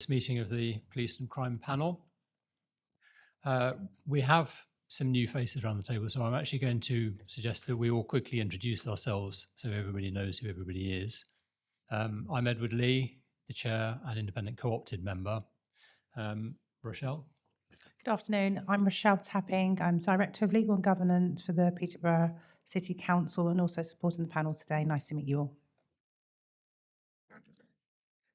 sixth meeting of the Police and Crime Panel. We have some new faces around the table, so I'm actually going to suggest that we all quickly introduce ourselves so everybody knows who everybody is. I'm Edward Lee, the Chair and Independent Co-opted Member. Rochelle? Good afternoon. I'm Rochelle Tapping. I'm Director of Legal and Governance for the Peterborough City Council and also supporting the panel today. Nice to meet you all.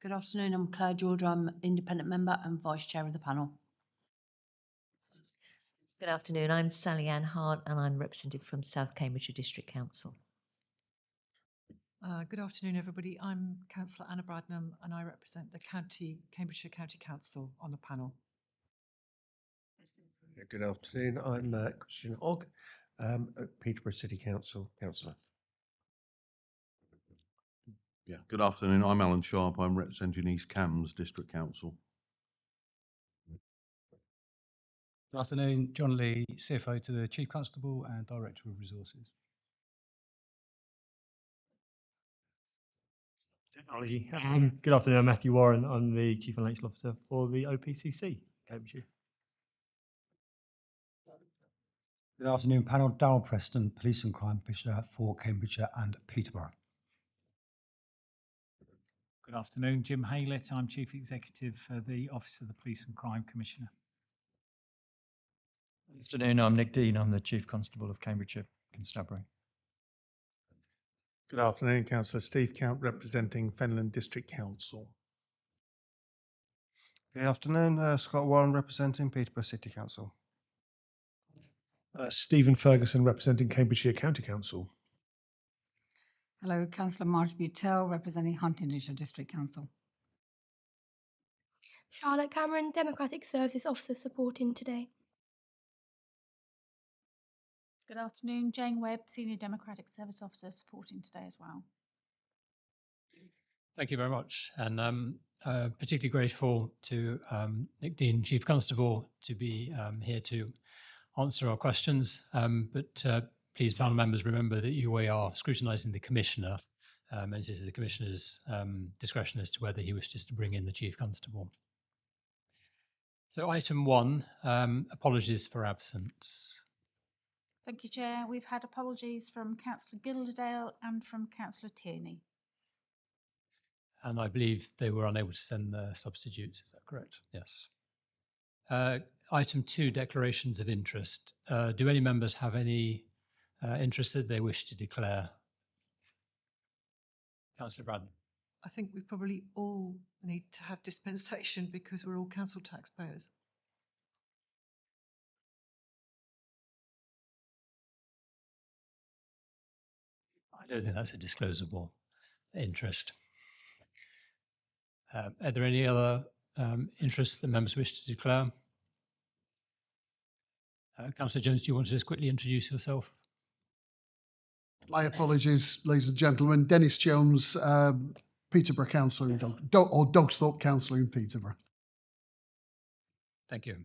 Good afternoon. I'm Claire George. I'm Independent Member and Vice Chair of the panel. Good afternoon. I'm Sally Ann Hart and I'm represented from South Cambridgeshire District Council. Good afternoon, everybody. I'm Councillor Anna Bradnam and I represent the Cambridgeshire County Council on the panel. Good afternoon. I'm Christian Ogg, at Peterborough City Council, Councillor. Yeah, good afternoon. I'm Alan Sharp. I'm representing East Cambs District Council. Good afternoon. John Lee, CFO to the Chief Constable and Director of Resources. Technology. Good afternoon. I'm Matthew Warren. I'm the Chief Financial Officer for the OPCC, Cambridgeshire. Good afternoon, panel. Darryl Preston, Police and Crime Commissioner for Cambridgeshire and Peterborough. Good afternoon, Jim Haylett. I'm Chief Executive for the Office of the Police and Crime Commissioner. Good afternoon, I'm Nick Dean. I'm the Chief Constable of Cambridgeshire Constabulary. Good afternoon, Councillor Steve Count, representing Fenland District Council. Good afternoon, Scott Warren, representing Peterborough City Council. Stephen Ferguson, representing Cambridgeshire County Council. Hello, Councillor Marge Butel, representing Huntingdonshire District Council. Charlotte Cameron, Democratic Services Officer supporting today. Good afternoon, Jane Webb, Senior Democratic Service Officer supporting today as well. Thank you very much. And particularly grateful to Nick Dean, Chief Constable, to be here to answer our questions. But please, panel members, remember that we are scrutinising the Commissioner, and it is the Commissioner's discretion as to whether he wishes to bring in the Chief Constable. So item 1, apologies for absence. Thank you, Chair. We've had apologies from Councillor Gilderdale and from Councillor Tierney. And I believe they were unable to send the substitutes, is that correct? Yes. Item 2, declarations of interest. Do any members have any interest that they wish to declare? Councillor Braddon. I think we probably all need to have dispensation because we're all council taxpayers. I don't think that's a disclosable interest. Are there any other interests that members wish to declare? Councillor Jones, do you want to just quickly introduce yourself? My apologies, ladies and gentlemen. Dennis Jones, Peterborough Councillor, or Dogsthorpe Councillor in Peterborough. Thank you.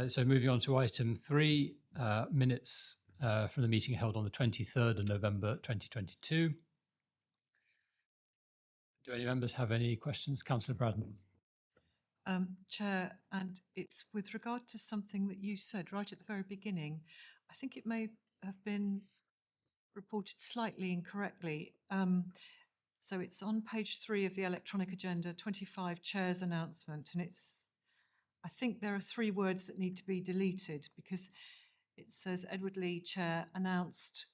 So moving on to item 3, minutes from the meeting held on the 23rd of November 2022. Do any members have any questions? Councillor Braddon. Chair, and it's with regard to something that you said right at the very beginning. I think it may have been reported slightly incorrectly. So it's on page 3 of the electronic agenda, 25 Chair's announcement, and I think there are 3 words that need to be deleted because it says Edward Lee, Chair, announced,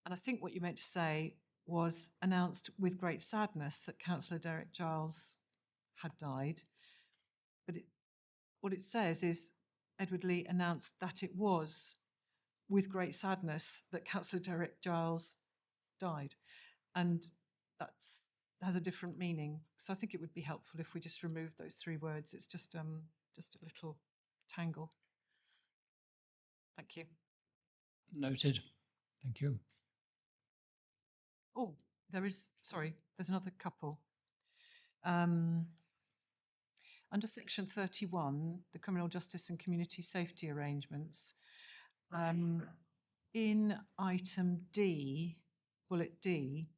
and I think what you meant to say was announced with great sadness that Councillor Derek Giles had died. But what it says is Edward Lee announced that it was with great sadness that Councillor Derek Giles died. And that has a different meaning. So I think it would be helpful if we just removed those 3 words. It's just a little tangle. Thank you. Noted. Thank you. Oh, there's another couple. Under section 31, the Criminal Justice and Community Safety Arrangements, in item D, bullet D,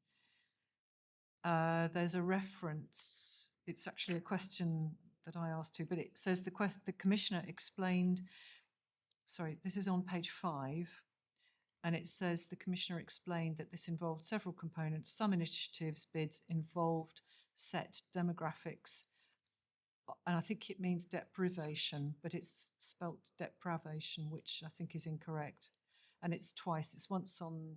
there's a reference it's actually a question that I asked too, but it says the Commissioner explained, sorry, this is on page 5, and it says the Commissioner explained that this involved several components. Some initiatives bids involved set demographics, and I think it means deprivation, but it's spelt depravation, which I think is incorrect. And it's twice. It's once on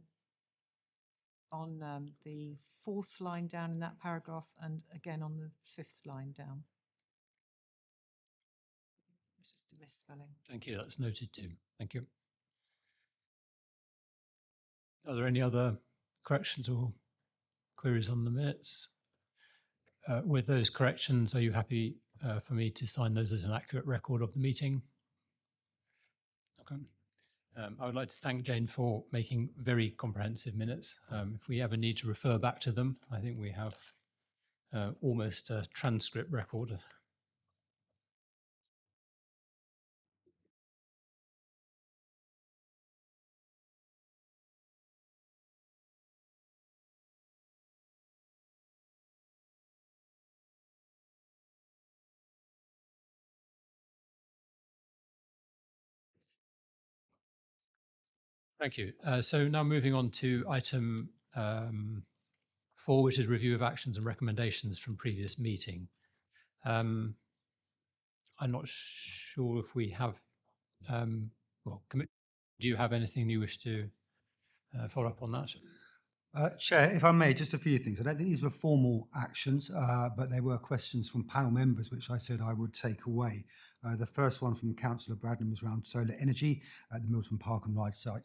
the 4th line down in that paragraph, and again on the 5th line down. It's just a misspelling. Thank you. That's noted too. Thank you. Are there any other corrections or queries on the minutes? With those corrections, are you happy for me to sign those as an accurate record of the meeting? Okay. I would like to thank Jane for making very comprehensive minutes. If we ever need to refer back to them, I think we have almost a transcript record. Thank you. So now moving on to item 4, which is review of actions and recommendations from previous meeting. I'm not sure if we have, well, do you have anything you wish to follow up on that? Chair, if I may, just a few things. I don't think these were formal actions, but they were questions from panel members, which I said I would take away. The first one from Councillor Bradnam was around solar energy at the Milton Park and Ride site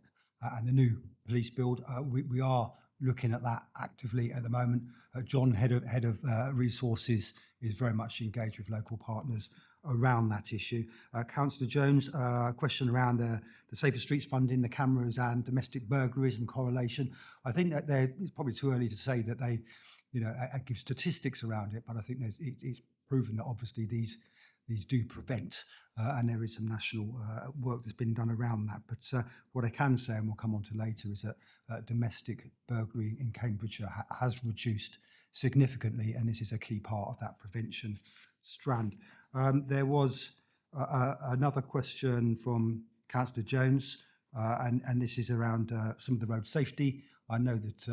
and the new police build. We are looking at that actively at the moment. John, head of resources, is very much engaged with local partners around that issue. Councillor Jones, question around the Safer Streets funding, the cameras and domestic burglaries and correlation. I think that it's probably too early to say that they, give statistics around it, but I think it's proven that obviously these do prevent, and there is some national work that's been done around that. But what I can say, and we'll come on to later, is that domestic burglary in Cambridgeshire has reduced significantly, and this is a key part of that prevention strand. There was another question from Councillor Jones, and this is around some of the road safety. I know that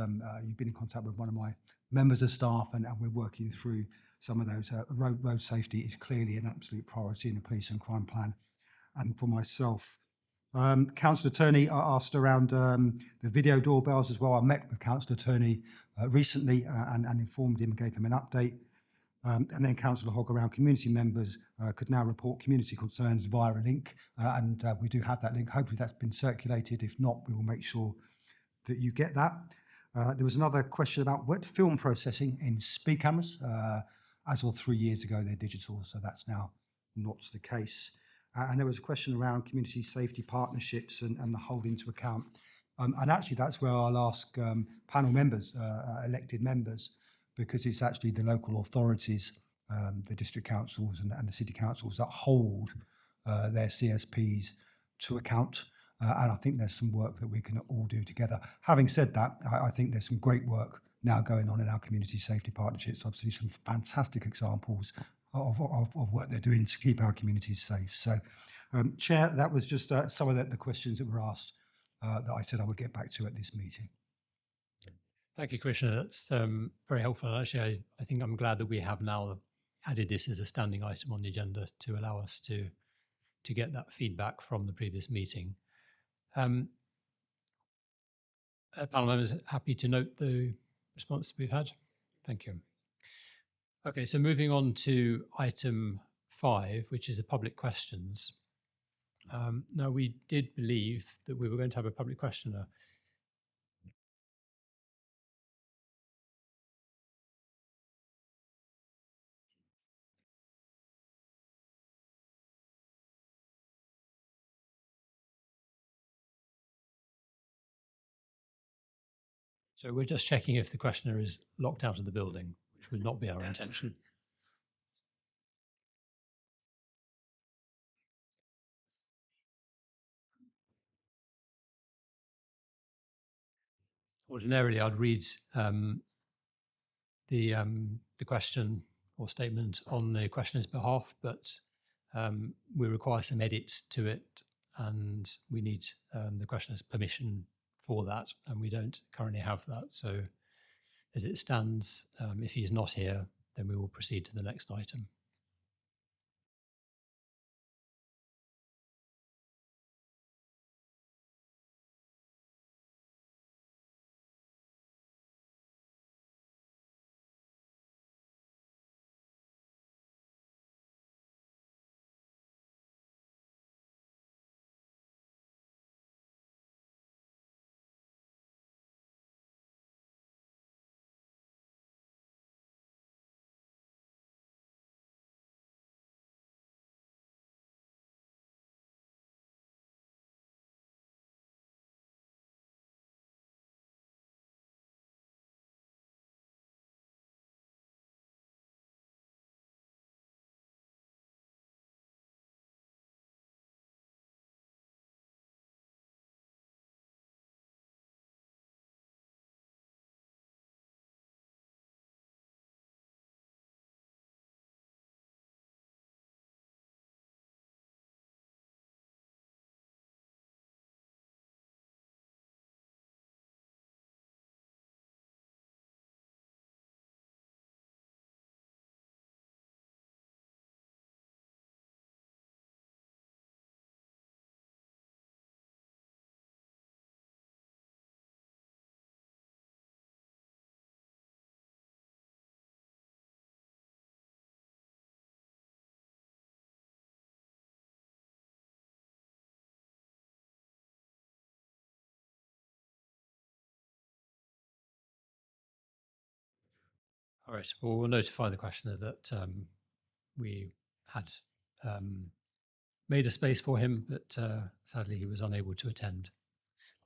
you've been in contact with one of my members of staff, and we're working through some of those. Road safety is clearly an absolute priority in the police and crime plan. And for myself, Councillor Turney asked around the video doorbells as well. I met with Councillor Turney recently and informed him and gave him an update. And then Councillor Hogg around community members could now report community concerns via a link, and we do have that link. Hopefully that's been circulated. If not, we will make sure that you get that. There was another question about wet film processing in speed cameras. As of 3 years ago, they're digital, so that's now not the case. And there was a question around community safety partnerships and the holding to account. And actually, that's where I'll ask panel members, elected members, because it's actually the local authorities, the district councils and the city councils that hold their CSPs to account. And I think there's some work that we can all do together. Having said that, I think there's some great work now going on in our community safety partnerships. I've seen some fantastic examples of what they're doing to keep our communities safe. So, Chair, that was just some of the questions that were asked that I said I would get back to at this meeting. Thank you, Commissioner. That's very helpful. Actually, I think I'm glad that we have now added this as a standing item on the agenda to allow us to get that feedback from the previous meeting. Panel members happy to note the response we've had? Thank you. Okay, so moving on to item 5, which is the public questions. Now, we did believe that we were going to have a public questioner. So we're just checking if the questioner is locked out of the building, which would not be our intention. Ordinarily, I'd read the question or statement on the questioner's behalf, but we require some edits to it, and we need the questioner's permission for that, and we don't currently have that. So as it stands, if he's not here, then we will proceed to the next item. All right, well, we'll notify the questioner that we had made a space for him, but sadly he was unable to attend.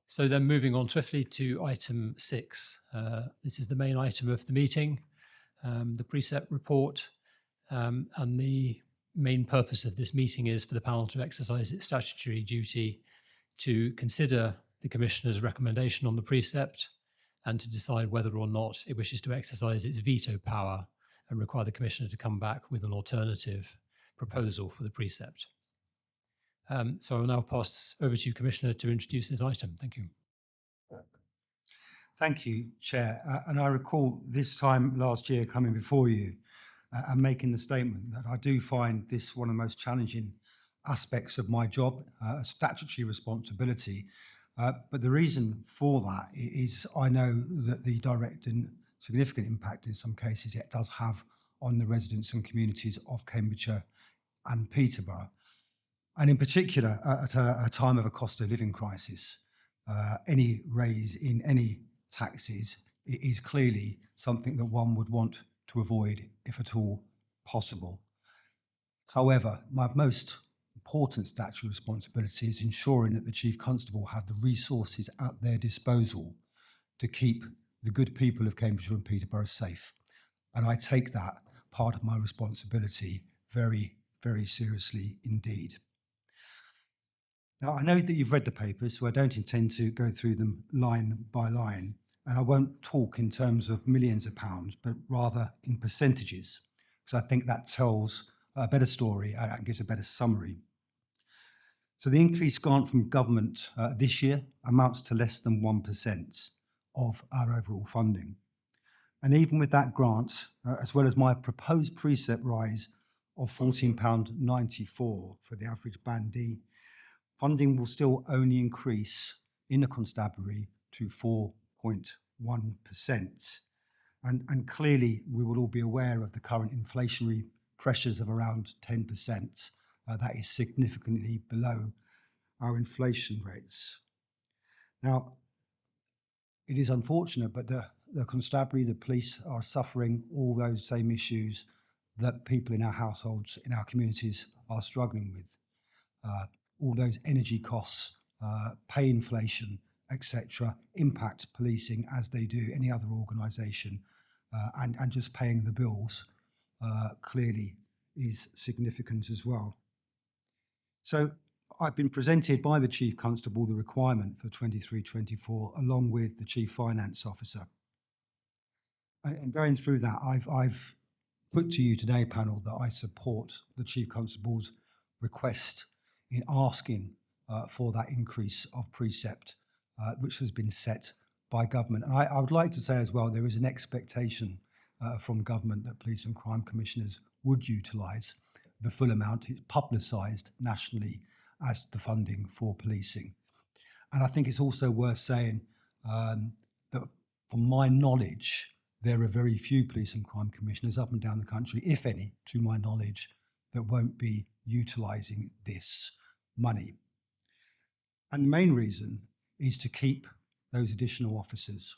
So then moving on swiftly to item 6. This is the main item of the meeting, the precept report. And the main purpose of this meeting is for the panel to exercise its statutory duty to consider the Commissioner's recommendation on the precept and to decide whether or not it wishes to exercise its veto power and require the Commissioner to come back with an alternative proposal for the precept. So I will now pass over to you, Commissioner, to introduce this item. Thank you. Thank you, Chair. And I recall this time last year coming before you and making the statement that I do find this one of the most challenging aspects of my job, a statutory responsibility. But the reason for that is I know that the direct and significant impact in some cases it does have on the residents and communities of Cambridgeshire and Peterborough. And in particular, at a time of a cost of living crisis, any raise in any taxes is clearly something that one would want to avoid if at all possible. However, my most important statutory responsibility is ensuring that the Chief Constable have the resources at their disposal to keep the good people of Cambridgeshire and Peterborough safe. And I take that part of my responsibility very, very seriously indeed. Now, I know that you've read the papers, so I don't intend to go through them line by line, and I won't talk in terms of millions of pounds, but rather in percentages, because I think that tells a better story and gives a better summary. So the increased grant from government this year amounts to less than 1% of our overall funding. And even with that grant, as well as my proposed precept rise of £14.94 for the average Band D, funding will still only increase in the constabulary to 4.1%. And clearly, we will all be aware of the current inflationary pressures of around 10%. That is significantly below our inflation rates. Now, it is unfortunate, but the constabulary, the police are suffering all those same issues that people in our households, in our communities are struggling with. All those energy costs, pay inflation, etc., impact policing as they do any other organisation, and just paying the bills clearly is significant as well. So I've been presented by the Chief Constable the requirement for 23-24 along with the Chief Finance Officer. And going through that, I've put to you today, panel, that I support the Chief Constable's request in asking for that increase of precept, which has been set by government. And I would like to say as well, there is an expectation from government that police and crime commissioners would utilise the full amount. It's publicised nationally as the funding for policing. And I think it's also worth saying that from my knowledge, there are very few police and crime commissioners up and down the country, if any, to my knowledge, that won't be utilising this money. And the main reason is to keep those additional officers.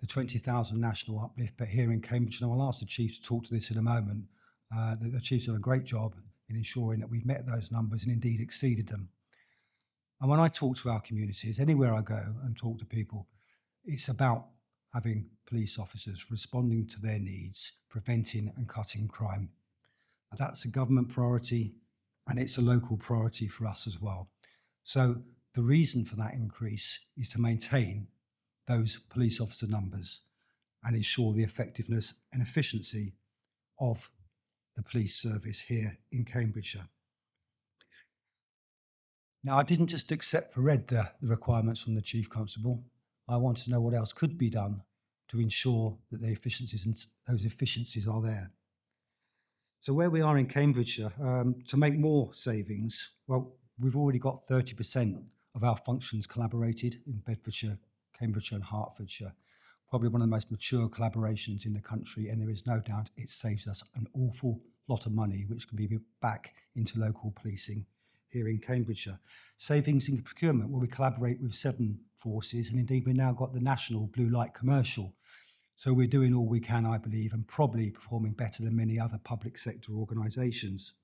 The 20,000 national uplift, but here in Cambridge, and I'll ask the Chief to talk to this in a moment, the Chief's done a great job in ensuring that we've met those numbers and indeed exceeded them. And when I talk to our communities, anywhere I go and talk to people, it's about having police officers responding to their needs, preventing and cutting crime. That's a government priority and it's a local priority for us as well. So the reason for that increase is to maintain those police officer numbers and ensure the effectiveness and efficiency of the police service here in Cambridgeshire. Now, I didn't just accept for read the requirements from the Chief Constable. I want to know what else could be done to ensure that the efficiencies and those efficiencies are there. So where we are in Cambridgeshire, to make more savings, well, we've already got 30% of our functions collaborated in Bedfordshire, Cambridgeshire and Hertfordshire. Probably one of the most mature collaborations in the country, and there is no doubt it saves us an awful lot of money, which can be back into local policing here in Cambridgeshire. Savings in procurement, where we collaborate with 7 forces, and indeed we've now got the national blue light commercial. So we're doing all we can, I believe, and probably performing better than many other public sector organisations.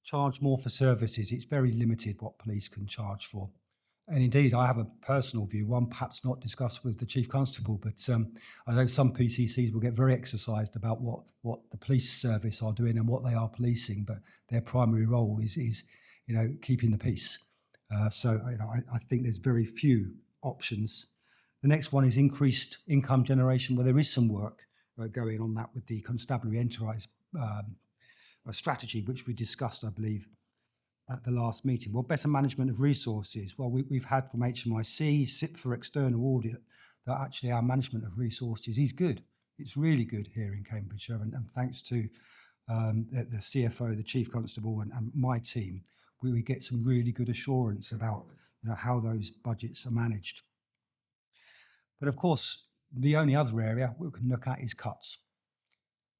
Charge more for services. It's very limited what police can charge for. And indeed, I have a personal view, one perhaps not discussed with the Chief Constable, but I know some PCCs will get very exercised about what the police service are doing and what they are policing, but their primary role is keeping the peace. So I think there's very few options. The next one is increased income generation, where there is some work going on that with the constabulary enterprise strategy, which we discussed, I believe, at the last meeting. Well, better management of resources. Well, we've had from HMIC, SIP for external audit, that actually our management of resources is good. It's really good here in Cambridgeshire, and thanks to the CFO, the Chief Constable, and my team, we get some really good assurance about how those budgets are managed. But of course, the only other area we can look at is cuts.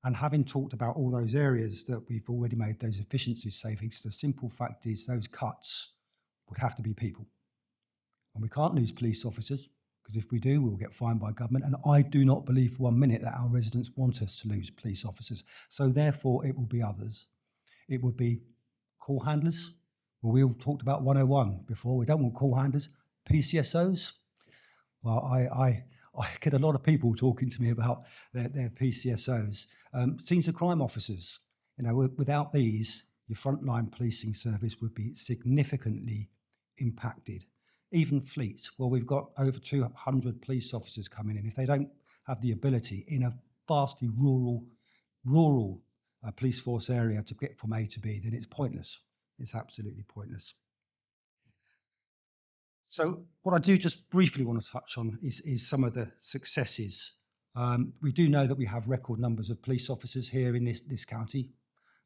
And having talked about all those areas that we've already made those efficiency savings, the simple fact is those cuts would have to be people. And we can't lose police officers, because if we do, we'll get fined by government. And I do not believe for 1 minute that our residents want us to lose police officers. So therefore, it will be others. It would be call handlers. Well, we all talked about 101 before. We don't want call handlers. PCSOs. Well, I get a lot of people talking to me about their PCSOs. Scenes of crime officers. Without these, your frontline policing service would be significantly impacted. Even fleets. Well, we've got over 200 police officers coming in. If they don't have the ability in a vastly rural police force area to get from A to B, then it's pointless. It's absolutely pointless. So what I do just briefly want to touch on is some of the successes. We do know that we have record numbers of police officers here in this county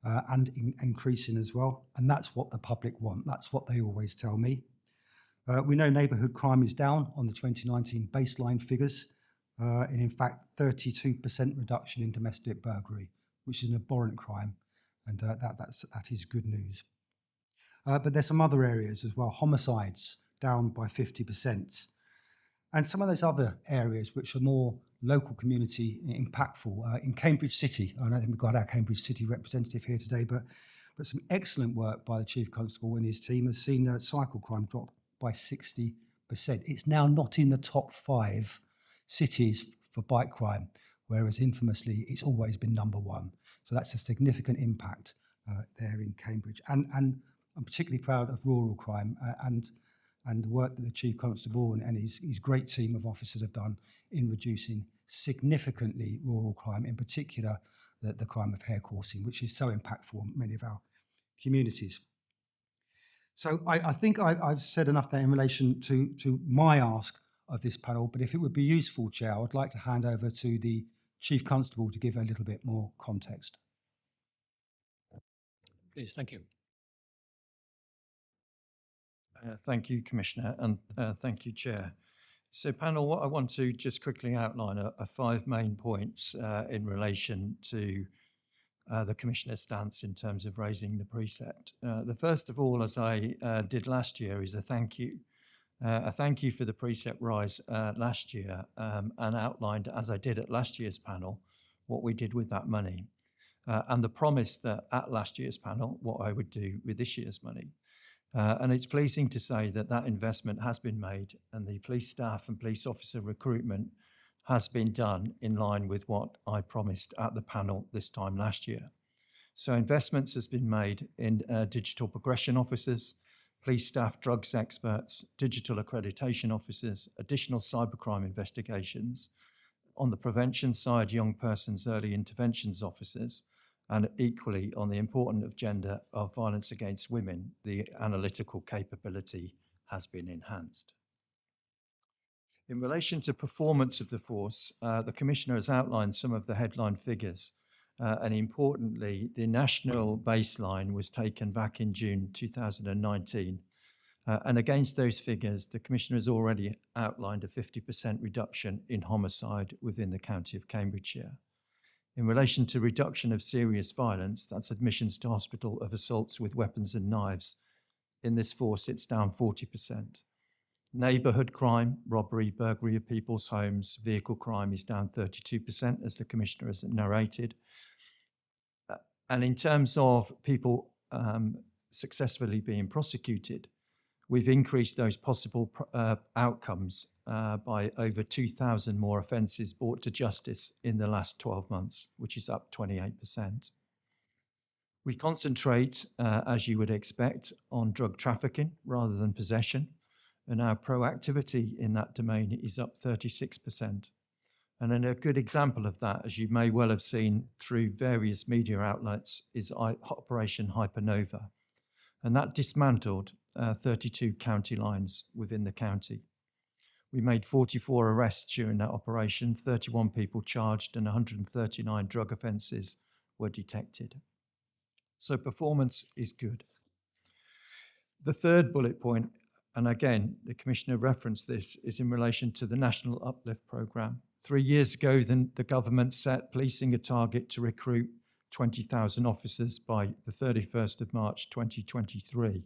and increasing as well. And that's what the public want. That's what they always tell me. We know neighbourhood crime is down on the 2019 baseline figures. And in fact, 32% reduction in domestic burglary, which is an abhorrent crime. And that is good news. But there's some other areas as well. Homicides down by 50%. And some of those other areas which are more local community impactful. In Cambridge City, I don't think we've got our Cambridge City representative here today, but some excellent work by the Chief Constable and his team has seen cycle crime drop by 60%. It's now not in the top 5 cities for bike crime, whereas infamously it's always been number 1. So that's a significant impact there in Cambridge. And I'm particularly proud of rural crime and the work that the Chief Constable and his great team of officers have done in reducing significantly rural crime, in particular the crime of hair coursing, which is so impactful on many of our communities. So I think I've said enough there in relation to my ask of this panel, but if it would be useful, Chair, I would like to hand over to the Chief Constable to give a little bit more context. Please, thank you. Thank you, Commissioner, and thank you, Chair. So, panel, what I want to just quickly outline are 5 main points in relation to the Commissioner's stance in terms of raising the precept. The first of all, as I did last year, is a thank you. A thank you for the precept rise last year and outlined, as I did at last year's panel, what we did with that money. And the promise that at last year's panel, what I would do with this year's money. And it's pleasing to say that that investment has been made and the police staff and police officer recruitment has been done in line with what I promised at the panel this time last year. So investments has been made in digital progression officers, police staff drugs experts, digital accreditation officers, additional cybercrime investigations, on the prevention side, young persons early interventions officers, and equally on the important agenda of violence against women, the analytical capability has been enhanced. In relation to performance of the force, the Commissioner has outlined some of the headline figures, and importantly, the national baseline was taken back in June 2019. And against those figures, the Commissioner has already outlined a 50% reduction in homicide within the county of Cambridgeshire. In relation to reduction of serious violence, that's admissions to hospital of assaults with weapons and knives. In this force, it's down 40%. Neighbourhood crime, robbery, burglary of people's homes, vehicle crime is down 32%, as the Commissioner has narrated. And in terms of people successfully being prosecuted, we've increased those possible outcomes by over 2,000 more offences brought to justice in the last 12 months, which is up 28%. We concentrate, as you would expect, on drug trafficking rather than possession, and our proactivity in that domain is up 36%. And then a good example of that, as you may well have seen through various media outlets, is Operation Hypernova. And that dismantled 32 county lines within the county. We made 44 arrests during that operation, 31 people charged, and 139 drug offences were detected. So performance is good. The third bullet point, and again, the Commissioner referenced this, is in relation to the National Uplift Programme. 3 years ago, the government set policing a target to recruit 20,000 officers by the 31st of March 2023.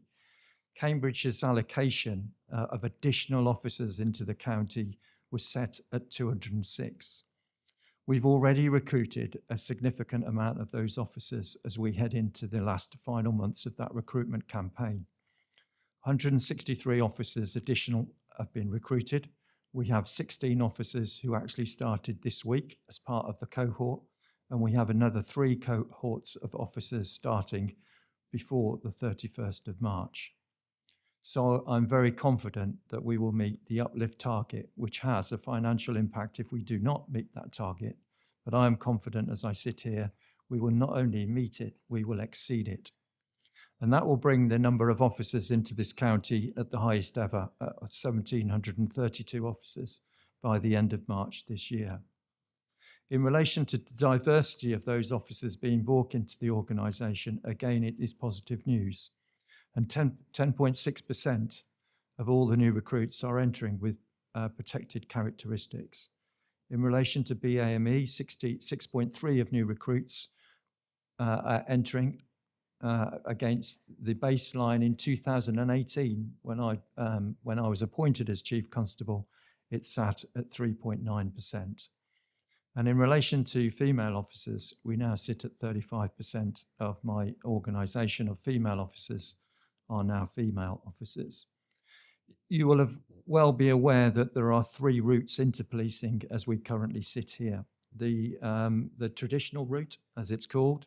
Cambridgeshire's allocation of additional officers into the county was set at 206. We've already recruited a significant amount of those officers as we head into the last final months of that recruitment campaign. 163 officers additional have been recruited. We have 16 officers who actually started this week as part of the cohort, and we have another 3 cohorts of officers starting before the 31st of March. So I'm very confident that we will meet the uplift target, which has a financial impact if we do not meet that target. But I am confident as I sit here, we will not only meet it, we will exceed it. And that will bring the number of officers into this county at the highest ever, 1,732 officers by the end of March this year. In relation to the diversity of those officers being brought into the organisation, again, it is positive news. And 10.6% of all the new recruits are entering with protected characteristics. In relation to BAME, 66.3 of new recruits are entering against the baseline in 2018 when I was appointed as Chief Constable. It sat at 3.9%. And in relation to female officers, we now sit at 35% of my organisation of female officers are now female officers. You will have well be aware that there are 3 routes into policing as we currently sit here. The traditional route, as it's called,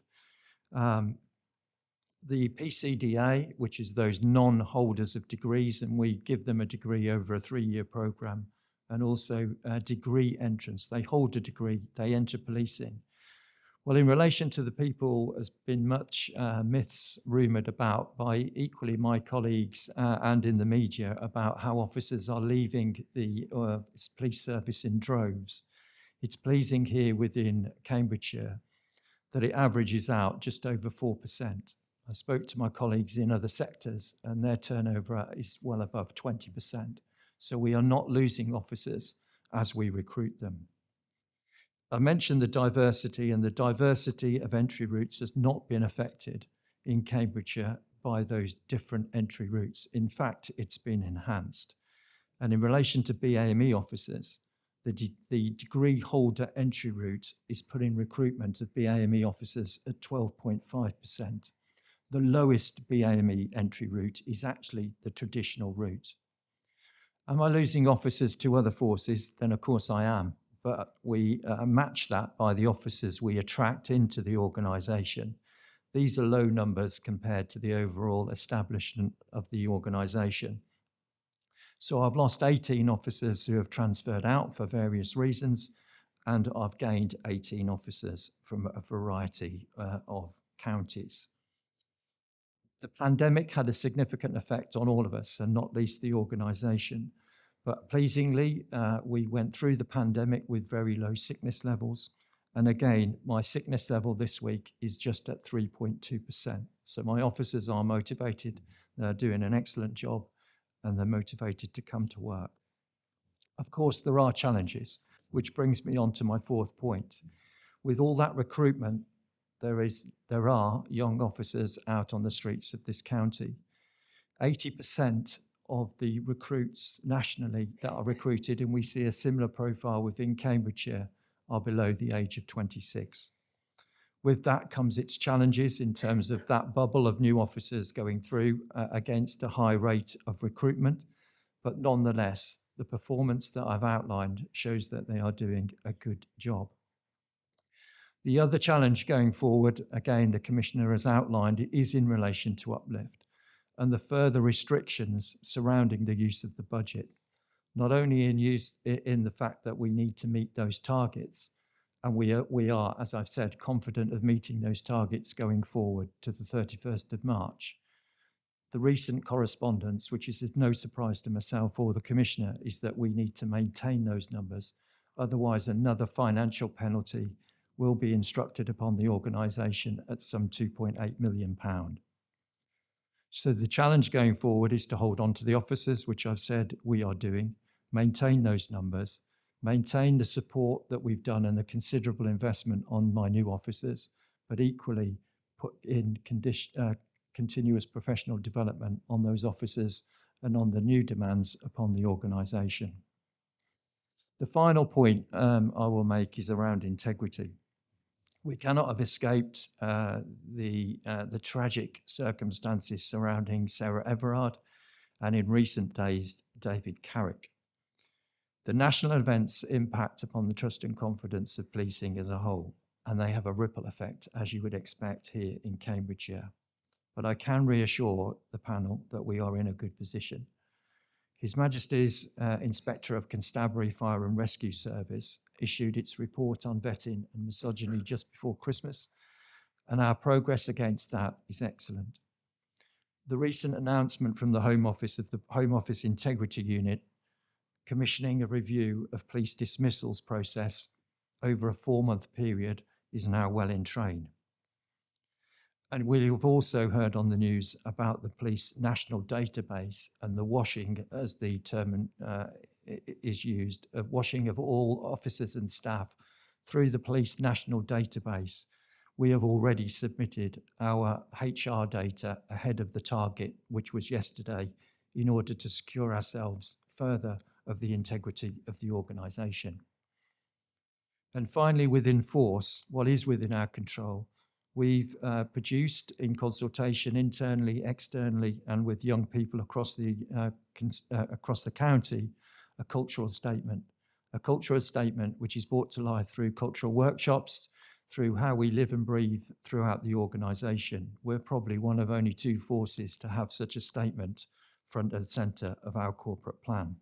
the PCDA, which is those non-holders of degrees, and we give them a degree over a 3-year programme, and also degree entrance. They hold a degree, they enter policing. Well, in relation to the people, has been much myths rumoured about by equally my colleagues and in the media about how officers are leaving the police service in droves. It's pleasing here within Cambridgeshire that it averages out just over 4%. I spoke to my colleagues in other sectors and their turnover is well above 20%. So we are not losing officers as we recruit them. I mentioned the diversity, and the diversity of entry routes has not been affected in Cambridgeshire by those different entry routes. In fact, it's been enhanced. And in relation to BAME officers, the degree holder entry route is putting recruitment of BAME officers at 12.5%. The lowest BAME entry route is actually the traditional route. Am I losing officers to other forces? Then of course I am. But we match that by the officers we attract into the organisation. These are low numbers compared to the overall establishment of the organisation. So I've lost 18 officers who have transferred out for various reasons, and I've gained 18 officers from a variety of counties. The pandemic had a significant effect on all of us, and not least the organisation. But pleasingly, we went through the pandemic with very low sickness levels. And again, my sickness level this week is just at 3.2%. So my officers are motivated, they're doing an excellent job, and they're motivated to come to work. Of course, there are challenges, which brings me on to my fourth point. With all that recruitment, there are young officers out on the streets of this county. 80% of the recruits nationally that are recruited, and we see a similar profile within Cambridgeshire, are below the age of 26. With that comes its challenges in terms of that bubble of new officers going through against a high rate of recruitment, but nonetheless, the performance that I've outlined shows that they are doing a good job. The other challenge going forward, again, the Commissioner has outlined, is in relation to uplift and the further restrictions surrounding the use of the budget, not only in the fact that we need to meet those targets, and we are, as I've said, confident of meeting those targets going forward to the 31st of March. The recent correspondence, which is no surprise to myself or the Commissioner, is that we need to maintain those numbers. Otherwise, another financial penalty will be instructed upon the organisation at some £2.8 million. So the challenge going forward is to hold on to the officers, which I've said we are doing, maintain those numbers, maintain the support that we've done and the considerable investment on my new officers, but equally put in continuous professional development on those officers and on the new demands upon the organisation. The final point I will make is around integrity. We cannot have escaped the tragic circumstances surrounding Sarah Everard and in recent days, David Carrick. The national events impact upon the trust and confidence of policing as a whole, and they have a ripple effect, as you would expect here in Cambridgeshire. But I can reassure the panel that we are in a good position. His Majesty's Inspector of Constabulary Fire and Rescue Service issued its report on vetting and misogyny just before Christmas, and our progress against that is excellent. The recent announcement from the Home Office of the Home Office Integrity Unit commissioning a review of police dismissals process over a 4-month period is now well in train. And we have also heard on the news about the police national database and the washing, as the term is used, of washing of all officers and staff through the police national database. We have already submitted our HR data ahead of the target, which was yesterday, in order to secure ourselves further of the integrity of the organisation. And finally, within force, what is within our control, we've produced, in consultation internally, externally, and with young people across the county, a cultural statement. A cultural statement which is brought to life through cultural workshops, through how we live and breathe throughout the organisation. We're probably one of only 2 forces to have such a statement front and centre of our corporate plan.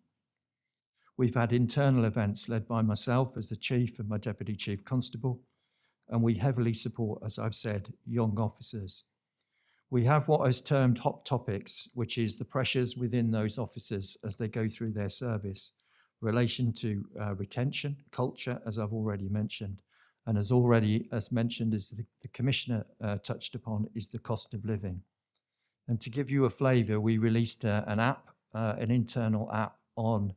We've had internal events led by myself as the Chief and my Deputy Chief Constable, and we heavily support, as I've said, young officers. We have what is termed hot topics, which is the pressures within those officers as they go through their service, relation to retention, culture, as I've already mentioned, and as mentioned, as the Commissioner touched upon, is the cost of living. And to give you a flavour, we released an app, an internal app on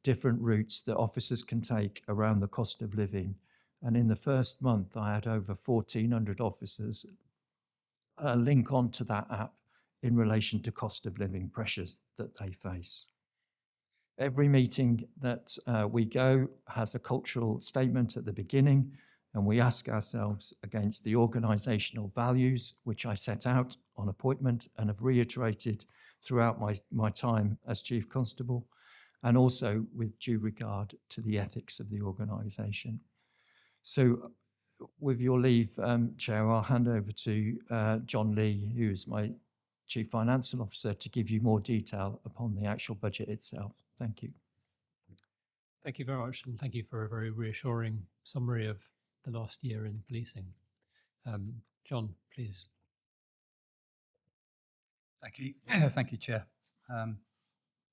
different routes that officers can take around the cost of living. And in the first month, I had over 1,400 officers link onto that app in relation to cost of living pressures that they face. Every meeting that we go has a cultural statement at the beginning, and we ask ourselves against the organisational values, which I set out on appointment and have reiterated throughout my time as Chief Constable, and also with due regard to the ethics of the organisation. So with your leave, Chair, I'll hand over to John Lee, who is my Chief Financial Officer, to give you more detail upon the actual budget itself. Thank you. Thank you very much, and thank you for a very reassuring summary of the last year in policing. John, please. Thank you. Thank you, Chair.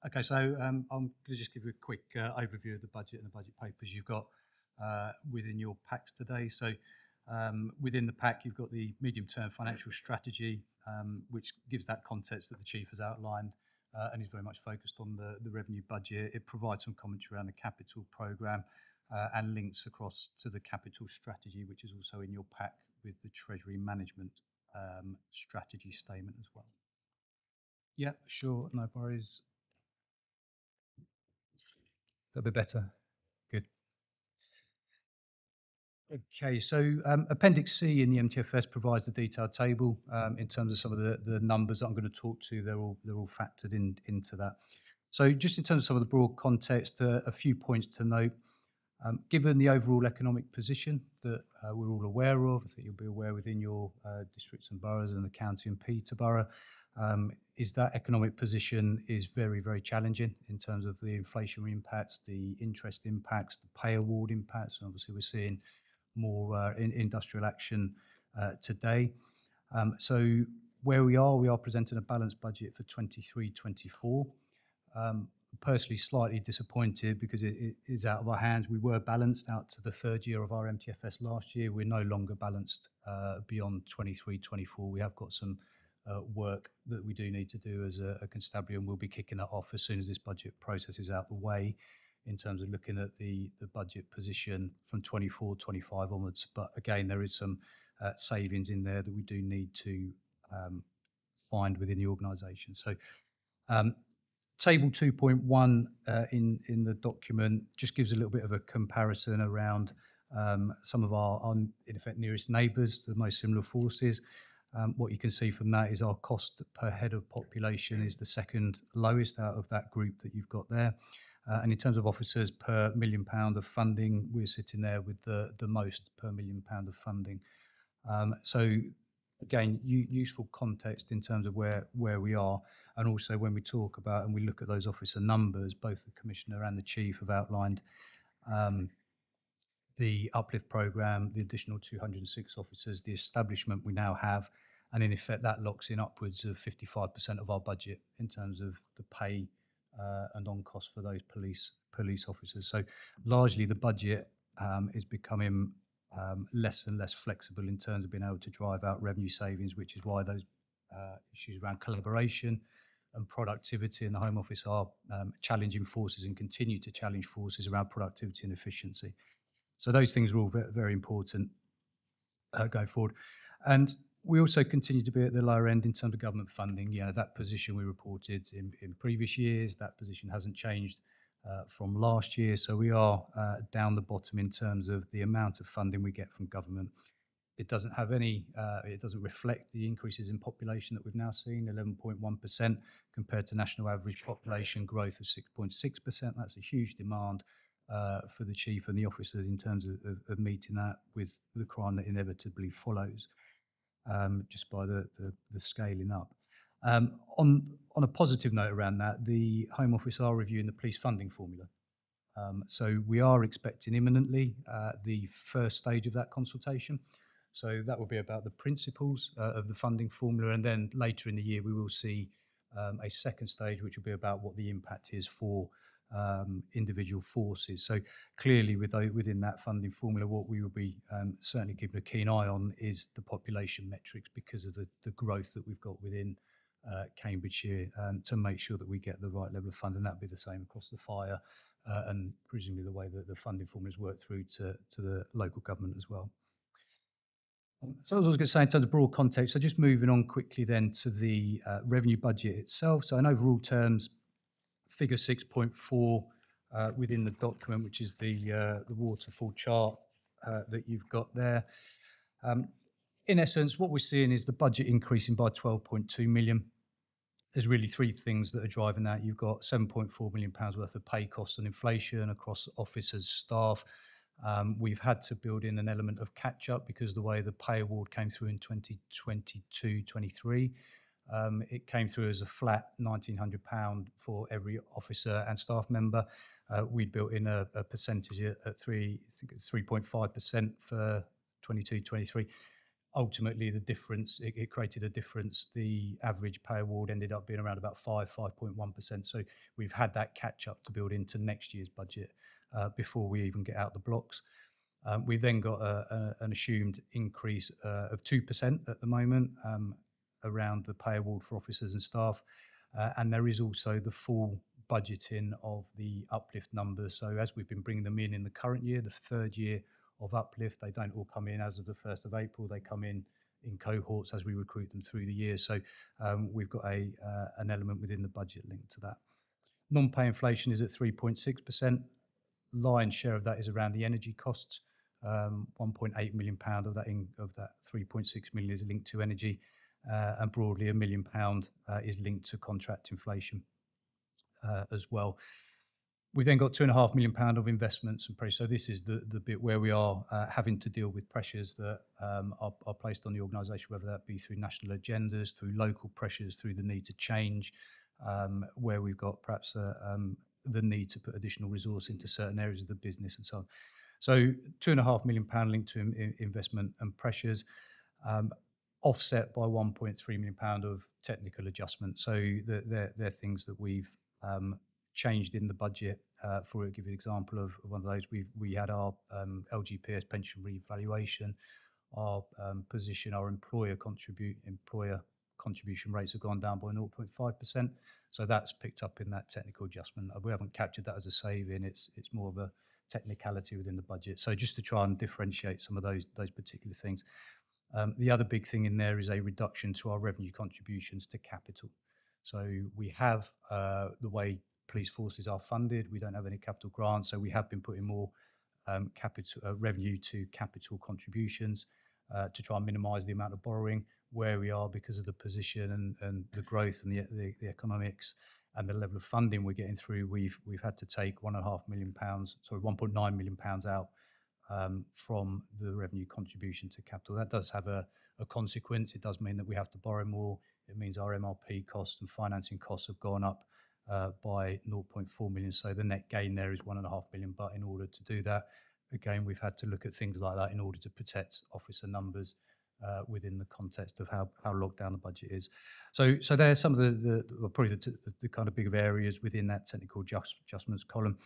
Okay, so I'm going to just give you a quick overview of the budget and the budget papers you've got within your packs today. So within the pack, you've got the medium-term financial strategy, which gives that context that the Chief has outlined and is very much focused on the revenue budget. It provides some commentary around the capital programme and links across to the capital strategy, which is also in your pack with the Treasury Management strategy statement as well. Yeah, sure, no worries. A bit better. Good. Okay, so Appendix C in the MTFS provides the detailed table in terms of some of the numbers that I'm going to talk to. They're all factored into that. So just in terms of some of the broad context, a few points to note. Given the overall economic position that we're all aware of, I think you'll be aware within your districts and boroughs and the county and Peterborough, is that economic position is very, very challenging in terms of the inflationary impacts, the interest impacts, the pay award impacts, and obviously we're seeing more industrial action today. So where we are presenting a balanced budget for 23-24. Personally slightly disappointed because it is out of our hands. We were balanced out to the third year of our MTFS last year. We're no longer balanced beyond 23-24. We have got some work that we do need to do as a constabulary, and we'll be kicking that off as soon as this budget process is out the way in terms of looking at the budget position from 24-25 onwards. But again, there is some savings in there that we do need to find within the organisation. So Table 2.1 in the document just gives a little bit of a comparison around some of our in effect, nearest neighbours, the most similar forces. What you can see from that is our cost per head of population is the second lowest out of that group that you've got there. And in terms of officers per £1 million of funding, we're sitting there with the most per £1 million of funding. So again, useful context in terms of where we are. And also when we talk about and we look at those officer numbers, both the Commissioner and the Chief have outlined the uplift programme, the additional 206 officers, the establishment we now have, and in effect that locks in upwards of 55% of our budget in terms of the pay and on cost for those police officers. So largely the budget is becoming less and less flexible in terms of being able to drive out revenue savings, which is why those issues around collaboration and productivity in the Home Office are challenging forces and continue to challenge forces around productivity and efficiency. So those things are all very, very important going forward. And we also continue to be at the lower end in terms of government funding. You know, that position we reported in previous years, that position hasn't changed from last year. So we are down the bottom in terms of the amount of funding we get from government. It doesn't have any, it doesn't reflect the increases in population that we've now seen, 11.1% compared to national average population growth of 6.6%. That's a huge demand for the Chief and the officers in terms of meeting that with the crime that inevitably follows, just by the scaling up. On a positive note around that, the Home Office are reviewing the police funding formula. So we are expecting imminently the first stage of that consultation. So that will be about the principles of the funding formula, and then later in the year we will see a second stage, which will be about what the impact is for individual forces. So clearly, within that funding formula, what we will be certainly keeping a keen eye on is the population metrics, because of the growth that we've got within Cambridgeshire, to make sure that we get the right level of funding. That'll be the same across the fire, and presumably the way that the funding formulas work through to the local government as well. So as I was going to say, in terms of broad context, so just moving on quickly then to the revenue budget itself. So in overall terms, figure 6.4 within the document, which is the waterfall chart that you've got there. In essence, what we're seeing is the budget increasing by 12.2 million. There's really three things that are driving that. You've got £7.4 million worth of pay costs and inflation across officers, staff. We've had to build in an element of catch-up because of the way the pay award came through in 2022-23. It came through as a flat £1,900 for every officer and staff member. We built in a percentage at 3.5% for 22-23. Ultimately, the difference, it created a difference. The average pay award ended up being around about 5.1%. So we've had that catch up to build into next year's budget before we even get out the blocks. We've then got an assumed increase of 2% at the moment around the pay award for officers and staff. And there is also the full budgeting of the uplift numbers. So as we've been bringing them in the current year, the third year of uplift, they don't all come in as of the 1st of April. They come in cohorts as we recruit them through the year. So we've got an element within the budget linked to that. Non-pay inflation is at 3.6%. Lion's share of that is around the energy costs. £1.8 million of that 3.6 million is linked to energy, and broadly £1 million is linked to contract inflation as well. We then got £2.5 million of investments and pressures. So this is the bit where we are having to deal with pressures that are placed on the organisation, whether that be through national agendas, through local pressures, through the need to change, where we've got perhaps the need to put additional resource into certain areas of the business and so on. So £2.5 million linked to investment and pressures, offset by £1.3 million of technical adjustment. So they're things that we've changed in the budget. For to give you an example of one of those, we had our LGPS pension revaluation, our position, our employer contribution rates have gone down by 0.5%. So that's picked up in that technical adjustment. We haven't captured that as a saving. It's more of a technicality within the budget. So just to try and differentiate some of those particular things. The other big thing in there is a reduction to our revenue contributions to capital. So we have the way police forces are funded. We don't have any capital grants, so we have been putting more capital revenue to capital contributions to try and minimise the amount of borrowing where we are because of the position and the growth and the economics and the level of funding we're getting through. We've had to take £1.9 million out from the revenue contribution to capital. That does have a consequence. It does mean that we have to borrow more. It means our MRP costs and financing costs have gone up by 0.4 million. So the net gain there is £1.5 million. But in order to do that, again, we've had to look at things like that in order to protect officer numbers within the context of how locked down the budget is. So there's some of the probably the kind of big areas within that technical adjustments column.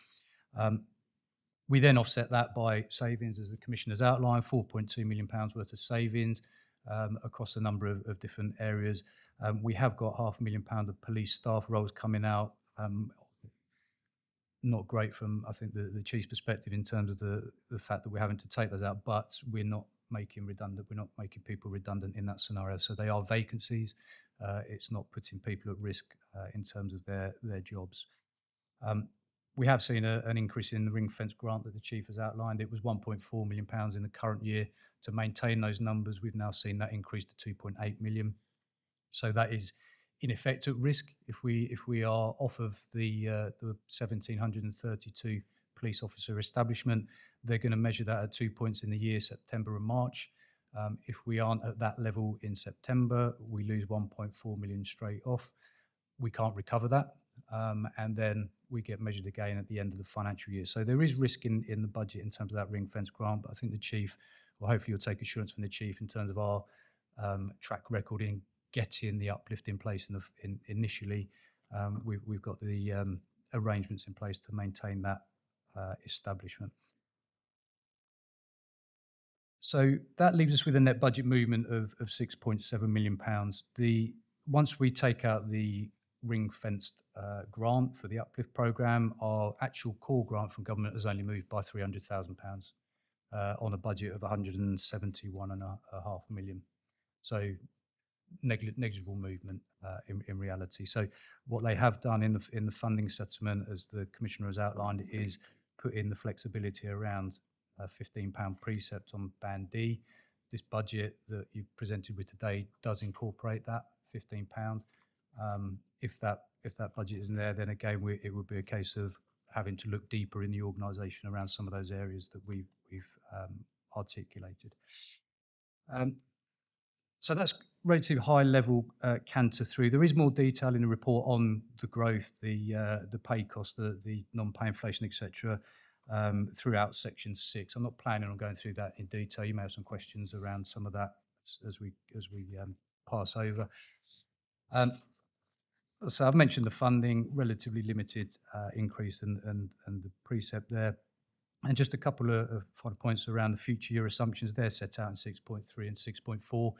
We then offset that by savings, as the Commissioner's outlined, £4.2 million worth of savings across a number of different areas. We have got £500,000 of police staff roles coming out. Not great from, I think, the Chief's perspective in terms of the fact that we're having to take those out, but we're not making people redundant in that scenario. So they are vacancies. It's not putting people at risk in terms of their jobs. We have seen an increase in the ring fence grant that the Chief has outlined. It was £1.4 million in the current year. To maintain those numbers, we've now seen that increase to 2.8 million. So that is in effect at risk. If we are off of the 1,732 police officer establishment, they're going to measure that at 2 points in the year, September and March. If we aren't at that level in September, we lose 1.4 million straight off. We can't recover that. And then we get measured again at the end of the financial year. So there is risk in the budget in terms of that ring fence grant, but I think the Chief well, hopefully you'll take assurance from the Chief in terms of our track record in getting the uplift in place initially. We've got the arrangements in place to maintain that establishment. So that leaves us with a net budget movement of £6.7 million. Once we take out the ring-fenced grant for the uplift programme, our actual core grant from government has only moved by £300,000 on a budget of 171.5 million. So negligible movement in reality. So what they have done in the funding settlement, as the Commissioner has outlined, is put in the flexibility around £15 precept on Band D. This budget that you've presented with today does incorporate that £15. If that budget isn't there, then again it would be a case of having to look deeper in the organisation around some of those areas that we've articulated. So that's relatively high level canter through. There is more detail in the report on the growth, the pay cost, the non-pay inflation, etc. Throughout section 6. I'm not planning on going through that in detail. You may have some questions around some of that as we pass over. So I've mentioned the funding, relatively limited increase and the precept there. And just a couple of final points around the future year assumptions. They're set out in 6.3 and 6.4.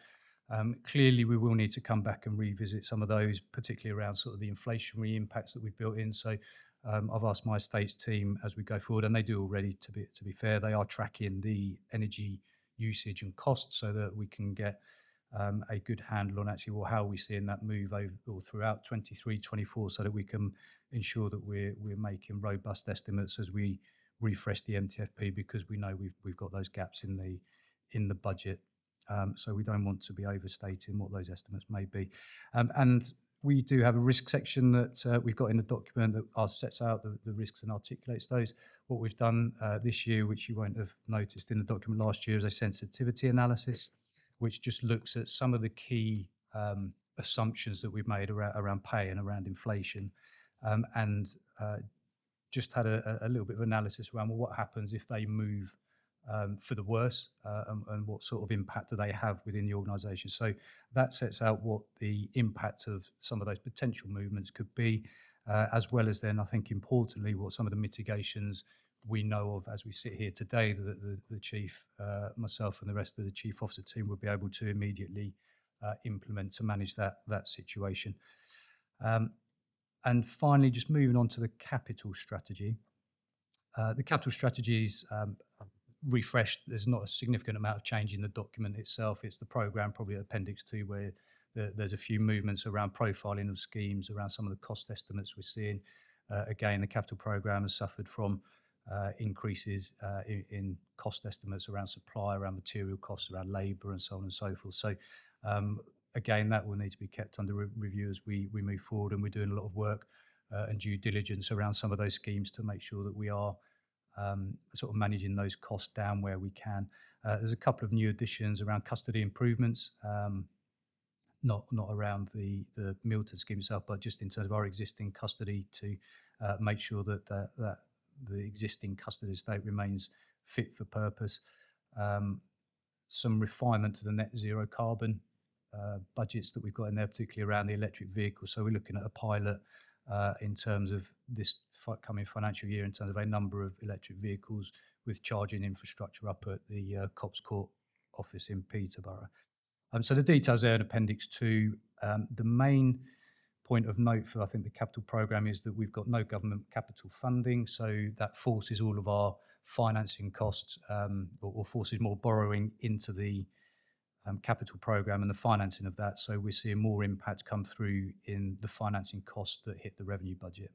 Clearly, we will need to come back and revisit some of those, particularly around sort of the inflationary impacts that we've built in. So I've asked my estates team as we go forward, and they do already, to be fair, they are tracking the energy usage and costs so that we can get a good handle on actually how we're seeing that move over or throughout 23, 24, so that we can ensure that we're making robust estimates as we refresh the MTFP, because we know we've got those gaps in the budget. So we don't want to be overstating what those estimates may be. And we do have a risk section that we've got in the document that sets out the risks and articulates those. What we've done this year, which you won't have noticed in the document last year, is a sensitivity analysis, which just looks at some of the key assumptions that we've made around pay and around inflation, and just had a little bit of analysis around, well, what happens if they move for the worse, and what sort of impact do they have within the organisation. So that sets out what the impact of some of those potential movements could be, as well as then, I think importantly, what some of the mitigations we know of as we sit here today that the Chief, myself and the rest of the Chief Officer team will be able to immediately implement to manage that situation. And finally, just moving on to the capital strategy. The capital strategy is refreshed. There's not a significant amount of change in the document itself. It's the programme, probably Appendix 2, where there's a few movements around profiling of schemes, around some of the cost estimates we're seeing. Again, the capital programme has suffered from increases in cost estimates around supply, around material costs, around labour, and so on and so forth. So again, that will need to be kept under review as we move forward, and we're doing a lot of work and due diligence around some of those schemes to make sure that we are sort of managing those costs down where we can. There's a couple of new additions around custody improvements, not around the Milton scheme itself, but just in terms of our existing custody to make sure that the existing custody estate remains fit for purpose. Some refinement to the net zero carbon budgets that we've got in there, particularly around the electric vehicles. So we're looking at a pilot in terms of this coming financial year in terms of a number of electric vehicles with charging infrastructure up at the Cops Court office in Peterborough. So the details there in Appendix 2. The main point of note for, I think, the capital programme is that we've got no government capital funding, so that forces all of our financing costs or forces more borrowing into the capital programme and the financing of that. So we're seeing more impact come through in the financing costs that hit the revenue budget.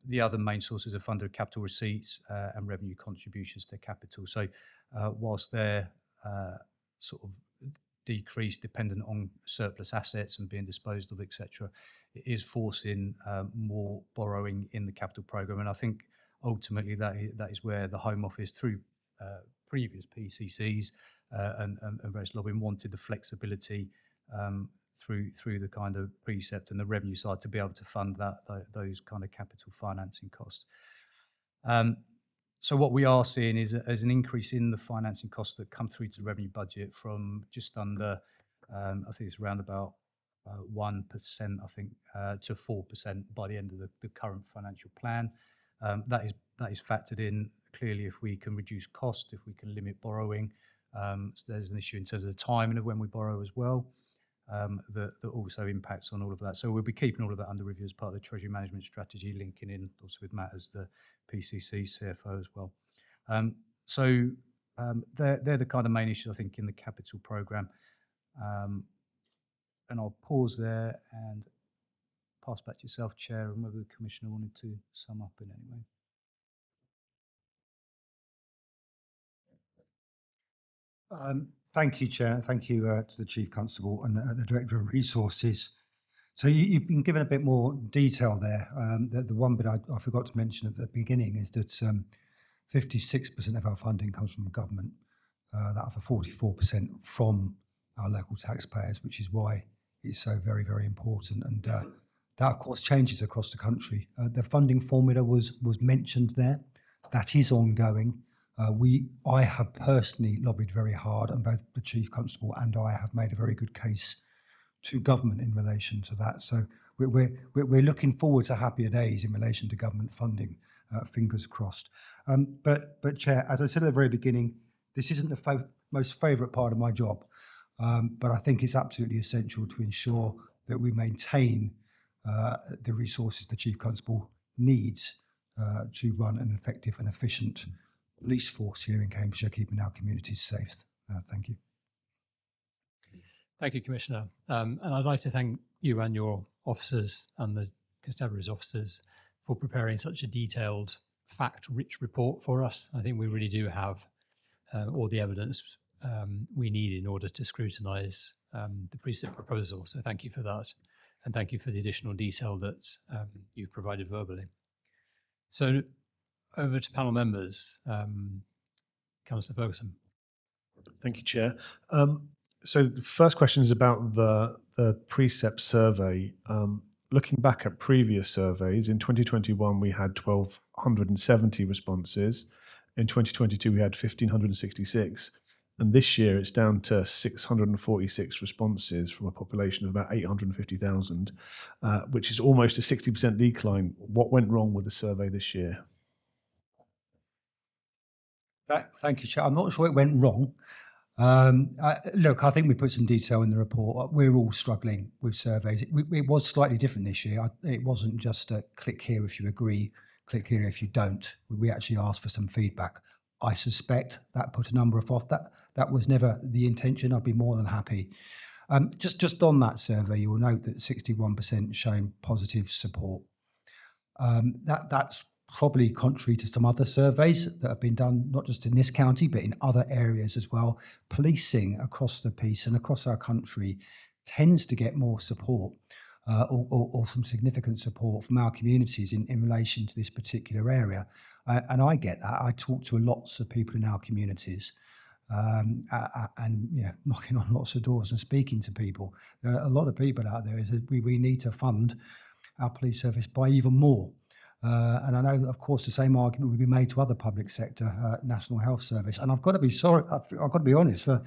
The other main sources of funded capital receipts and revenue contributions to capital. So whilst they're sort of decreased dependent on surplus assets and being disposed of, etc., it is forcing more borrowing in the capital programme. And I think ultimately that is where the Home Office, through previous PCCs and various lobbying, wanted the flexibility through the kind of precept and the revenue side to be able to fund those kind of capital financing costs. So what we are seeing is an increase in the financing costs that come through to the revenue budget from just under, I think it's around about 1%, I think, to 4% by the end of the current financial plan. That is factored in clearly if we can reduce cost, if we can limit borrowing. So there's an issue in terms of the timing of when we borrow as well. That also impacts on all of that. So we'll be keeping all of that under review as part of the Treasury Management Strategy, linking in also with Matt as the PCC CFO as well. They're the kind of main issues, I think, in the capital programme. And I'll pause there and pass back to yourself, Chair, and whether the Commissioner wanted to sum up in any way. Thank you, Chair. Thank you to the Chief Constable and the Director of Resources. So you've been given a bit more detail there. The one bit I forgot to mention at the beginning is that 56% of our funding comes from government, that for 44% from our local taxpayers, which is why it's so very, very important. And that, of course, changes across the country. The funding formula was mentioned there. That is ongoing. I have personally lobbied very hard, and both the Chief Constable and I have made a very good case to government in relation to that. So we're looking forward to happier days in relation to government funding. Fingers crossed. But Chair, as I said at the very beginning, this isn't the most favourite part of my job, but I think it's absolutely essential to ensure that we maintain the resources the Chief Constable needs to run an effective and efficient police force here in Cambridgeshire, keeping our communities safe. Thank you. Thank you, Commissioner. And I'd like to thank you and your officers and the constabulary's officers for preparing such a detailed, fact-rich report for us. I think we really do have all the evidence we need in order to scrutinise the precept proposal. So thank you for that. And thank you for the additional detail that you've provided verbally. So over to panel members. Councillor Ferguson. Thank you, Chair. So the first question is about the precept survey. Looking back at previous surveys, in 2021 we had 1,270 responses. In 2022 we had 1,566. And this year it's down to 646 responses from a population of about 850,000, which is almost a 60% decline. What went wrong with the survey this year? Thank you, Chair. I'm not sure it went wrong. Look, I think we put some detail in the report. We're all struggling with surveys. It was slightly different this year. It wasn't just a click here if you agree, click here if you don't. We actually asked for some feedback. I suspect that put a number off. That was never the intention. I'd be more than happy. Just on that survey, you will note that 61% showing positive support. That's probably contrary to some other surveys that have been done, not just in this county, but in other areas as well. Policing across the piece and across our country tends to get more support or some significant support from our communities in relation to this particular area. And I get that. I talk to lots of people in our communities and knocking on lots of doors and speaking to people. There are a lot of people out there who we need to fund our police service by even more. And I know, of course, the same argument would be made to other public sector, National Health Service. And I've got to be I've got to be honest, for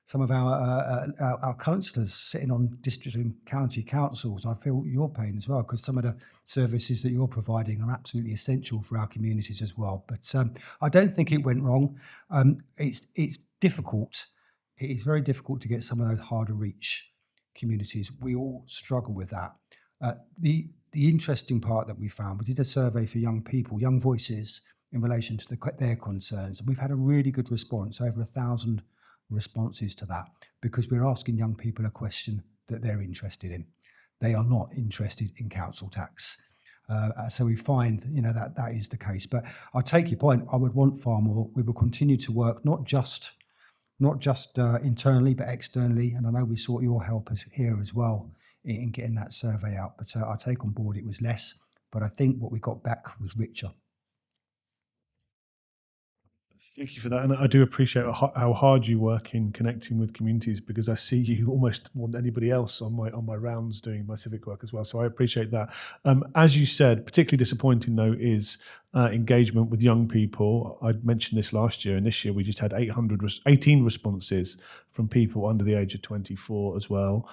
some of our councillors sitting on district and county councils, I feel your pain as well, because some of the services that you're providing are absolutely essential for our communities as well. But I don't think it went wrong. It's difficult. It is very difficult to get some of those harder reach communities. We all struggle with that. The interesting part that we found, we did a survey for young people, young voices, in relation to their concerns. And we've had a really good response, over 1,000 responses to that, because we're asking young people a question that they're interested in. They are not interested in council tax. So we find, that is the case. But I take your point. I would want far more. We will continue to work, not just internally, but externally. And I know we sought your help here as well in getting that survey out. But I take on board it was less, but I think what we got back was richer. Thank you for that. And I do appreciate how hard you work in connecting with communities, because I see you almost more than anybody else on my rounds doing my civic work as well. So I appreciate that. As you said, particularly disappointing though is engagement with young people. I mentioned this last year, and this year we just had 18 responses from people under the age of 24 as well.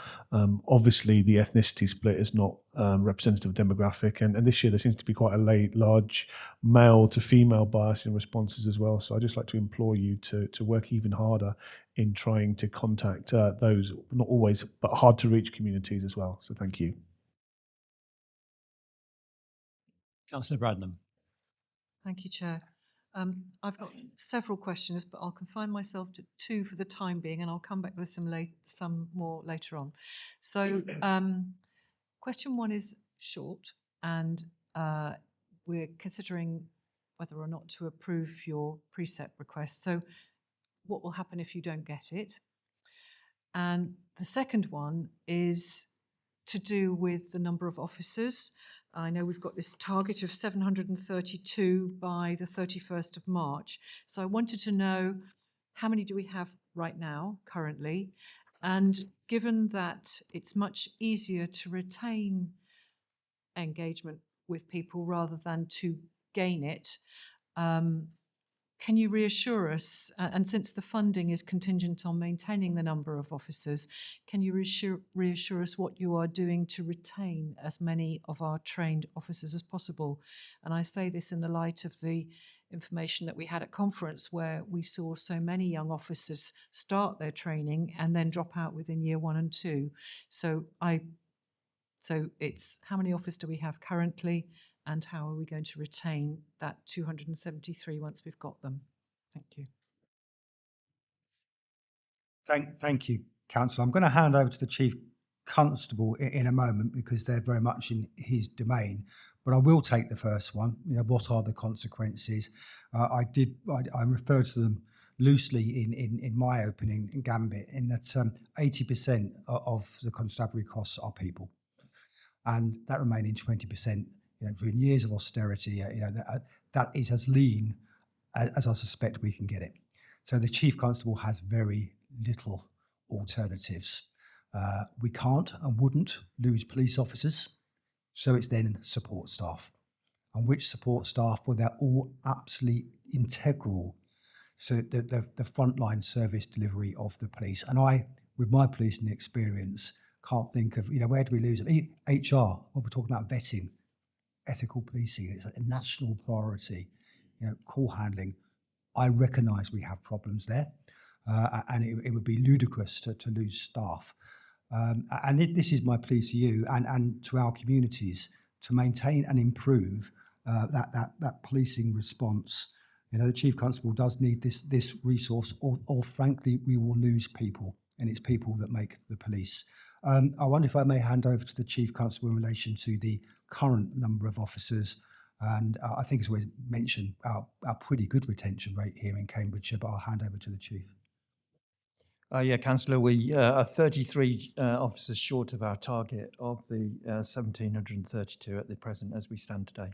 Obviously, the ethnicity split is not representative of demographic, and this year there seems to be quite a large male to female bias in responses as well. So I'd just like to implore you to work even harder in trying to contact those, not always, but hard to reach communities as well. So thank you. Councillor Bradnam. Thank you, Chair. I've got several questions, but I'll confine myself to two for the time being, and I'll come back with some more later on. So, question one is short, and we're considering whether or not to approve your precept request. So, what will happen if you don't get it? And the second one is to do with the number of officers. I know we've got this target of 732 by the 31st of March. So I wanted to know, how many do we have right now, currently? And given that it's much easier to retain engagement with people rather than to gain it, can you reassure us, and since the funding is contingent on maintaining the number of officers, can you reassure us what you are doing to retain as many of our trained officers as possible? And I say this in the light of the information that we had at conference, where we saw so many young officers start their training and then drop out within year 1 and 2. So it's how many officers do we have currently, and how are we going to retain that 273 once we've got them? Thank you. Thank you, Councillor. I'm going to hand over to the Chief Constable in a moment because they're very much in his domain. But I will take the first one. You know, what are the consequences? I referred to them loosely in my opening gambit, in that 80% of the constabulary costs are people, and that remaining 20%, during years of austerity, that is as lean as I suspect we can get it. So the Chief Constable has very little alternatives. We can't and wouldn't lose police officers, so it's then support staff. And which support staff? Well, they're all absolutely integral to the frontline service delivery of the police. And I, with my policing experience, can't think of, where do we lose it? HR, well, we're talking about vetting, ethical policing, it's a national priority. Call handling. I recognise we have problems there, and it would be ludicrous to lose staff. And this is my plea to you and to our communities to maintain and improve that policing response. The Chief Constable does need this resource, or frankly, we will lose people, and it's people that make the police. I wonder if I may hand over to the Chief Constable in relation to the current number of officers. And I think it's always mentioned our pretty good retention rate here in Cambridgeshire, but I'll hand over to the Chief. Yeah, Councillor, we are 33 officers short of our target of the 1,732 at the present as we stand today.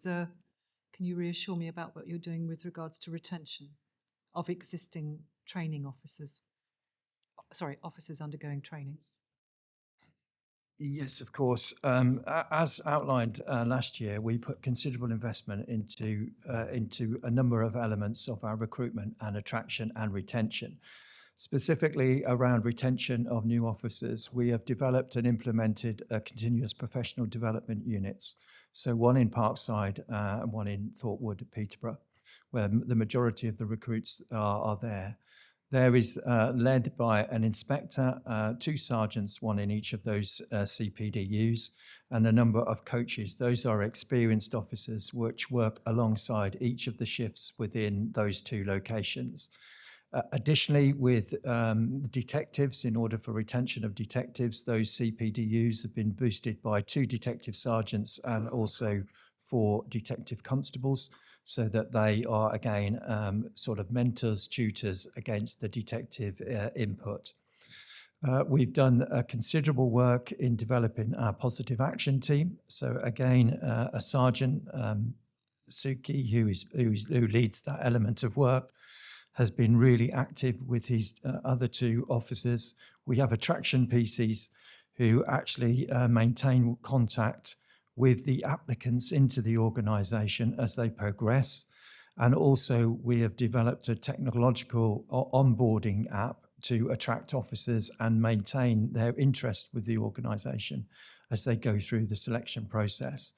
Can you reassure me about what you're doing with regards to retention of existing training officers? Sorry, officers undergoing training. Yes, of course. As outlined last year, we put considerable investment into a number of elements of our recruitment and attraction and retention. Specifically around retention of new officers, we have developed and implemented continuous professional development units. So one in Parkside and one in Thorpewood, Peterborough, where the majority of the recruits are there. There is led by an inspector, 2 sergeants, 1 in each of those CPDUs, and a number of coaches. Those are experienced officers which work alongside each of the shifts within those 2 locations. Additionally, with detectives, in order for retention of detectives, those CPDUs have been boosted by 2 detective sergeants and also 4 detective constables, so that they are, again, sort of mentors, tutors against the detective input. We've done considerable work in developing our positive action team. So again, a sergeant, Suki, who leads that element of work, has been really active with his other 2 officers. We have attraction PCs who actually maintain contact with the applicants into the organisation as they progress. And also we have developed a technological onboarding app to attract officers and maintain their interest with the organisation as they go through the selection process.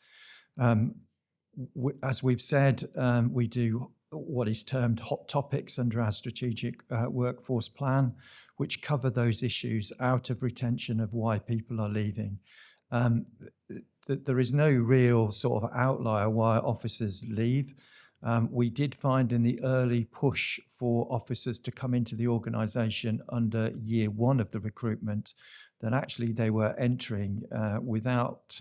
As we've said, we do what is termed hot topics under our strategic workforce plan, which cover those issues out of retention of why people are leaving. There is no real sort of outlier why officers leave. We did find in the early push for officers to come into the organisation under year one of the recruitment that actually they were entering without,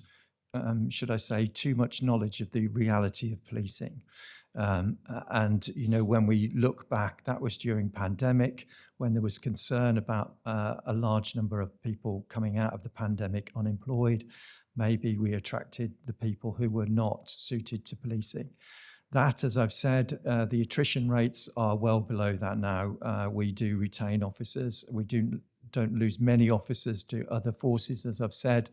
should I say, too much knowledge of the reality of policing. And, you know, when we look back, that was during pandemic, when there was concern about a large number of people coming out of the pandemic unemployed. Maybe we attracted the people who were not suited to policing. That, as I've said, the attrition rates are well below that now. We do retain officers. We don't lose many officers to other forces, as I've said.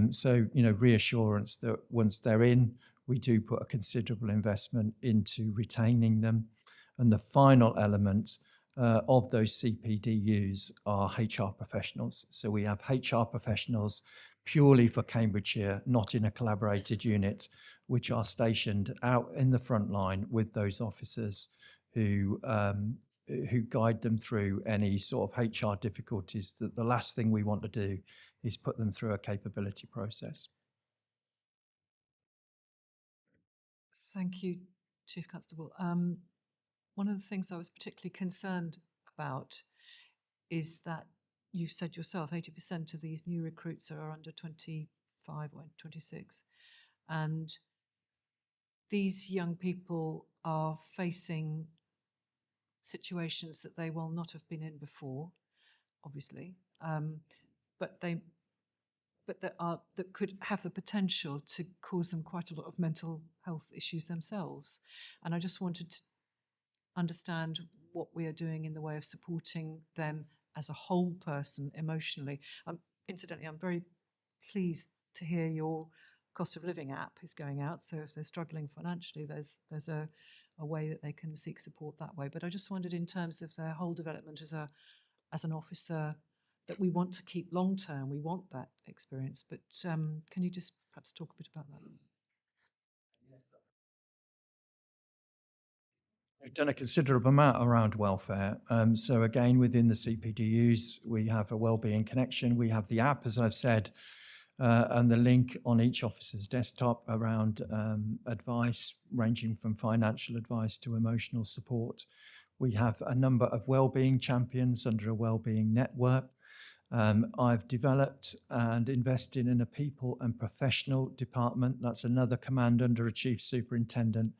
So, you know, reassurance that once they're in, we do put a considerable investment into retaining them. And the final element of those CPDUs are HR professionals. So we have HR professionals purely for Cambridgeshire, not in a collaborated unit, which are stationed out in the front line with those officers who guide them through any sort of HR difficulties. That the last thing we want to do is put them through a capability process. Thank you, Chief Constable. One of the things I was particularly concerned about is that you've said yourself 80% of these new recruits are under 25 or 26. And these young people are facing situations that they will not have been in before, obviously, but that could have the potential to cause them quite a lot of mental health issues themselves. And I just wanted to understand what we are doing in the way of supporting them as a whole person emotionally. Incidentally, I'm very pleased to hear your cost of living app is going out. So if they're struggling financially, there's a way that they can seek support that way. But I just wondered, in terms of their whole development as an officer, that we want to keep long term, we want that experience. But can you just perhaps talk a bit about that? We've done a considerable amount around welfare. So again, within the CPDUs, we have a wellbeing connection. We have the app, as I've said, and the link on each officer's desktop around advice, ranging from financial advice to emotional support. We have a number of wellbeing champions under a wellbeing network. I've developed and invested in a people and professional department. That's another command under a chief superintendent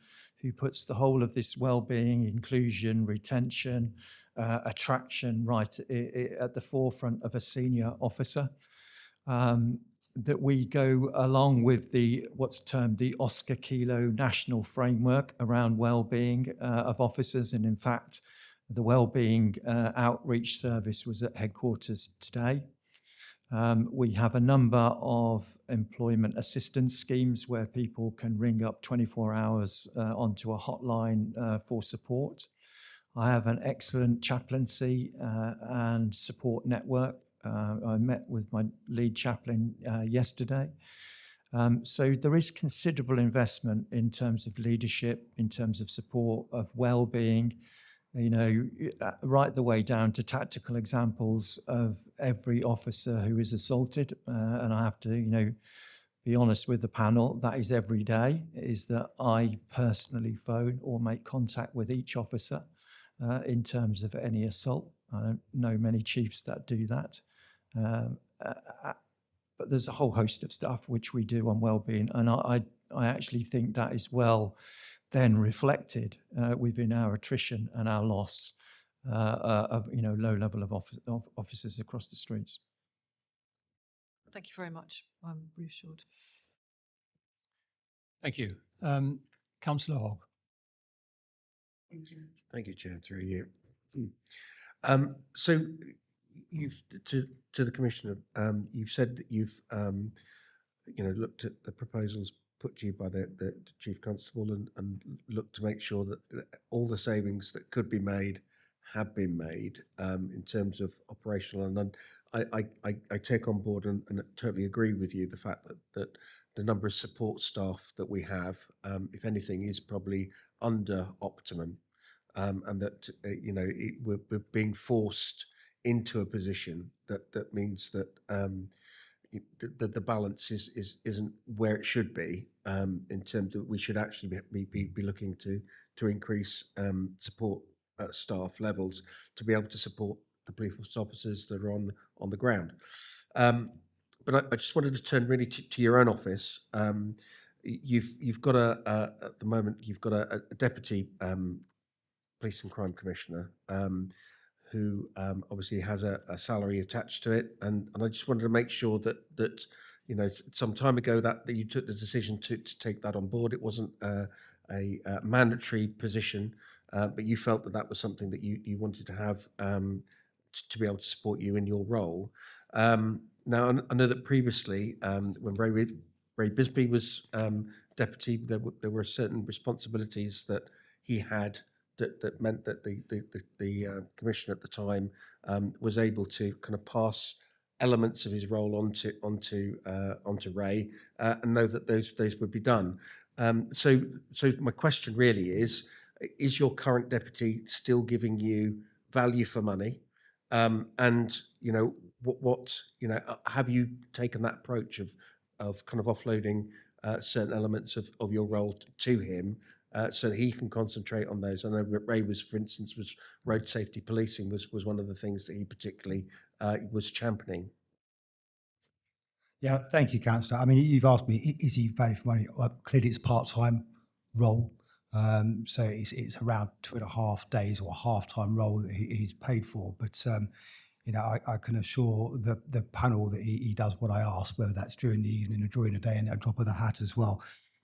who puts the whole of this well-being, inclusion, retention, attraction right at the forefront of a senior officer. That we go along with what's termed the Oscar Kilo national framework around well-being of officers. And in fact, the wellbeing outreach service was at headquarters today. We have a number of employment assistance schemes where people can ring up 24 hours onto a hotline for support. I have an excellent chaplaincy and support network. I met with my lead chaplain yesterday. So there is considerable investment in terms of leadership, in terms of support, of well-being, you know, right the way down to tactical examples of every officer who is assaulted. And I have to, you know, be honest with the panel, that is every day, is that I personally phone or make contact with each officer in terms of any assault. I don't know many chiefs that do that. But there's a whole host of stuff which we do on wellbeing, and I actually think that is well then reflected within our attrition and our loss of, you know, low level of officers across the streets. Thank you very much. I'm reassured. Thank you. Councillor Hogg. Thank you, Chair, through you. So you've to the Commissioner, you've said that you've looked at the proposals put to you by the Chief Constable and looked to make sure that all the savings that could be made have been made in terms of operational. And I take on board and totally agree with you the fact that the number of support staff that we have, if anything, is probably under optimum, and that we're being forced into a position that means that the balance isn't where it should be, in terms of we should actually be looking to increase support staff levels to be able to support the police officers that are on the ground. But I just wanted to turn really to your own office. You've got at the moment you've got a deputy police and crime commissioner, who obviously has a salary attached to it, and I just wanted to make sure that some time ago that you took the decision to take that on board. It wasn't a mandatory position, but you felt that was something that you wanted to have, to be able to support you in your role. Now I know that previously, when Ray Bisbee was deputy, there were certain responsibilities that he had that meant that the commissioner at the time was able to kind of pass elements of his role onto Ray, and know that those would be done. So my question really is your current deputy still giving you value for money? And what have you taken that approach of kind of offloading certain elements of your role to him, so that he can concentrate on those? I know Ray was, for instance, road safety policing was one of the things that he particularly was championing. Yeah, thank you, Councillor. I mean, you've asked me, is he value for money? Clearly, it's part-time role, so it's around 2.5 days or a half-time role that he's paid for. But I can assure the panel that he does what I ask, whether that's during the evening or during the day, and a drop of the hat as well.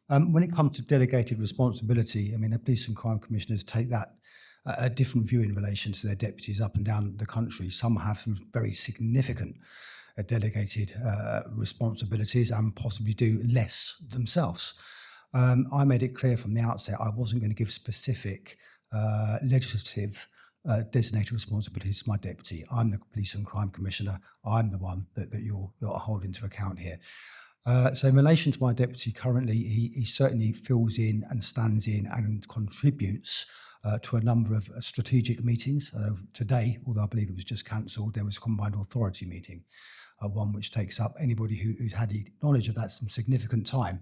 When it comes to delegated responsibility, I mean, the police and crime commissioners take that a different view in relation to their deputies up and down the country. Some have some very significant delegated responsibilities and possibly do less themselves. I made it clear from the outset I wasn't going to give specific legislative designated responsibilities to my deputy. I'm the police and crime commissioner. I'm the one that you're holding to account here. So in relation to my deputy currently, he certainly fills in and stands in and contributes to a number of strategic meetings. Today, although I believe it was just cancelled, there was a combined authority meeting, one which takes up anybody who's had the knowledge of that some significant time.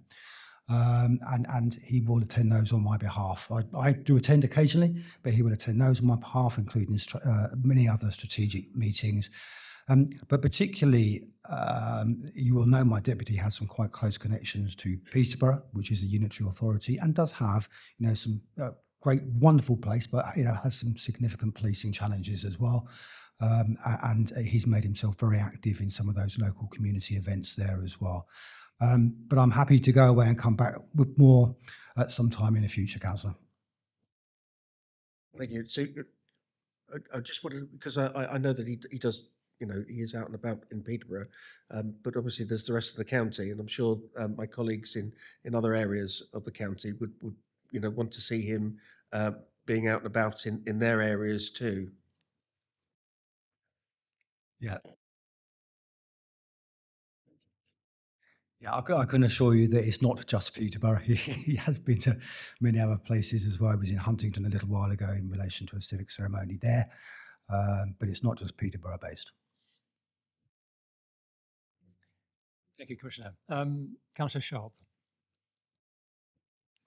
And he will attend those on my behalf. I do attend occasionally, but he will attend those on my behalf, including many other strategic meetings. But particularly, you will know my deputy has some quite close connections to Peterborough, which is a unitary authority, and does have some great, wonderful place, but has some significant policing challenges as well. And he's made himself very active in some of those local community events there as well. But I'm happy to go away and come back with more at some time in the future, Councillor. Thank you. So I just wanted, because I know that he does, he is out and about in Peterborough, but obviously there's the rest of the county, and I'm sure my colleagues in other areas of the county would want to see him being out and about in their areas too. Yeah. Yeah, I can assure you that it's not just Peterborough. He has been to many other places as well. He was in Huntington a little while ago in relation to a civic ceremony there, but it's not just Peterborough based. Thank you, Commissioner. Councillor Sharp.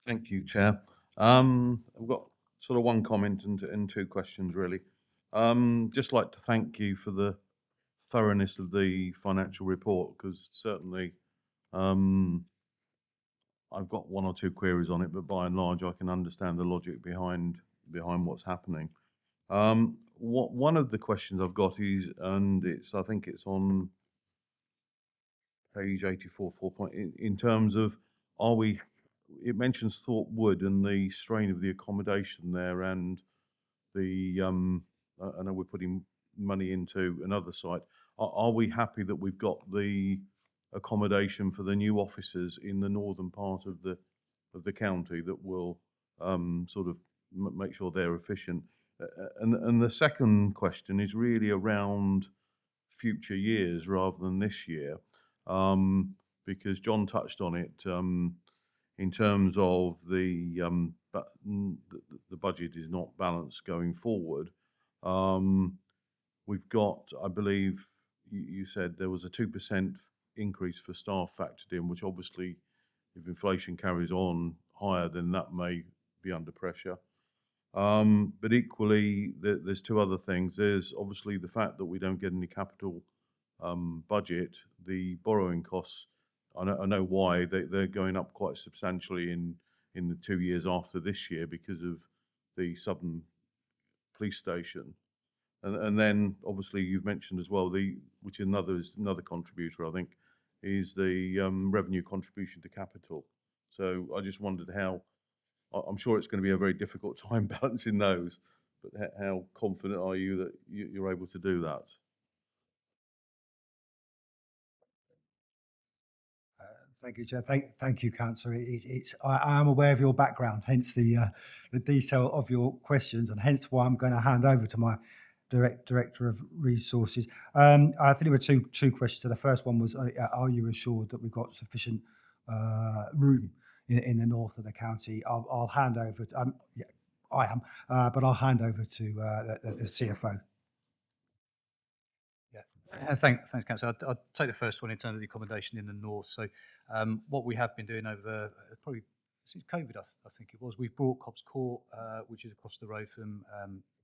Thank you, Chair. I've got sort of one comment and two questions, really. Just like to thank you for the thoroughness of the financial report, because certainly I've got one or two queries on it, but by and large I can understand the logic behind what's happening. One of the questions I've got is, and I think it's on page 84, 4 point, in terms of, it mentions Thorpe Wood and the strain of the accommodation there, and I know we're putting money into another site. Are we happy that we've got the accommodation for the new officers in the northern part of the county that will sort of make sure they're efficient? And the second question is really around future years rather than this year, because John touched on it in terms of the budget is not balanced going forward. We've got, I believe, you said there was a 2% increase for staff factored in, which obviously, if inflation carries on higher, then that may be under pressure. But equally, there's two other things. There's obviously the fact that we don't get any capital budget. The borrowing costs, I know why, they're going up quite substantially in the 2 years after this year because of the Southern Police Station. And then obviously you've mentioned as well, which is another contributor, I think, is the revenue contribution to capital. So I just wondered how, I'm sure it's going to be a very difficult time balancing those, but how confident are you that you're able to do that? Thank you, Chair. Thank you, Councillor. I am aware of your background, hence the detail of your questions, and hence why I'm going to hand over to my Director of Resources. I think there were two questions. So the first one was, are you assured that we've got sufficient room in the north of the county? I'll hand over. Yeah, I am, but I'll hand over to the CFO. Thanks, Councillor. I'll take the first one in terms of the accommodation in the north. So what we have been doing over probably since COVID, I think it was, we've brought Cobbs Court, which is across the road from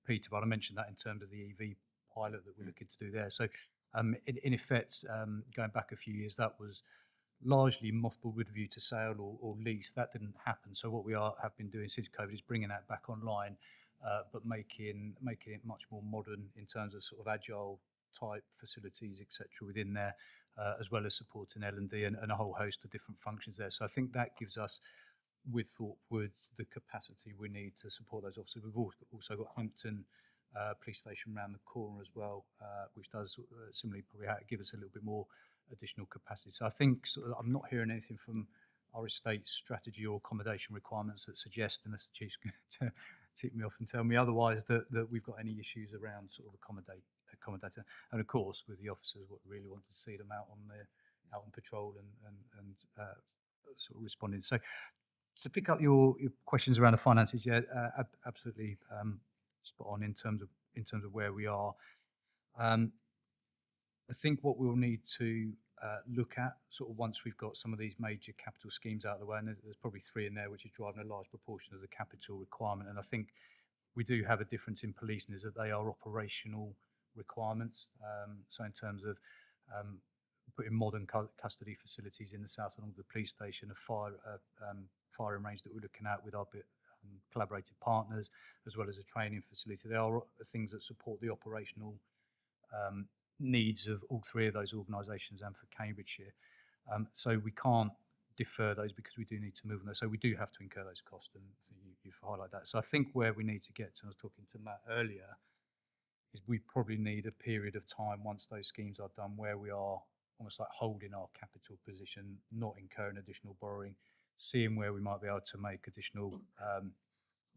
Peterborough. I mentioned that in terms of the EV pilot that we're looking to do there. So in effect, going back a few years, that was largely mothballed with a view to sale or lease. That didn't happen. So what we have been doing since COVID is bringing that back online, but making it much more modern in terms of sort of agile type facilities, etc., within there, as well as supporting L&D and a whole host of different functions there. So I think that gives us, with Thorpewood, the capacity we need to support those officers. We've also got Hampton Police Station around the corner as well, which does similarly probably give us a little bit more additional capacity. So I think I'm not hearing anything from our estate strategy or accommodation requirements that suggest, unless the chief's going to tip me off and tell me otherwise, that we've got any issues around sort of accommodator. And of course, with the officers, what we really want to see them out on patrol and sort of responding. So to pick up your questions around the finances, yeah, absolutely spot on in terms of where we are. I think what we'll need to look at, sort of once we've got some of these major capital schemes out of the way, and there's probably three in there which is driving a large proportion of the capital requirement. And I think we do have a difference in policing, is that they are operational requirements. So in terms of putting modern custody facilities in the south along the police station, a firing range that we're looking at with our collaborative partners, as well as a training facility. They are things that support the operational needs of all three of those organisations and for Cambridgeshire. So we can't defer those because we do need to move on those. So we do have to incur those costs, and you've highlighted that. So I think where we need to get to, I was talking to Matt earlier, is we probably need a period of time once those schemes are done where we are almost like holding our capital position, not incurring additional borrowing, seeing where we might be able to make additional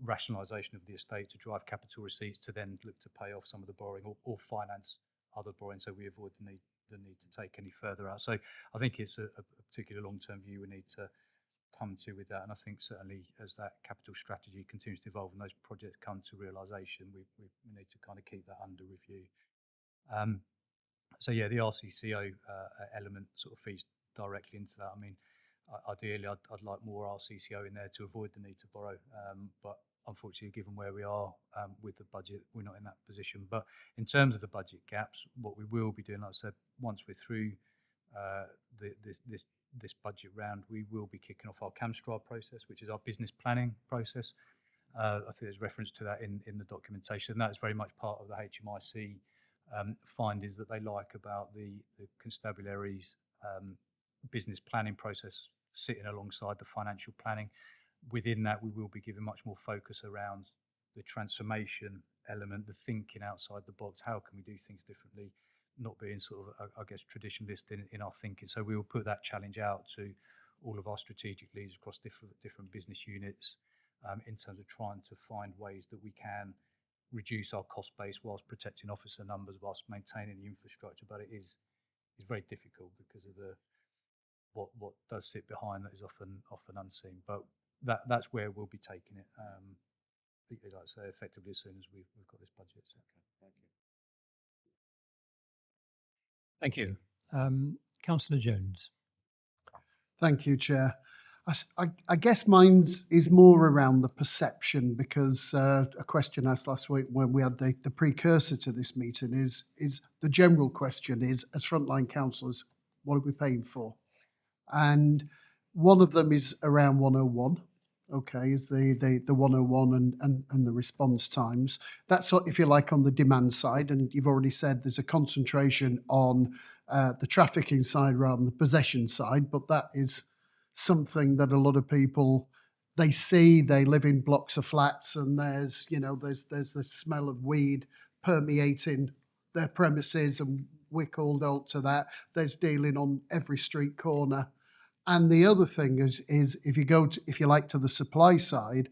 rationalisation of the estate to drive capital receipts to then look to pay off some of the borrowing or finance other borrowing, so we avoid the need to take any further out. So I think it's a particular long-term view we need to come to with that, and I think certainly as that capital strategy continues to evolve and those projects come to realisation, we need to kind of keep that under review. So yeah, the RCCO element sort of feeds directly into that. I mean, ideally, I'd like more RCCO in there to avoid the need to borrow, but unfortunately, given where we are with the budget, we're not in that position. But in terms of the budget gaps, what we will be doing, like I said, once we're through this budget round, we will be kicking off our CAMSTRA process, which is our business planning process. I think there's reference to that in the documentation. And that is very much part of the HMIC findings that they like about the constabulary's business planning process sitting alongside the financial planning. Within that, we will be giving much more focus around the transformation element, the thinking outside the box. How can we do things differently? Not being sort of, I guess, traditionalist in our thinking. So we will put that challenge out to all of our strategic leaders across different business units in terms of trying to find ways that we can reduce our cost base whilst protecting officer numbers, whilst maintaining the infrastructure. But it is very difficult because of the what does sit behind that is often unseen. But that's where we'll be taking it. Like I say, effectively as soon as we've got this budget. So. Thank you. Thank you. Councillor Jones. Thank you, Chair. I guess mine is more around the perception because a question asked last week when we had the precursor to this meeting is the general question is, as frontline councillors, what are we paying for? And one of them is around 101. Okay, is the 101 and the response times. That's what, if you like, on the demand side. And you've already said there's a concentration on the trafficking side rather than the possession side. But that is something that a lot of people, they see, they live in blocks of flats, and there's the smell of weed permeating their premises, and we're called out to that. There's dealing on every street corner. And the other thing is if you go to, if you like, to the supply side,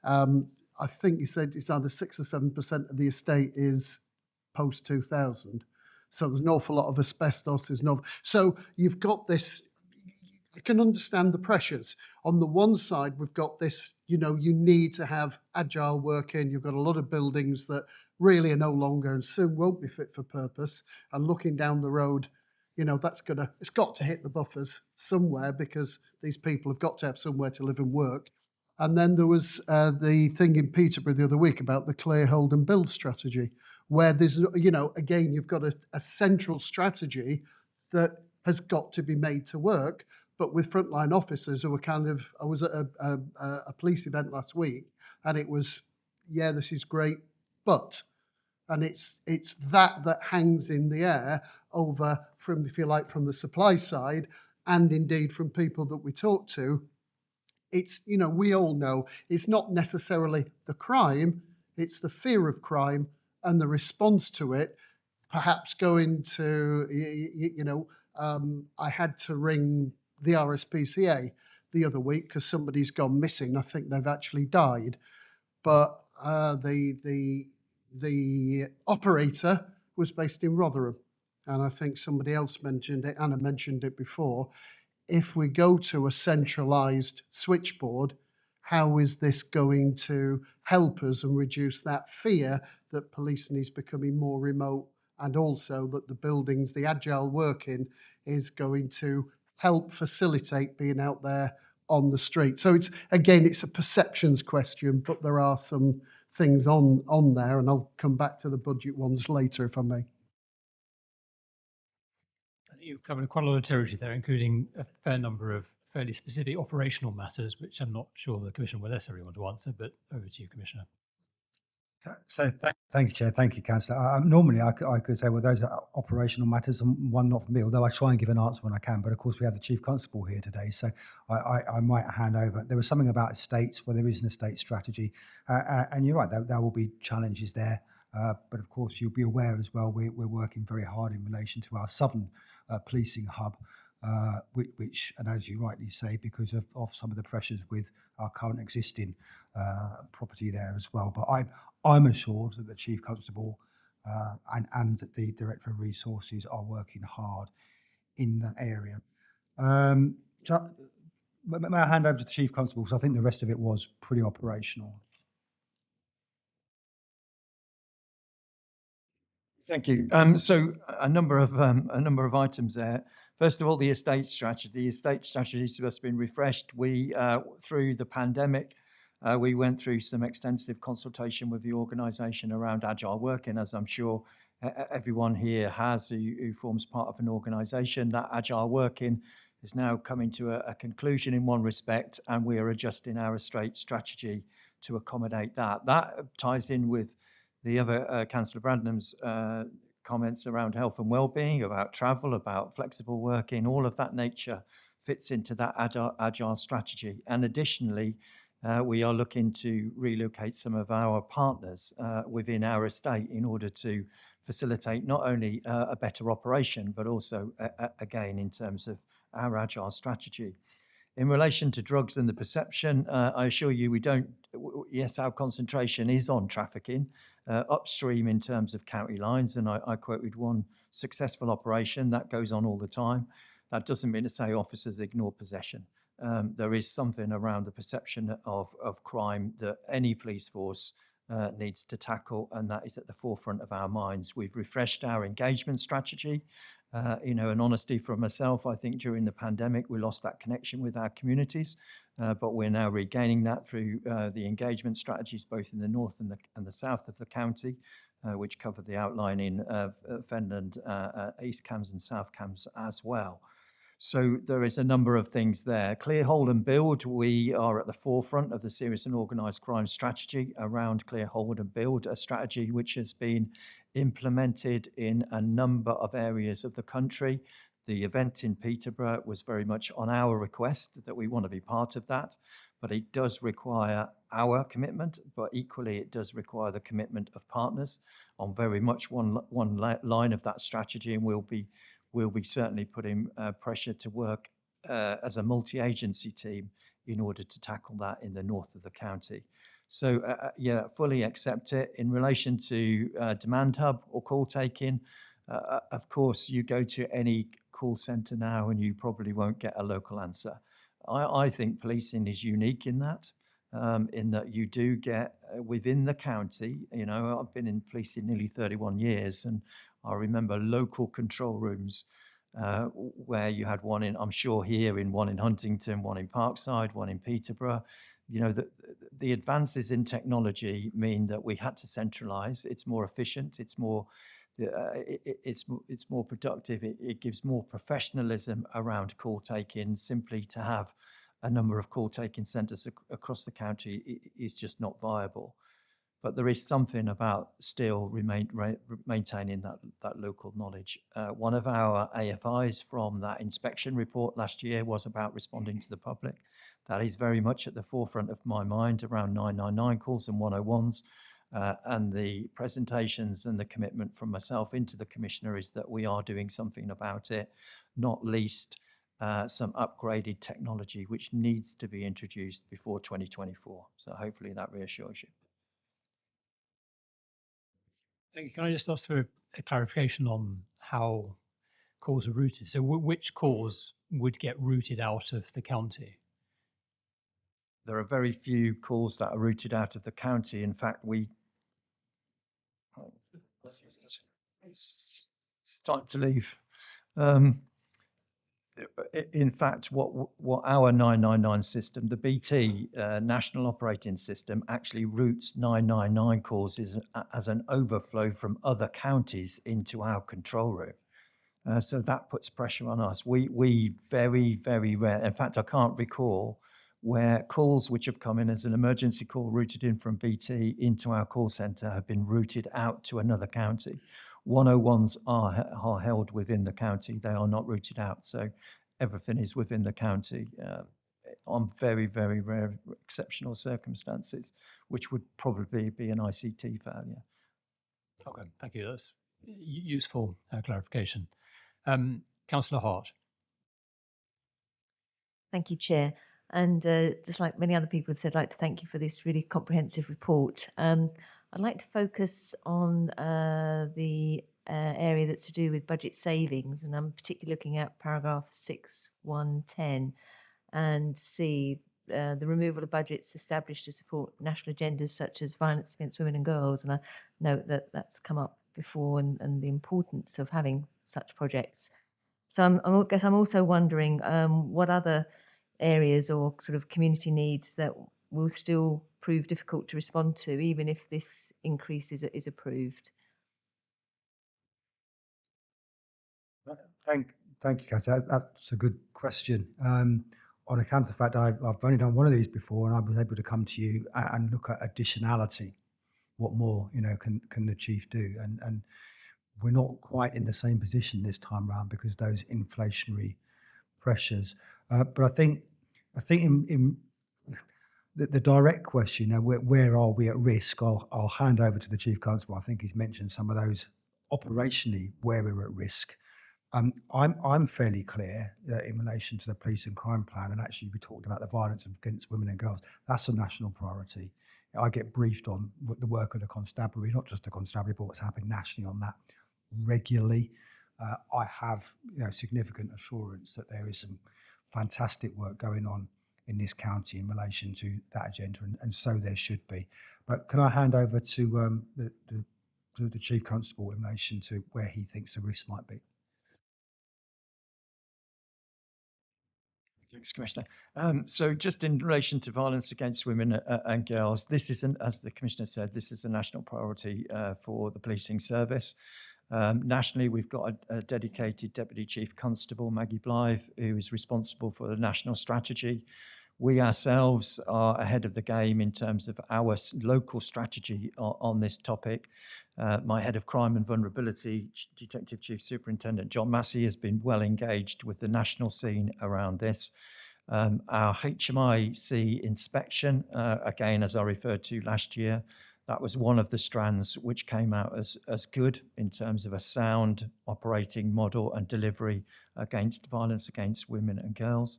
I think you said it's either 6 or 7% of the estate is post 2000. So there's an awful lot of asbestos. So you've got this. I can understand the pressures. On the one side, we've got this. You need to have agile working. You've got a lot of buildings that really are no longer and soon won't be fit for purpose. And looking down the road, it's got to hit the buffers somewhere because these people have got to have somewhere to live and work. And then there was the thing in Peterborough the other week about the clear, hold and build strategy, where there's, again, you've got a central strategy that has got to be made to work. But with frontline officers who were I was at a police event last week, and it was, yeah, this is great, but. And it's that hangs in the air over from, if you like, from the supply side, and indeed from people that we talk to. It's, we all know it's not necessarily the crime, it's the fear of crime and the response to it. Perhaps going to, I had to ring the RSPCA the other week because somebody's gone missing. I think they've actually died. But the operator was based in Rotherham, and I think somebody else mentioned it, Anna mentioned it before. If we go to a centralised switchboard, how is this going to help us and reduce that fear that policing is becoming more remote, and also that the buildings, the agile working is going to help facilitate being out there on the street. So it's a perceptions question, but there are some things on there, and I'll come back to the budget ones later if I may. You've covered quite a lot of territory there, including a fair number of fairly specific operational matters, which I'm not sure the Commission will necessarily want to answer, but over to you, Commissioner. Thank you, Chair. Thank you, Councillor. Normally, I could say, well, those are operational matters and one not for me, although I try and give an answer when I can. But of course, we have the Chief Constable here today, so I might hand over. There was something about estates where there is an estate strategy, and you're right, there will be challenges there. But of course, you'll be aware as well, we're working very hard in relation to our southern policing hub, which, and as you rightly say, because of some of the pressures with our current existing property there as well. But I'm assured that the Chief Constable and the Director of Resources are working hard in that area. So may I hand over to the Chief Constable, because I think the rest of it was pretty operational. Thank you. So a number of items there. First of all, the estate strategy. The estate strategy has been refreshed. We through the pandemic, we went through some extensive consultation with the organisation around agile working, as I'm sure everyone here has who forms part of an organisation. That agile working is now coming to a conclusion in one respect, and we are adjusting our estate strategy to accommodate that. That ties in with the other Councillor Brandon's comments around health and well-being, about travel, about flexible working. All of that nature fits into that agile strategy. And additionally, We are looking to relocate some of our partners within our estate in order to facilitate not only a better operation, but also, again, in terms of our agile strategy. In relation to drugs and the perception, I assure you we don't, yes, our concentration is on trafficking upstream in terms of county lines, and I quoted one successful operation that goes on all the time. That doesn't mean to say officers ignore possession. There is something around the perception of crime that any police force needs to tackle, and that is at the forefront of our minds. We've refreshed our engagement strategy. In honesty from myself, I think during the pandemic we lost that connection with our communities, but we're now regaining that through the engagement strategies both in the north and the south of the county, which cover the outlining of Fenland, East Cambs and South Cambs as well. So there is a number of things there. Clear, hold and build. We are at the forefront of the serious and organised crime strategy around clear, hold and build, a strategy which has been implemented in a number of areas of the country. The event in Peterborough was very much on our request that we want to be part of that, but it does require our commitment, but equally it does require the commitment of partners on very much one line of that strategy, and we'll be certainly putting pressure to work as a multi-agency team in order to tackle that in the north of the county. So yeah, fully accept it. In relation to demand hub or call taking, of course, you go to any call centre now and you probably won't get a local answer. I think policing is unique in that you do get within the county, I've been in policing nearly 31 years, and I remember local control rooms where you had one in, I'm sure here, one in Huntington, one in Parkside, one in Peterborough. The advances in technology mean that we had to centralise. It's more efficient. It's more productive. It gives more professionalism around call taking. Simply to have a number of call taking centres across the county is just not viable. But there is something about still maintaining that local knowledge. One of our AFIs from that inspection report last year was about responding to the public. That is very much at the forefront of my mind around 999 calls and 101s. And the presentations and the commitment from myself into the Commissioner is that we are doing something about it, not least some upgraded technology which needs to be introduced before 2024. So hopefully that reassures you. Thank you. Can I just ask for a clarification on how calls are routed? So which calls would get routed out of the county? There are very few calls that are routed out of the county. In fact, it's time to leave. In fact, what our 999 system, the BT National Operating System, actually routes 999 calls as an overflow from other counties into our control room. So that puts pressure on us. We very, very rare, in fact, I can't recall where calls which have come in as an emergency call routed in from BT into our call centre have been routed out to another county. 101s are held within the county. They are not routed out. So everything is within the county on very, very rare exceptional circumstances, which would probably be an ICT failure. Okay, thank you. That's useful clarification. Councillor Hart. Thank you, Chair. And just like many other people have said, I'd like to thank you for this really comprehensive report. I'd like to focus on the area that's to do with budget savings, and I'm particularly looking at paragraph 6.1.10 and see the removal of budgets established to support national agendas such as violence against women and girls. And I note that that's come up before, and the importance of having such projects. So I guess I'm also wondering what other areas or sort of community needs that will still prove difficult to respond to, even if this increase is approved. Thank you, Councillor. That's a good question. On account of the fact I've only done one of these before, and I was able to come to you and look at additionality. What more, can the chief do? And we're not quite in the same position this time around because those inflationary pressures. But I think The direct question, now, where are we at risk? I'll hand over to the Chief Constable. I think he's mentioned some of those operationally where we're at risk. I'm fairly clear in relation to the police and crime plan, and actually we talked about the violence against women and girls. That's a national priority. I get briefed on the work of the constabulary, not just the constabulary, but what's happening nationally on that regularly. I have significant assurance that there is some fantastic work going on in this county in relation to that agenda, and so there should be. But can I hand over to the Chief Constable in relation to where he thinks the risk might be? Thanks, Commissioner. So just in relation to violence against women and girls, this isn't, as the Commissioner said, this is a national priority for the policing service. Nationally, we've got a dedicated Deputy Chief Constable, Maggie Blythe, who is responsible for the national strategy. We ourselves are ahead of the game in terms of our local strategy on this topic. My head of crime and vulnerability, Detective Chief Superintendent John Massey, has been well engaged with the national scene around this. Our HMIC inspection, again, as I referred to last year, that was one of the strands which came out as good in terms of a sound operating model and delivery against violence against women and girls.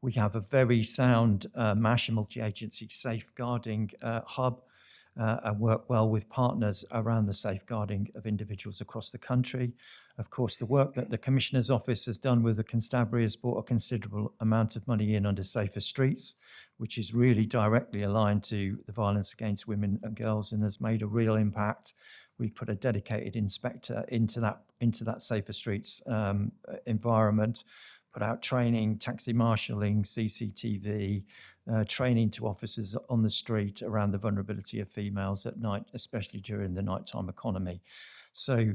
We have a very sound MASH, multi-agency safeguarding hub, and work well with partners around the safeguarding of individuals across the country. Of course, the work that the Commissioner's Office has done with the Constabulary has brought a considerable amount of money in under Safer Streets, which is really directly aligned to the violence against women and girls and has made a real impact. We put a dedicated inspector into that Safer Streets environment, put out training, taxi marshalling, CCTV, training to officers on the street around the vulnerability of females at night, especially during the nighttime economy. So,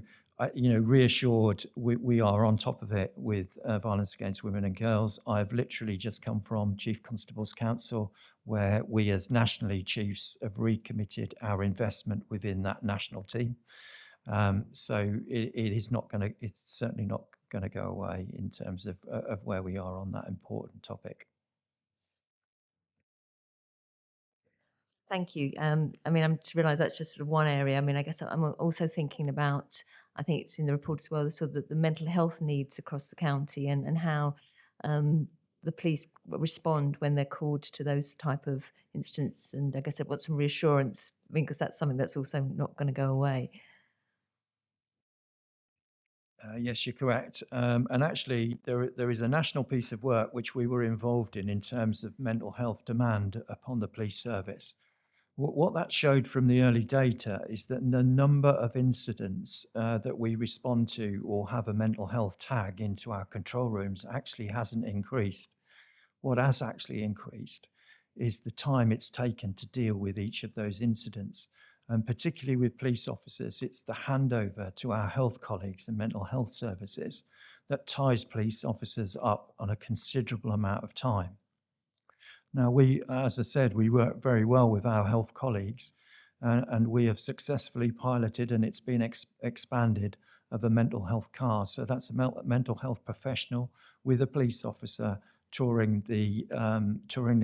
reassured, we are on top of it with violence against women and girls. I've literally just come from Chief Constable's Council, where we as nationally chiefs have recommitted our investment within that national team. So it's certainly not going to go away in terms of where we are on that important topic. Thank you. I mean, I'm to realise that's just sort of one area. I mean, I guess I'm also thinking about, I think it's in the report as well, the sort of the mental health needs across the county and how the police respond when they're called to those type of incidents. And I guess I've got some reassurance, I mean, because that's something that's also not going to go away. Yes, you're correct. And actually, there is a national piece of work which we were involved in terms of mental health demand upon the police service. What that showed from the early data is that the number of incidents that we respond to or have a mental health tag into our control rooms actually hasn't increased. What has actually increased is the time it's taken to deal with each of those incidents. And particularly with police officers, it's the handover to our health colleagues and mental health services that ties police officers up on a considerable amount of time. Now, as I said, we work very well with our health colleagues, and we have successfully piloted, and it's been expanded, of a mental health car. So that's a mental health professional with a police officer touring the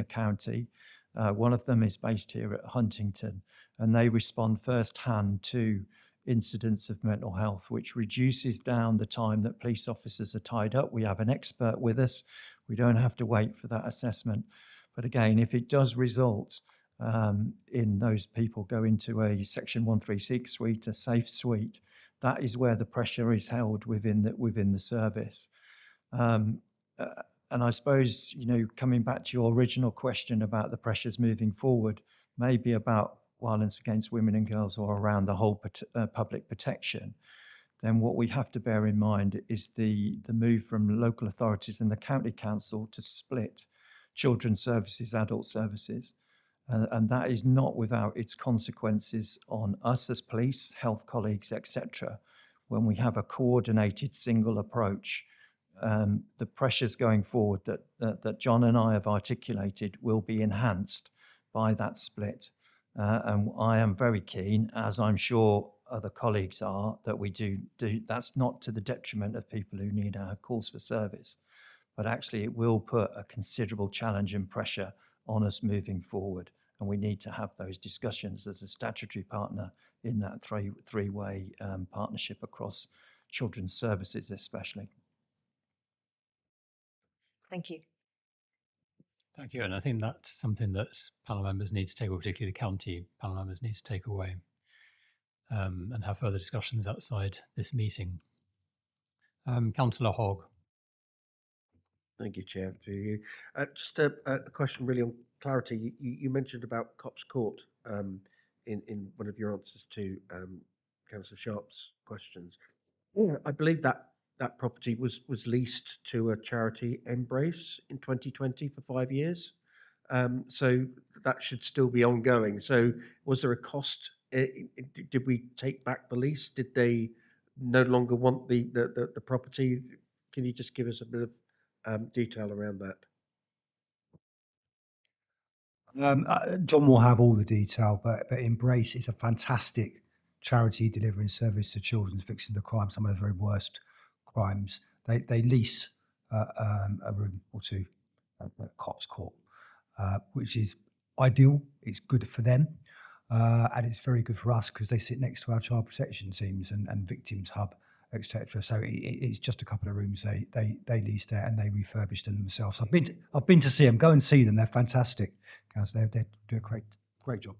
county. One of them is based here at Huntington, and they respond firsthand to incidents of mental health, which reduces down the time that police officers are tied up. We have an expert with us. We don't have to wait for that assessment. But again, if it does result in those people going to a Section 136 suite, a safe suite, that is where the pressure is held within the service. And I suppose, coming back to your original question about the pressures moving forward, maybe about violence against women and girls or around the whole public protection, then what we have to bear in mind is the move from local authorities and the county council to split children's services, adult services. And that is not without its consequences on us as police, health colleagues, etc. When we have a coordinated single approach, the pressures going forward that John and I have articulated will be enhanced by that split. And I am very keen, as I'm sure other colleagues are, that we do that's not to the detriment of people who need our calls for service, but actually it will put a considerable challenge and pressure on us moving forward. and we need to have those discussions as a statutory partner in that three-way partnership across children's services especially. Thank you. Thank you. And I think that's something that panel members need to take, or particularly the county panel members need to take away and have further discussions outside this meeting. Councillor Hogg. Thank you, Chair. To you. Just a question really on clarity. You mentioned about Cops Court in one of your answers to Councillor Sharp's questions. Yeah, I believe that property was leased to a charity, Embrace, in 2020 for 5 years. So that should still be ongoing. So was there a cost? Did we take back the lease? Did they no longer want the property? Can you just give us a bit of detail around that? John will have all the detail, but Embrace is a fantastic charity delivering service to children victims of crime, some of the very worst crimes. They lease a room or two at Cops Court, which is ideal. It's good for them, and it's very good for us because they sit next to our child protection teams and victims hub, etc. So it's just a couple of rooms they leased there and they refurbished them themselves. I've been to see them. Go and see them. They're fantastic. They do a great job.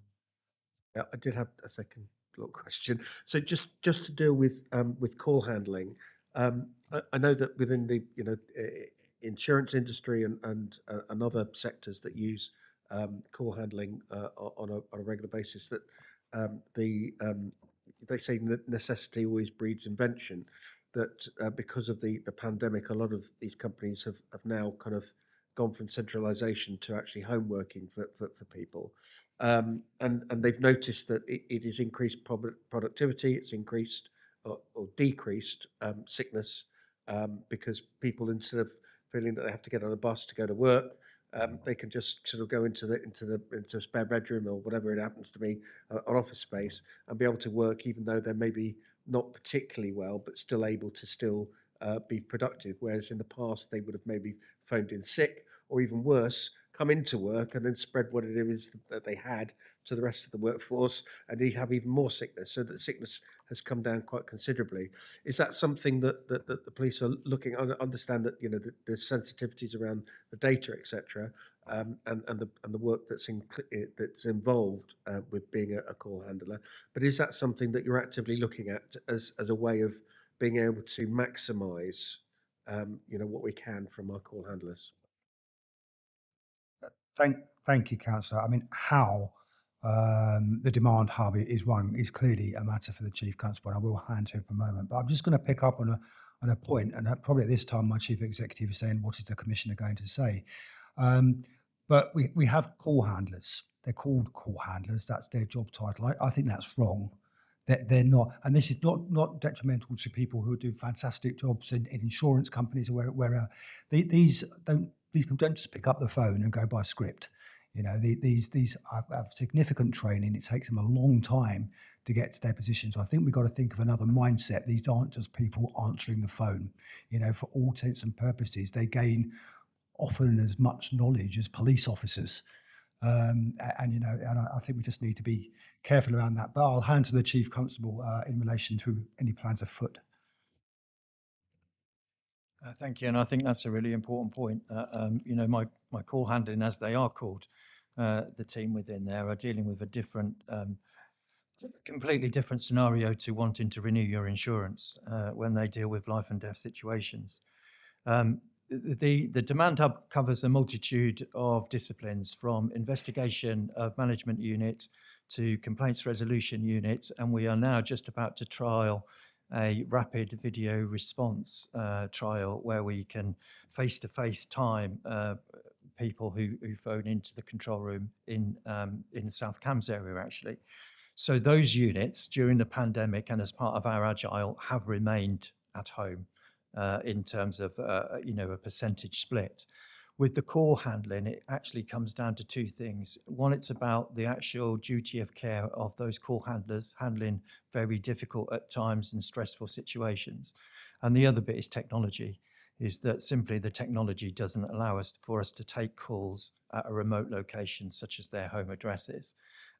Yeah, I did have a second little question. So just to deal with call handling, I know that within the insurance industry and other sectors that use call handling on a regular basis, that they say necessity always breeds invention. That because of the pandemic, a lot of these companies have now kind of gone from centralisation to actually home working for people. And they've noticed that it has increased productivity, it's increased or decreased sickness, because people, instead of feeling that they have to get on a bus to go to work, they can just sort of go into a spare bedroom or whatever it happens to be, an office space, and be able to work even though they're maybe not particularly well, but still able to still be productive. Whereas in the past they would have maybe phoned in sick, or even worse, come into work and then spread what it is that they had to the rest of the workforce, and they'd have even more sickness. So that sickness has come down quite considerably. Is that something that the police are looking at? I understand that there's sensitivities around the data, etc., and the work that's involved with being a call handler. But is that something that you're actively looking at as a way of being able to maximise what we can from our call handlers? Thank you, Councillor. I mean, how the demand hub is run is clearly a matter for the Chief Constable, and I will hand to him for a moment. But I'm just going to pick up on a point, and probably at this time my Chief Executive is saying, what is the Commissioner going to say? But we have call handlers. They're called call handlers. That's their job title. I think that's wrong. They're not, and this is not detrimental to people who do fantastic jobs in insurance companies or where these people don't just pick up the phone and go by script. These have significant training. It takes them a long time to get to their position. So I think we've got to think of another mindset. These aren't just people answering the phone. For all intents and purposes, they gain often as much knowledge as police officers. And I think we just need to be careful around that. But I'll hand to the Chief Constable in relation to any plans afoot. Thank you, and I think that's a really important point. My call handling, as they are called, the team within there are dealing with a completely different scenario to wanting to renew your insurance when they deal with life and death situations. The Demand Hub covers a multitude of disciplines, from investigation of management unit to complaints resolution unit, and we are now just about to trial a rapid video response trial where we can face-to-face time people who phone into the control room in the South Cambs area, actually. So those units during the pandemic and as part of our Agile have remained at home in terms of a percentage split. With the call handling, it actually comes down to two things. One, it's about the actual duty of care of those call handlers handling very difficult at times and stressful situations. And the other bit is technology. is that simply the technology doesn't allow for us to take calls at a remote location, such as their home addresses.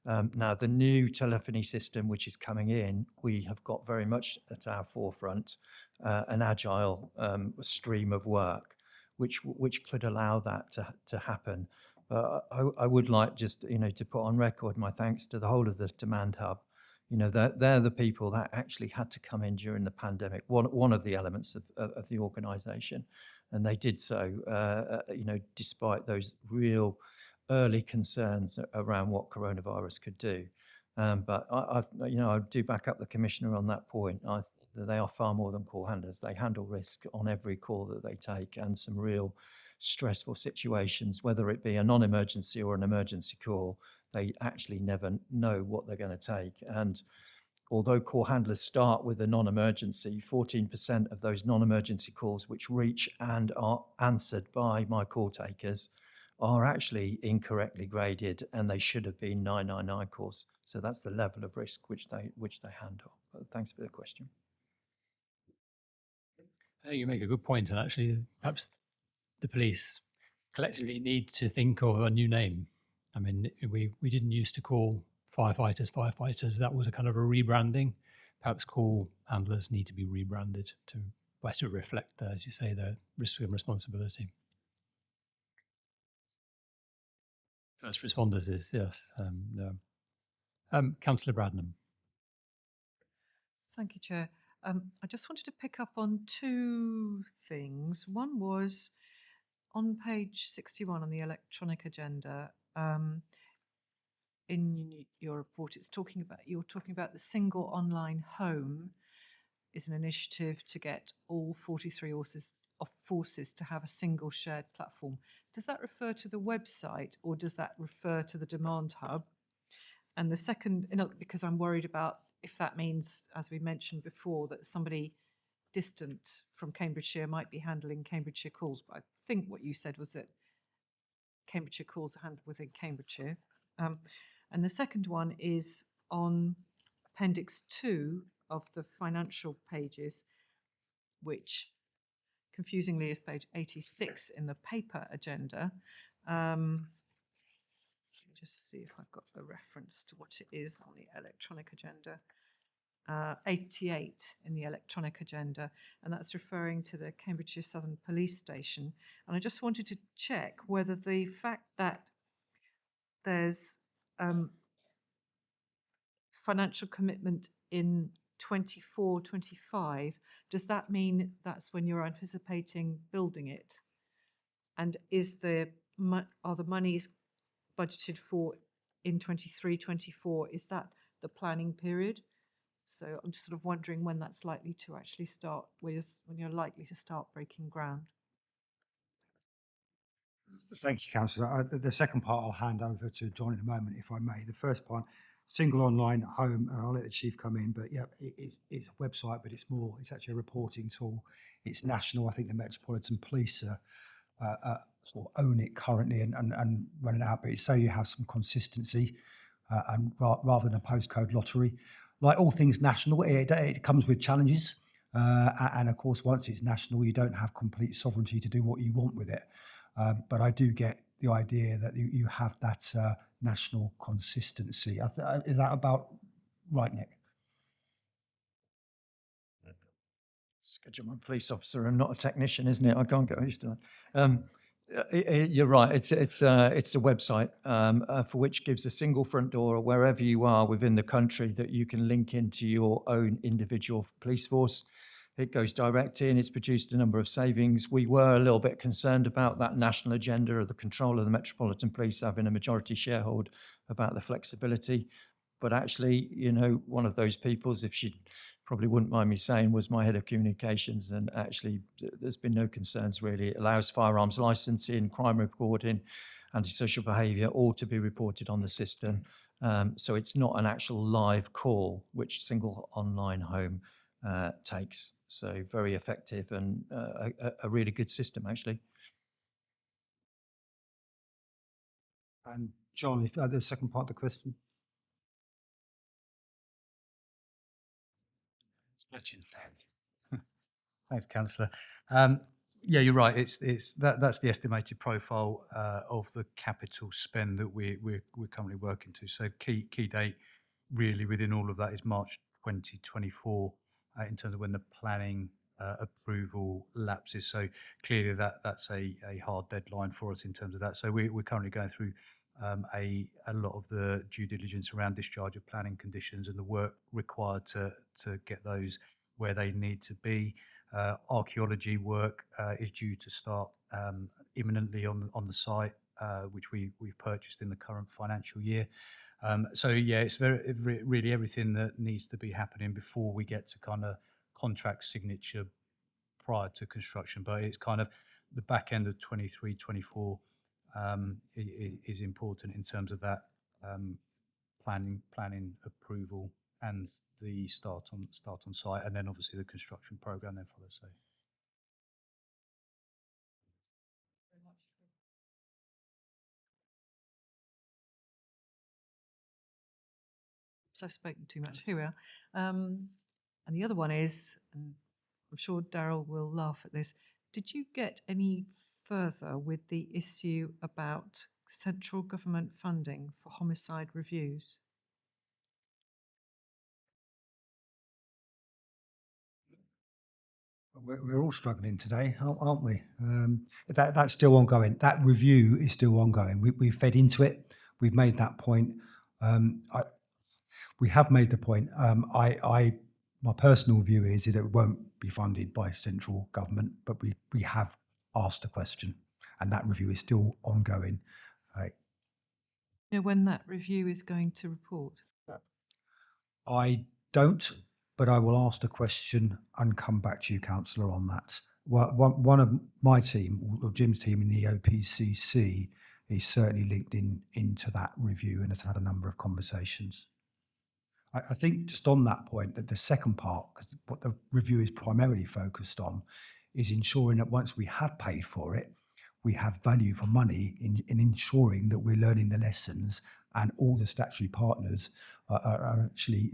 Now, the new telephony system which is coming in, we have got very much at our forefront an agile stream of work, which could allow that to happen. I would like just to put on record my thanks to the whole of the Demand Hub. They're the people that actually had to come in during the pandemic. One of the elements of the organisation, and they did so. Despite those real early concerns around what coronavirus could do. But I do back up the commissioner on that point. They are far more than call handlers. They handle risk on every call that they take, and some real stressful situations, whether it be a non-emergency or an emergency call, they actually never know what they're going to take. And although call handlers start with a non-emergency, 14% of those non-emergency calls which reach and are answered by my call takers are actually incorrectly graded, and they should have been 999 calls. So that's the level of risk which they handle. But thanks for the question. You make a good point, and actually, perhaps the police collectively need to think of a new name. I mean, we didn't used to call firefighters. That was a kind of a rebranding. Perhaps call handlers need to be rebranded to better reflect, as you say, their risk and responsibility. First responders is, yes. Councillor Bradnam. Thank you, Chair. I just wanted to pick up on two things. One was on page 61 on the electronic agenda. In your report, you're talking about the single online home is an initiative to get all 43 forces to have a single shared platform. Does that refer to the website, or does that refer to the Demand Hub? And the second, because I'm worried about if that means, as we mentioned before, that somebody distant from Cambridgeshire might be handling Cambridgeshire calls. But I think what you said was that Cambridgeshire calls are handled within Cambridgeshire. And the second one is on Appendix 2 of the financial pages, which confusingly is page 86 in the paper agenda. Let me just see if I've got the reference to what it is on the electronic agenda. 88 in the electronic agenda, and that's referring to the Cambridgeshire Southern Police Station. And I just wanted to check whether the fact that there's financial commitment in 24-25, does that mean that's when you're anticipating building it? And are the monies budgeted for in 23-24, is that the planning period? So I'm just sort of wondering when that's likely to actually start, when you're likely to start breaking ground. Thank you, Councillor. The second part I'll hand over to John in a moment, if I may. The first part, single online home, I'll let the Chief come in, but yeah, it's a website, but it's actually a reporting tool. It's national. I think the Metropolitan Police sort of own it currently and run it out, but it's so you have some consistency and rather than a postcode lottery. Like all things national, it comes with challenges. And of course, once it's national, you don't have complete sovereignty to do what you want with it. But I do get the idea that you have that national consistency. Is that about right, Nick? Schedule, I'm a police officer and not a technician, isn't it? I can't get used to that. You're right. It's a website for which gives a single front door wherever you are within the country that you can link into your own individual police force. It goes direct in. It's produced a number of savings. We were a little bit concerned about that national agenda of the control of the Metropolitan Police having a majority sharehold about the flexibility. But actually, one of those peoples, if she probably wouldn't mind me saying, was my head of communications, and actually there's been no concerns really. It allows firearms licensing, crime reporting, antisocial behaviour, all to be reported on the system. So it's not an actual live call, which single online home takes. So very effective and a really good system, actually. And John, if the second part of the question. Thanks, Councillor. Yeah, you're right. That's the estimated profile of the capital spend that we're currently working to. So key date really within all of that is March 2024 in terms of when the planning approval lapses. So clearly that's a hard deadline for us in terms of that. So we're currently going through a lot of the due diligence around discharge of planning conditions and the work required to get those where they need to be. Archaeology work is due to start imminently on the site, which we've purchased in the current financial year. So yeah, it's really everything that needs to be happening before we get to kind of contract signature prior to construction. But it's kind of the back end of 23, 24 is important in terms of that planning approval and the start on site, and then obviously the construction program then follows. So. So I've spoken too much. Here we are. And the other one is, and I'm sure Daryl will laugh at this, did you get any further with the issue about central government funding for homicide reviews? We're all struggling today, aren't we? That's still ongoing. That review is still ongoing. We've fed into it. We've made that point. We have made the point. My personal view is that it won't be funded by central government, but we have asked a question, and that review is still ongoing. You know when that review is going to report? I don't, but I will ask the question and come back to you, Councillor, on that. One of my team, or Jim's team in the OPCC, is certainly linked into that review and has had a number of conversations. I think just on that point, that the second part, what the review is primarily focused on, is ensuring that once we have paid for it, we have value for money in ensuring that we're learning the lessons and all the statutory partners are actually,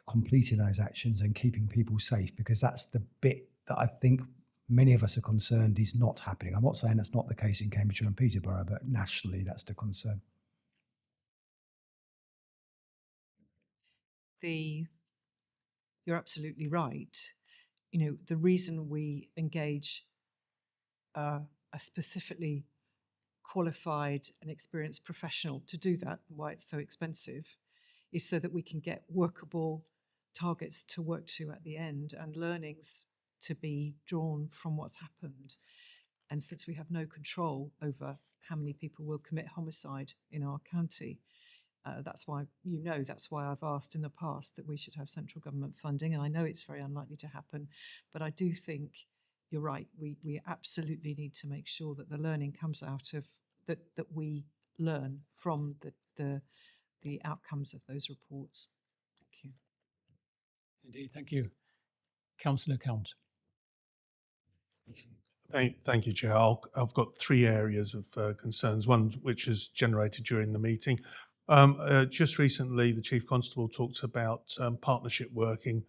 completing those actions and keeping people safe, because that's the bit that I think many of us are concerned is not happening. I'm not saying that's not the case in Cambridgeshire and Peterborough, but nationally that's the concern. You're absolutely right. You know, the reason we engage a specifically qualified and experienced professional to do that, why it's so expensive, is so that we can get workable targets to work to at the end and learnings to be drawn from what's happened. And since we have no control over how many people will commit homicide in our county, that's why I've asked in the past that we should have central government funding. And I know it's very unlikely to happen, but I do think you're right. We absolutely need to make sure that the learning comes out of that we learn from the outcomes of those reports. Thank you. Indeed, thank you. Councillor Count. Thank you, Chair. I've got three areas of concerns, one which is generated during the meeting. Just recently, the Chief Constable talked about partnership working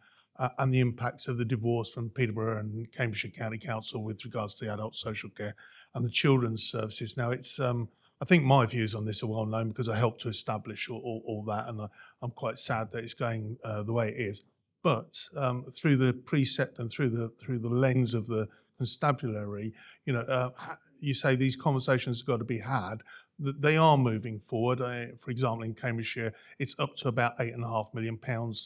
and the impacts of the divorce from Peterborough and Cambridgeshire County Council with regards to the adult social care and the children's services. Now, it's I think my views on this are well known because I helped to establish all that, and I'm quite sad that it's going the way it is. But through the precept and through the lens of the constabulary, you say these conversations have got to be had. That they are moving forward. For example, in Cambridgeshire, it's up to about £8.5 million.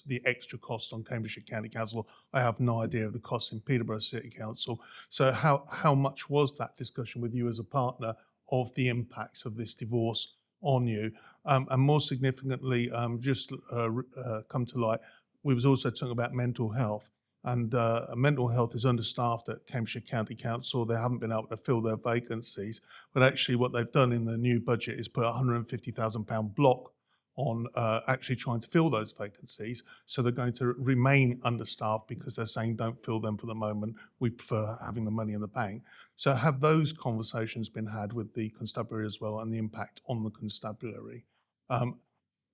The extra cost on Cambridgeshire County Council, I have no idea of the cost in Peterborough City Council. So how much was that discussion with you as a partner of the impacts of this divorce on you? And more significantly, just come to light, we was also talking about mental health. And mental health is understaffed at Cambridgeshire County Council. They haven't been able to fill their vacancies. But actually what they've done in the new budget is put a £150,000 block on actually trying to fill those vacancies. So they're going to remain understaffed because they're saying don't fill them for the moment. We prefer having the money in the bank. So have those conversations been had with the constabulary as well and the impact on the constabulary?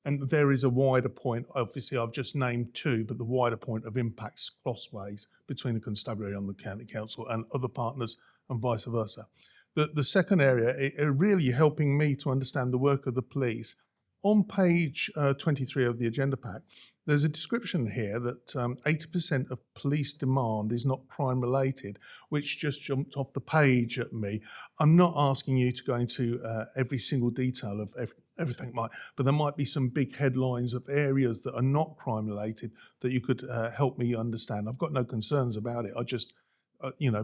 And there is a wider point. Obviously, I've just named two, but the wider point of impacts crossways between the constabulary and the county council and other partners and vice versa. The second area, really helping me to understand the work of the police. On page 23 of the agenda pack, there's a description here that 80% of police demand is not crime related, which just jumped off the page at me. I'm not asking you to go into every single detail of everything, but there might be some big headlines of areas that are not crime related that you could help me understand. I've got no concerns about it. I just,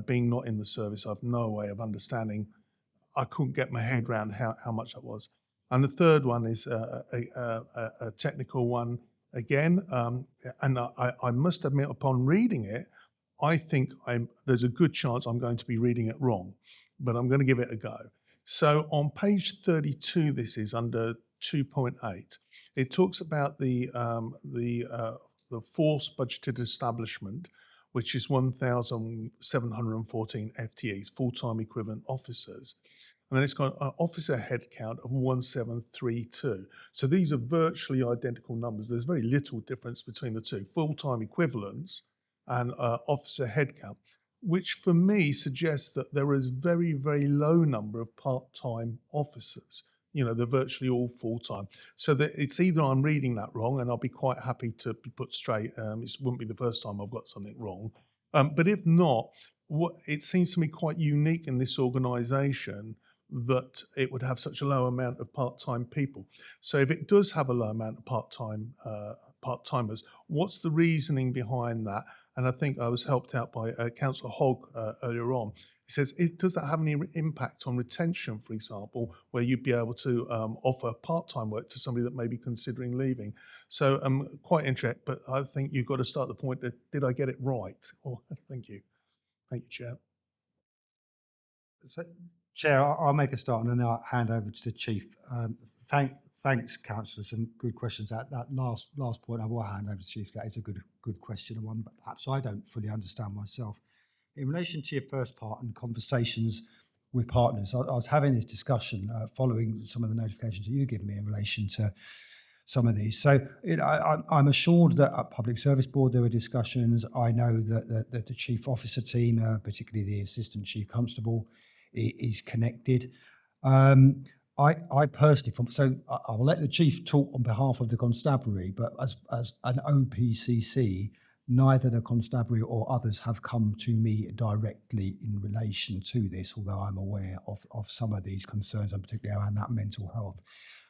being not in the service, I've no way of understanding. I couldn't get my head around how much that was. And the third one is a technical one again. And I must admit, upon reading it, I think there's a good chance I'm going to be reading it wrong, but I'm going to give it a go. So on page 32, this is under 2.8. It talks about the force budgeted establishment, which is 1,714 FTEs, full-time equivalent officers. And then it's got an officer headcount of 1732. So these are virtually identical numbers. There's very little difference between the two, full-time equivalents and officer headcount, which for me suggests that there is very, very low number of part-time officers. They're virtually all full-time. So that it's either I'm reading that wrong, and I'll be quite happy to be put straight. It wouldn't be the first time I've got something wrong. But if not, it seems to me quite unique in this organisation that it would have such a low amount of part-time people. So if it does have a low amount of part-timers, what's the reasoning behind that? And I think I was helped out by Councillor Hogg earlier on. He says, does that have any impact on retention, for example, where you'd be able to offer part-time work to somebody that may be considering leaving? So I'm quite interested, but I think you've got to start the point that, did I get it right? Thank you. Thank you, Chair. So, Chair, I'll make a start and then I'll hand over to the Chief. Thanks, Councillor, some good questions. That last point I will hand over to the Chief. That is a good question, and one but perhaps I don't fully understand myself. In relation to your first part and conversations with partners, I was having this discussion following some of the notifications that you give me in relation to some of these. So I'm assured that at Public Service Board there were discussions. I know that the Chief Officer team, particularly the Assistant Chief Constable, is connected. I personally, I'll let the Chief talk on behalf of the Constabulary, but as an OPCC, neither the Constabulary or others have come to me directly in relation to this, although I'm aware of some of these concerns, and particularly around that mental health.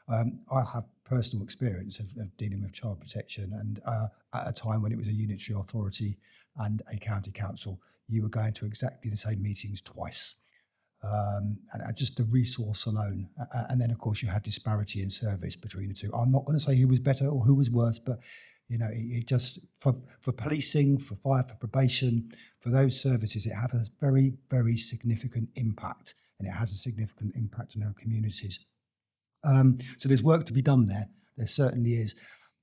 I have personal experience of dealing with child protection, and at a time when it was a unitary authority and a county council, you were going to exactly the same meetings twice. And just the resource alone. And then, of course, you had disparity in service between the two. I'm not going to say who was better or who was worse, but it just, for policing, for fire, for probation, for those services, it has a very, very significant impact, and it has a significant impact on our communities. So there's work to be done there. There certainly is.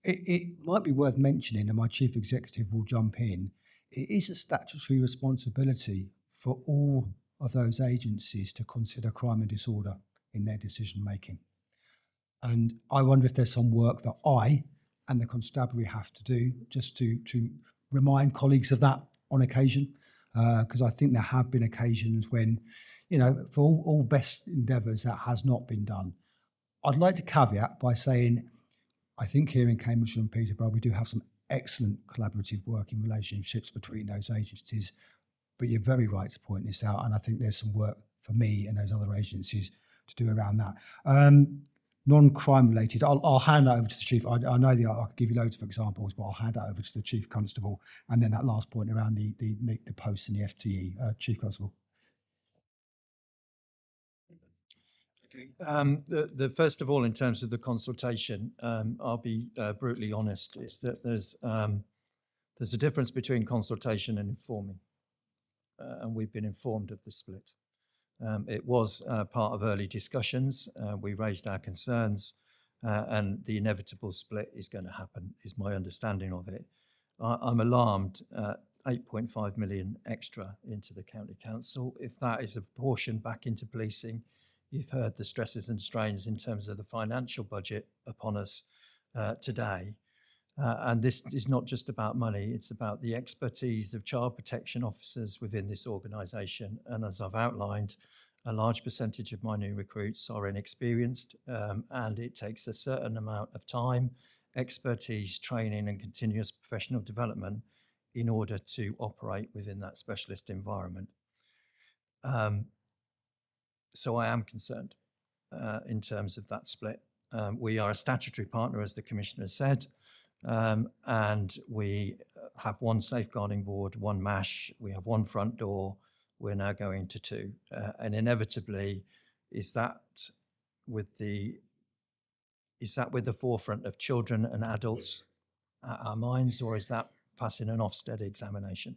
It might be worth mentioning, and my Chief Executive will jump in, it is a statutory responsibility for all of those agencies to consider crime and disorder in their decision making. And I wonder if there's some work that I and the Constabulary have to do just to remind colleagues of that on occasion, because I think there have been occasions when, for all best endeavours, that has not been done. I'd like to caveat by saying, I think here in Cambridgeshire and Peterborough, we do have some excellent collaborative working relationships between those agencies. But you're very right to point this out, and I think there's some work for me and those other agencies to do around that. Non-crime related, I'll hand that over to the Chief. I know I could give you loads of examples, but I'll hand that over to the Chief Constable. And then that last point around the posts and the FTE. Chief Constable. Okay. The first of all, in terms of the consultation, I'll be brutally honest, is that there's a difference between consultation and informing. And we've been informed of the split. It was part of early discussions. We raised our concerns, and the inevitable split is going to happen, is my understanding of it. I'm alarmed 8.5 million extra into the county council. If that is a portion back into policing, you've heard the stresses and strains in terms of the financial budget upon us. today. And this is not just about money, it's about the expertise of child protection officers within this organisation. And as I've outlined, a large percentage of my new recruits are inexperienced, and it takes a certain amount of time, expertise, training, and continuous professional development in order to operate within that specialist environment. So I am concerned in terms of that split. We are a statutory partner, as the Commissioner said, and we have one safeguarding board, one MASH, we have one front door, we're now going to two. And inevitably, is that with the forefront of children and adults at our minds, or is that passing an Ofsted examination?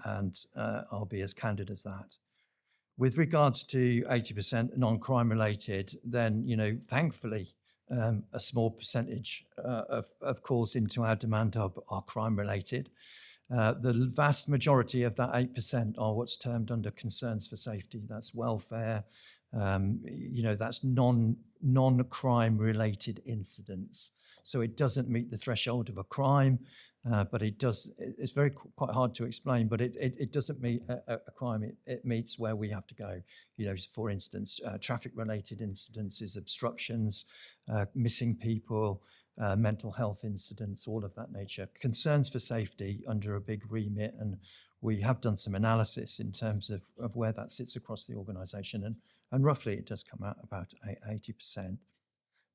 And I'll be as candid as that. With regards to 80% non-crime related, then, you know, thankfully, a small percentage of calls into our demand hub are crime related. The vast majority of that 8% are what's termed under concerns for safety. That's welfare, you know, that's non-crime related incidents. So it doesn't meet the threshold of a crime, but it does. It's quite hard to explain, but it doesn't meet a crime. It meets where we have to go. You know, for instance, traffic-related incidences, obstructions, missing people, mental health incidents, all of that nature. Concerns for safety under a big remit, and we have done some analysis in terms of where that sits across the organisation, and roughly it does come out about 80%.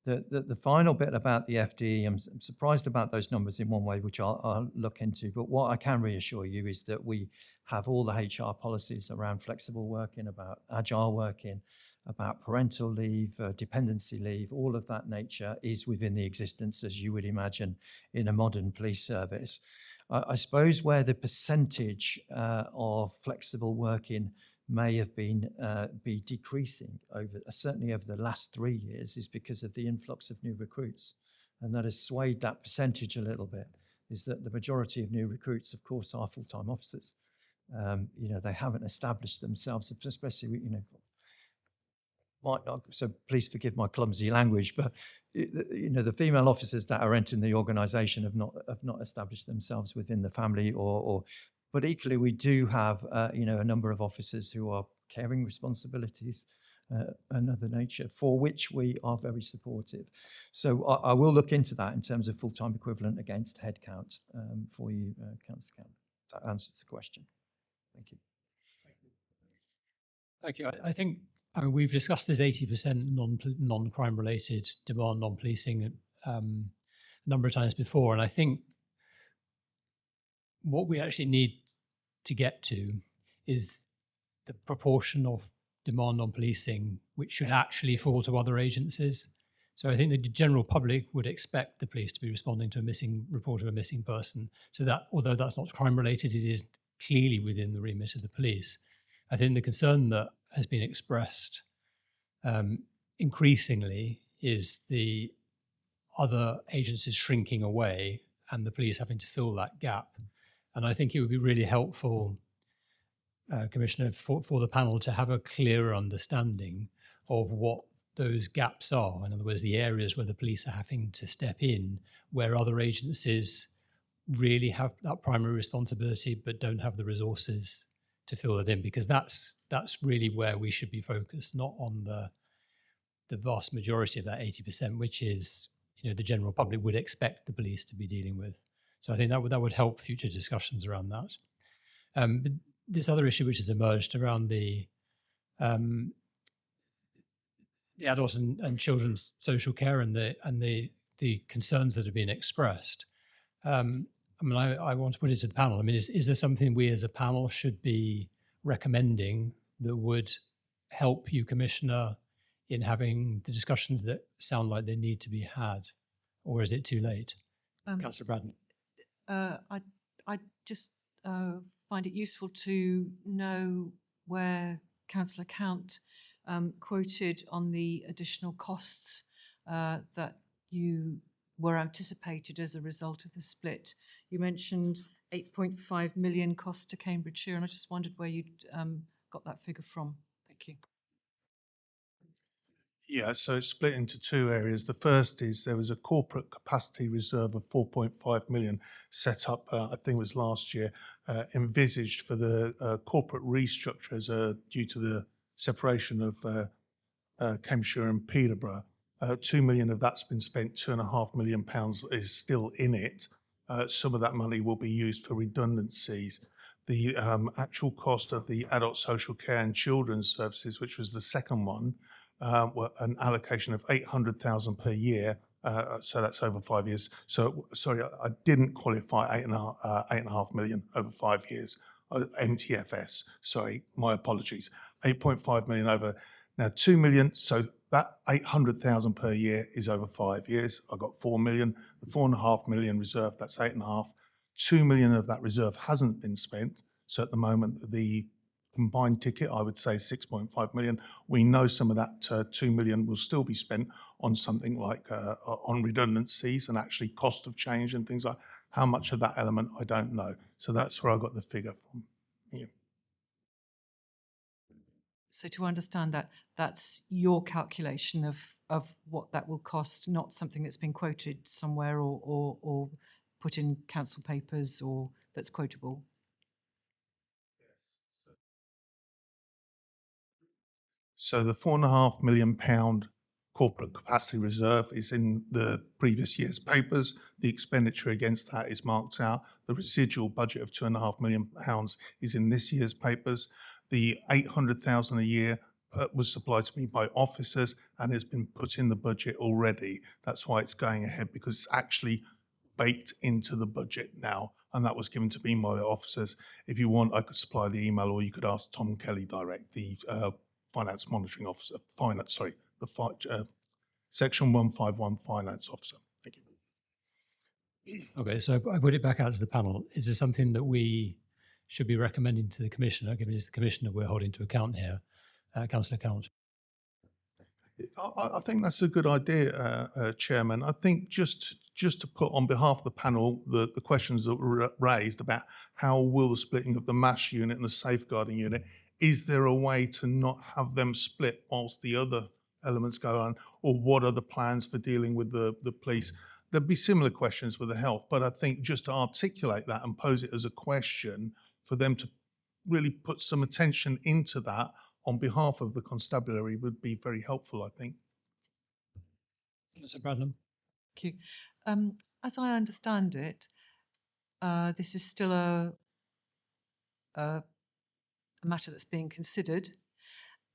The final bit about the FD, I'm surprised about those numbers in one way, which I'll look into. But what I can reassure you is that we have all the HR policies around flexible working, about agile working, about parental leave, dependency leave, all of that nature is within the existence, as you would imagine, in a modern police service. I suppose where the percentage of flexible working may have been be decreasing certainly over the last 3 years is because of the influx of new recruits, and that has swayed that percentage a little bit. Is that the majority of new recruits, of course, are full-time officers. You know, they haven't established themselves, especially, you know, might not, so please forgive my clumsy language, but you know, the female officers that are entering the organisation have not established themselves within the family, but equally we do have you know, a number of officers who are caring responsibilities and other nature, for which we are very supportive. So I will look into that in terms of full-time equivalent against headcount for you, Councillor Campbell. That answers the question. Thank you. Thank you. I think, I mean, we've discussed this 80% non-crime related demand, non-policing a number of times before, and I think what we actually need to get to is the proportion of demand on policing which should actually fall to other agencies. So I think the general public would expect the police to be responding to a missing report of a missing person. So that, although that's not crime related, it is clearly within the remit of the police. I think the concern that has been expressed increasingly is the other agencies shrinking away and the police having to fill that gap. And I think it would be really helpful, Commissioner, for the panel to have a clearer understanding of what those gaps are. In other words, the areas where the police are having to step in, where other agencies really have that primary responsibility but don't have the resources to fill it in, because that's really where we should be focused, not on the vast majority of that 80%, which is, you know, the general public would expect the police to be dealing with. So I think that would help future discussions around that. But this other issue which has emerged around the adult and children's social care and the concerns that have been expressed. I mean, I want to put it to the panel. I mean, is there something we as a panel should be recommending that would help you, Commissioner, in having the discussions that sound like they need to be had, or is it too late? Councillor Braddon. I just find it useful to know where Councillor Count quoted on the additional costs that you were anticipated as a result of the split. You mentioned 8.5 million cost to Cambridgeshire, and I just wondered where you'd got that figure from. Thank you. Yeah, so it's split into two areas. The first is there was a corporate capacity reserve of 4.5 million set up, I think it was last year, envisaged for the corporate restructure due to the separation of Cambridgeshire and Peterborough. 2 million of that's been spent, £2.5 million is still in it. Some of that money will be used for redundancies. The actual cost of the adult social care and children's services, which was the second one, were an allocation of 800,000 per year. So that's over 5 years. So sorry, I didn't qualify 8.5 million over 5 years. MTFS, sorry, my apologies. 8.5 million over. Now 2 million, so that 800,000 per year is over 5 years. I got 4 million. The 4.5 million reserve, that's 8.5. 2 million of that reserve hasn't been spent. So at the moment, the combined ticket, I would say 6.5 million. We know some of that 2 million will still be spent on something like on redundancies and actually cost of change and things like how much of that element, I don't know. So that's where I got the figure from. Yeah. So to understand that, that's your calculation of what that will cost, not something that's been quoted somewhere or put in council papers or that's quotable. So the £4.5 million corporate capacity reserve is in the previous year's papers. The expenditure against that is marked out. The residual budget of £2.5 million is in this year's papers. The 800,000 a year was supplied to me by officers and has been put in the budget already. That's why it's going ahead, because it's actually baked into the budget now, and that was given to me by officers. If you want, I could supply the email, or you could ask Tom Kelly direct, the finance monitoring officer, section 151 finance officer. Thank you. Okay, so I put it back out to the panel. Is there something that we should be recommending to the Commissioner, given it's the Commissioner we're holding to account here? Councillor Count. I think that's a good idea, Chairman. I think just to put on behalf of the panel the questions that were raised about how will the splitting of the MASH unit and the safeguarding unit, is there a way to not have them split whilst the other elements go on, or what are the plans for dealing with the police? There'd be similar questions with the health, but I think just to articulate that and pose it as a question for them to really put some attention into that on behalf of the constabulary would be very helpful, I think. Mr. Bradnam. Thank you. As I understand it, this is still a matter that's being considered,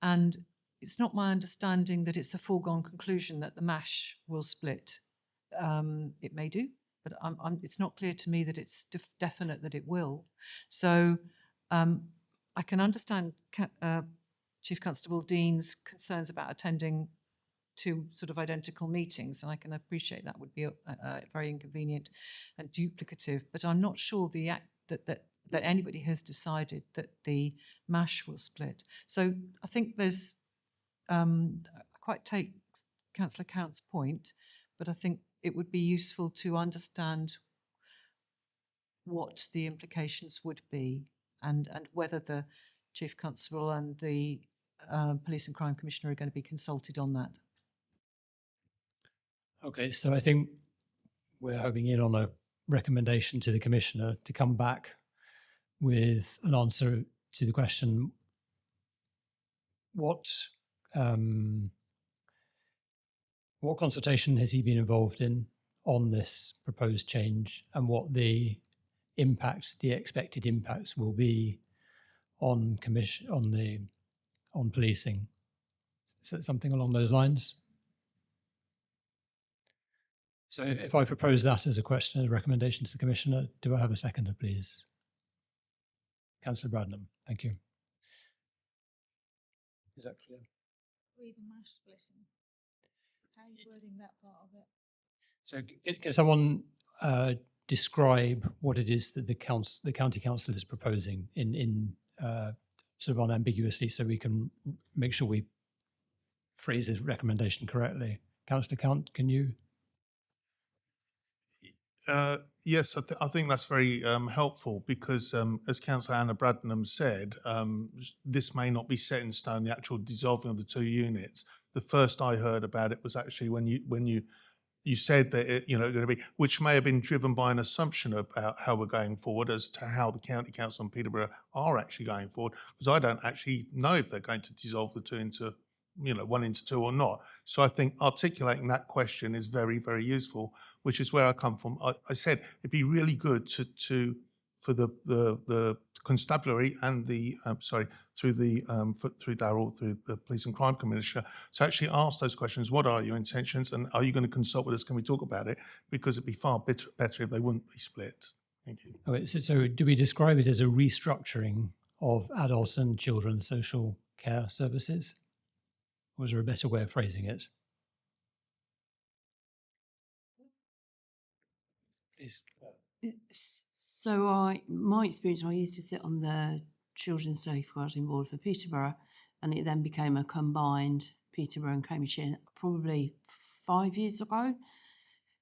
and it's not my understanding that it's a foregone conclusion that the MASH will split. It may do, but it's not clear to me that it's definite that it will. So I can understand Chief Constable Dean's concerns about attending two sort of identical meetings, and I can appreciate that would be very inconvenient and duplicative, but I'm not sure that anybody has decided that the MASH will split. So I think there's, I quite take Councillor Count's point, but I think it would be useful to understand what the implications would be and whether the Chief Constable and the Police and Crime Commissioner are going to be consulted on that. Okay, so I think we're homing in on a recommendation to the Commissioner to come back with an answer to the question, what consultation has he been involved in on this proposed change, and what the expected impacts will be on policing? So something along those lines. So if I propose that as a question, a recommendation to the Commissioner, do I have a seconder, please? Councillor Bradnam, thank you. Is that clear? Read the MASH splitting. How are you wording that part of it? So can someone describe what it is that the county council is proposing in sort of unambiguously, so we can make sure we phrase this recommendation correctly? Councillor Count, can you? Yes, I think that's very helpful, because as Councillor Anna Bradnam said, this may not be set in stone, the actual dissolving of the two units, the first I heard about it was actually when you said that going to be, which may have been driven by an assumption about how we're going forward as to how the county council and Peterborough are actually going forward, because I don't actually know if they're going to dissolve the two into, one into two or not. So I think articulating that question is very, very useful, which is where I come from. I said it'd be really good for the constabulary and the through Darrell, through the Police and Crime Commissioner, to actually ask those questions. What are your intentions, and are you going to consult with us? Can we talk about it? Because it'd be far better if they wouldn't be split. Thank you. Okay, so do we describe it as a restructuring of adult and children's social care services? Or is there a better way of phrasing it? Please. So my experience, I used to sit on the Children's Safeguarding Board for Peterborough, and it then became a combined Peterborough and Cambridgeshire probably 5 years ago,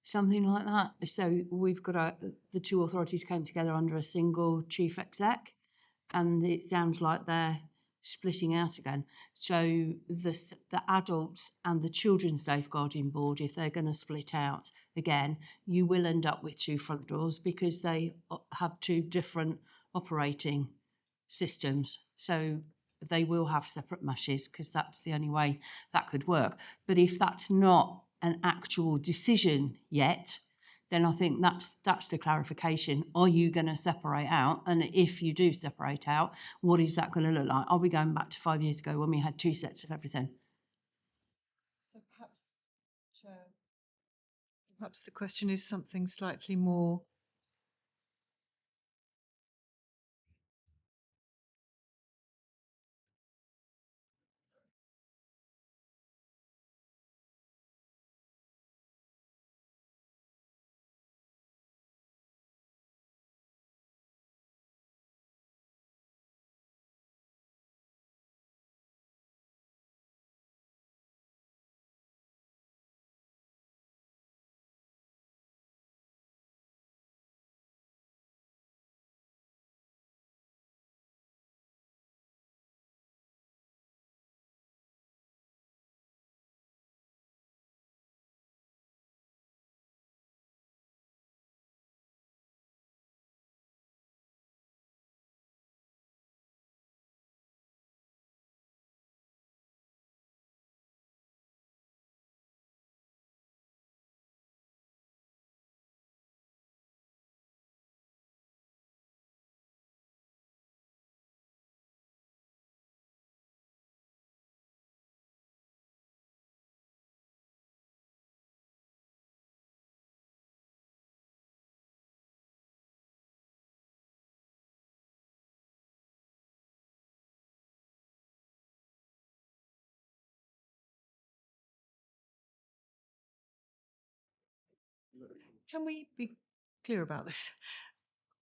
something like that. So we've got the two authorities came together under a single chief exec, and it sounds like they're splitting out again. So the adults and the children's safeguarding board, if they're going to split out again, you will end up with two front doors because they have two different operating systems. So they will have separate meshes because that's the only way that could work. But if that's not an actual decision yet, then I think that's the clarification. Are you going to separate out? And if you do separate out, what is that going to look like? Are we going back to 5 years ago when we had two sets of everything? So perhaps the question is something slightly more Can we be clear about this?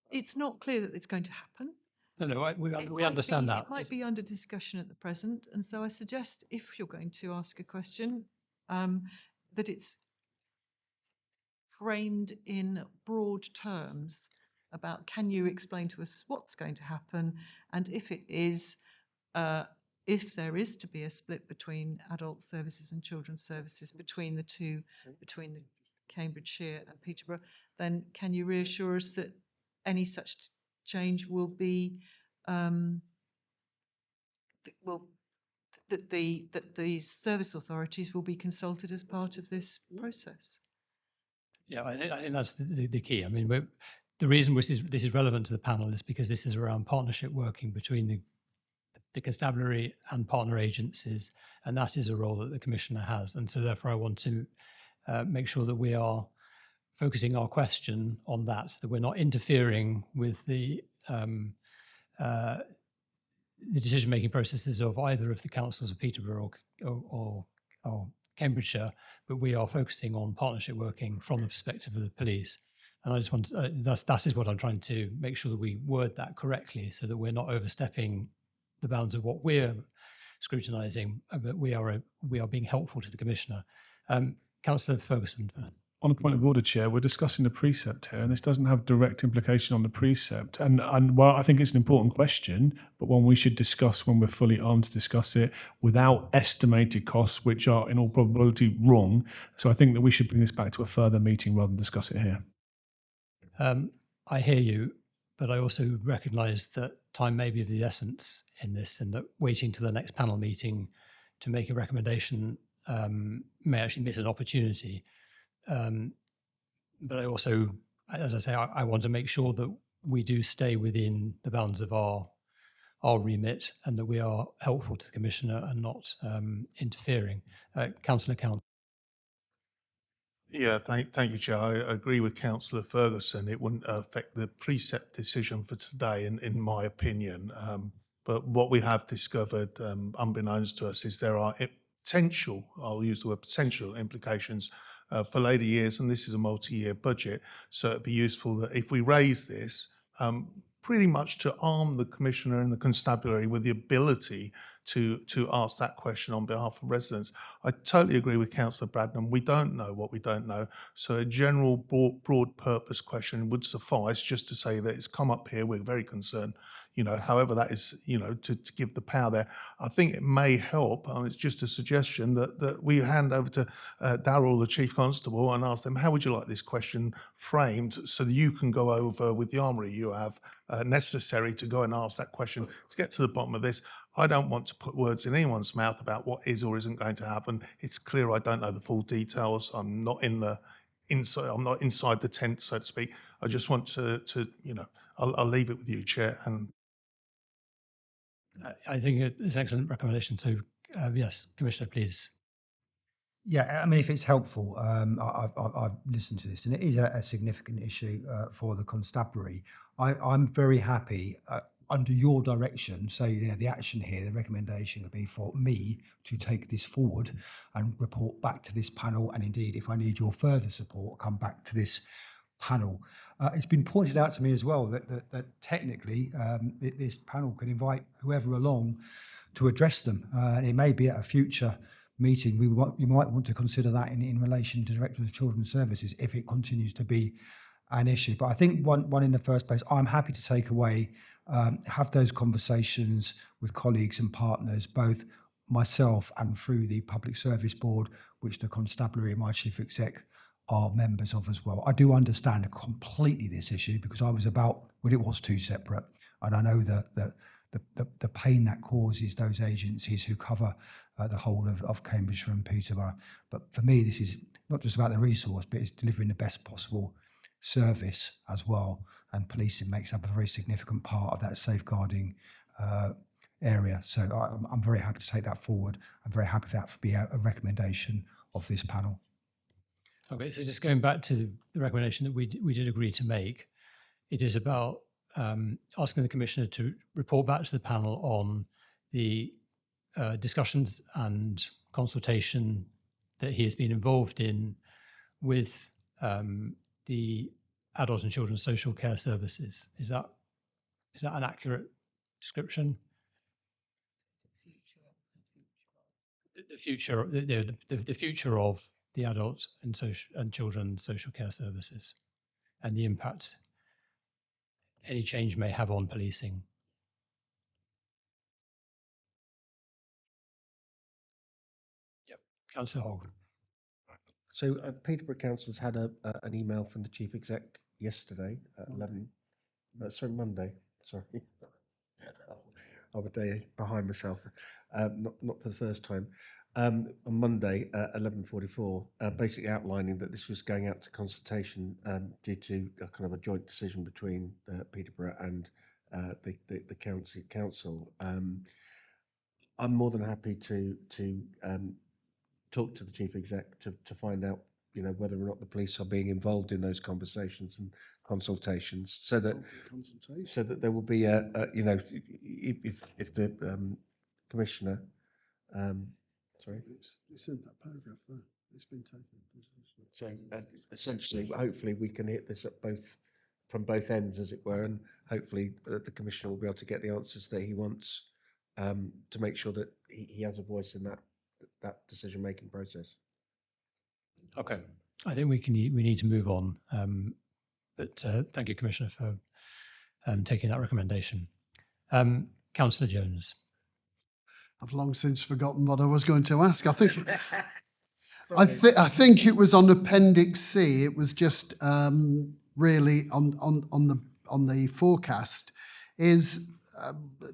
It's not clear that it's going to happen. No, we understand that. It might be under discussion at the present, and so I suggest if you're going to ask a question, that it's framed in broad terms about can you explain to us what's going to happen, and if it is, if there is to be a split between adult services and children's services between the two, between the Cambridgeshire and Peterborough, then can you reassure us that any such change will be that the service authorities will be consulted as part of this process? Yeah, I think that's the key. I mean, the reason this is relevant to the panel is because this is around partnership working between the constabulary and partner agencies, and that is a role that the Commissioner has. And so therefore I want to make sure that we are focusing our question on that we're not interfering with the decision-making processes of either of the councils of Peterborough or Cambridgeshire, but we are focusing on partnership working from the perspective of the police. And I just want that is what I'm trying to make sure that we word that correctly, so that we're not overstepping the bounds of what we're scrutinising, but we are being helpful to the Commissioner. Councillor Ferguson. On a point of order, Chair, we're discussing the precept here, and this doesn't have direct implication on the precept. And while I think it's an important question, but one we should discuss when we're fully armed to discuss it without estimated costs, which are in all probability wrong. So I think that we should bring this back to a further meeting rather than discuss it here. I hear you, but I also recognise that time may be of the essence in this, and that waiting to the next panel meeting to make a recommendation may actually miss an opportunity. But I also, as I say, I want to make sure that we do stay within the bounds of our remit, and that we are helpful to the Commissioner and not interfering. Councillor Count. Yeah, thank you, Chair. I agree with Councillor Ferguson. It wouldn't affect the precept decision for today, in my opinion. But what we have discovered, unbeknownst to us, is there are potential, I'll use the word potential, implications for later years, and this is a multi-year budget. So it'd be useful that if we raise this, pretty much to arm the Commissioner and the Constabulary with the ability to ask that question on behalf of residents. I totally agree with Councillor Bradnam. We don't know what we don't know. So a general broad purpose question would suffice, just to say that it's come up here. We're very concerned, however that is, to give the power there. I think it may help. It's just a suggestion that we hand over to Darrell, the Chief Constable, and ask them, how would you like this question framed, so that you can go over with the armoury you have necessary to go and ask that question to get to the bottom of this. I don't want to put words in anyone's mouth about what is or isn't going to happen. It's clear I don't know the full details. I'm not inside. I'm not inside the tent, so to speak. I just want to I'll leave it with you, Chair. And I think it's an excellent recommendation. So yes, Commissioner, please. Yeah, I mean, if it's helpful, I've listened to this, and it is a significant issue for the constabulary. I'm very happy under your direction. So, the action here, the recommendation would be for me to take this forward and report back to this panel. And indeed, if I need your further support, come back to this panel. It's been pointed out to me as well that technically this panel can invite whoever along to address them. And it may be at a future meeting, you might want to consider that in relation to Director of Children's Services if it continues to be an issue. But I think one in the first place, I'm happy to take away, have those conversations with colleagues and partners, both myself and through the Public Service Board, which the Constabulary and my Chief Exec are members of as well. I do understand completely this issue because I was about when it was two separate, and I know the pain that causes those agencies who cover the whole of Cambridgeshire and Peterborough. But for me, this is not just about the resource, but it's delivering the best possible service as well. And policing makes up a very significant part of that safeguarding area. So I'm very happy to take that forward. I'm very happy for that to be a recommendation of this panel. Okay, so just going back to the recommendation that we did agree to make, it is about asking the Commissioner to report back to the panel on the discussions and consultation that he has been involved in with the adult and children's social care services. Is that an accurate description? The future, the future of the adult and children's social care services, and the impact any change may have on policing. Yep, Councillor Hogg. So Peterborough Council's had an email from the Chief Exec yesterday at 11. Monday. Sorry, I'm a day behind myself. Not for the first time. On Monday at 11:44, basically outlining that this was going out to consultation due to a kind of a joint decision between Peterborough and the council. I'm more than happy to talk to the Chief Exec to find out, whether or not the police are being involved in those conversations and consultations, so that there will be if the Commissioner, sorry, it's in that paragraph there. It's been taken. So essentially, hopefully, we can hit this from both ends, as it were, and hopefully the Commissioner will be able to get the answers that he wants to make sure that he has a voice in that decision-making process. Okay. I think we need to move on. But thank you, Commissioner, for taking that recommendation. Councillor Jones. I've long since forgotten what I was going to ask. I think I think it was on Appendix C. It was just really on the forecast. Is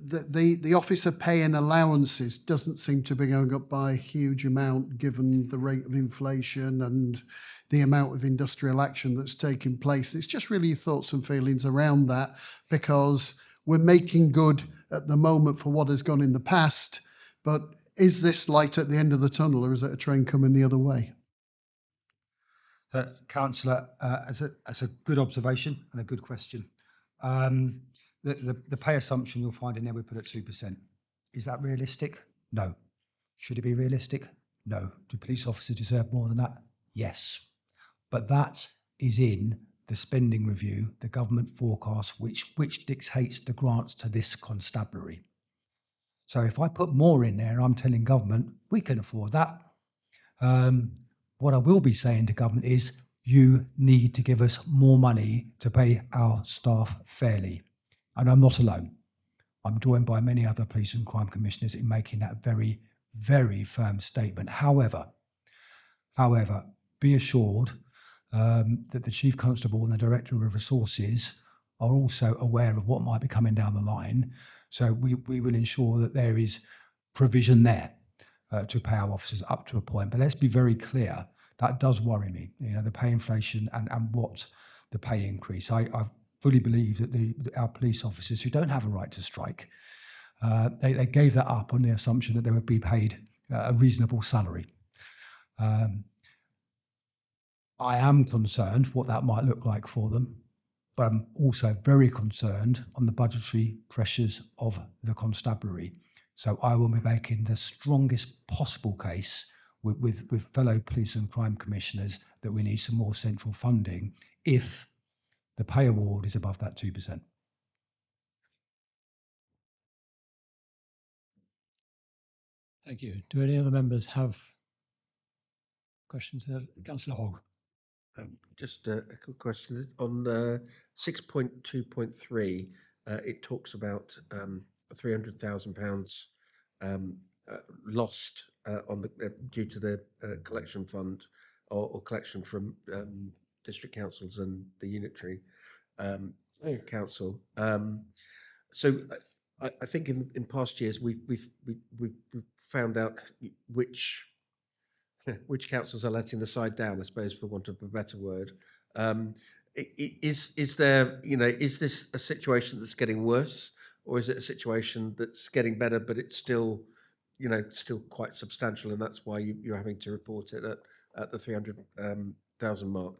the officer pay and allowances doesn't seem to be going up by a huge amount given the rate of inflation and the amount of industrial action that's taking place. It's just really your thoughts and feelings around that, because we're making good at the moment for what has gone in the past, but is this light at the end of the tunnel, or is it a train coming the other way? Councillor, that's a good observation and a good question. The pay assumption you'll find in there we put at 2%. Is that realistic? No. Should it be realistic? No. Do police officers deserve more than that? Yes. But that is in the spending review, the government forecast, which dictates the grants to this constabulary. So if I put more in there, I'm telling government, we can afford that. What I will be saying to government is, you need to give us more money to pay our staff fairly. And I'm not alone. I'm joined by many other police and crime commissioners in making that very, very firm statement. However, be assured that the Chief Constable and the Director of Resources are also aware of what might be coming down the line. So we will ensure that there is provision there to pay our officers up to a point. But let's be very clear, that does worry me, the pay inflation and what the pay increase. I fully believe that our police officers who don't have a right to strike, they gave that up on the assumption that they would be paid a reasonable salary. I am concerned what that might look like for them, but I'm also very concerned on the budgetary pressures of the constabulary. So I will be making the strongest possible case with fellow police and crime commissioners that we need some more central funding if the pay award is above that 2%. Thank you. Do any other members have questions there? Councillor Hogg. Just a quick question. On 6.2.3, it talks about £300,000 lost on the due to the collection fund or collection from district councils and the unitary council. So I think in past years we've found out which councils are letting the side down, I suppose, for want of a better word. Is there, is this a situation that's getting worse, or is it a situation that's getting better, but it's still, still quite substantial, and that's why you're having to report it at the 300,000 mark?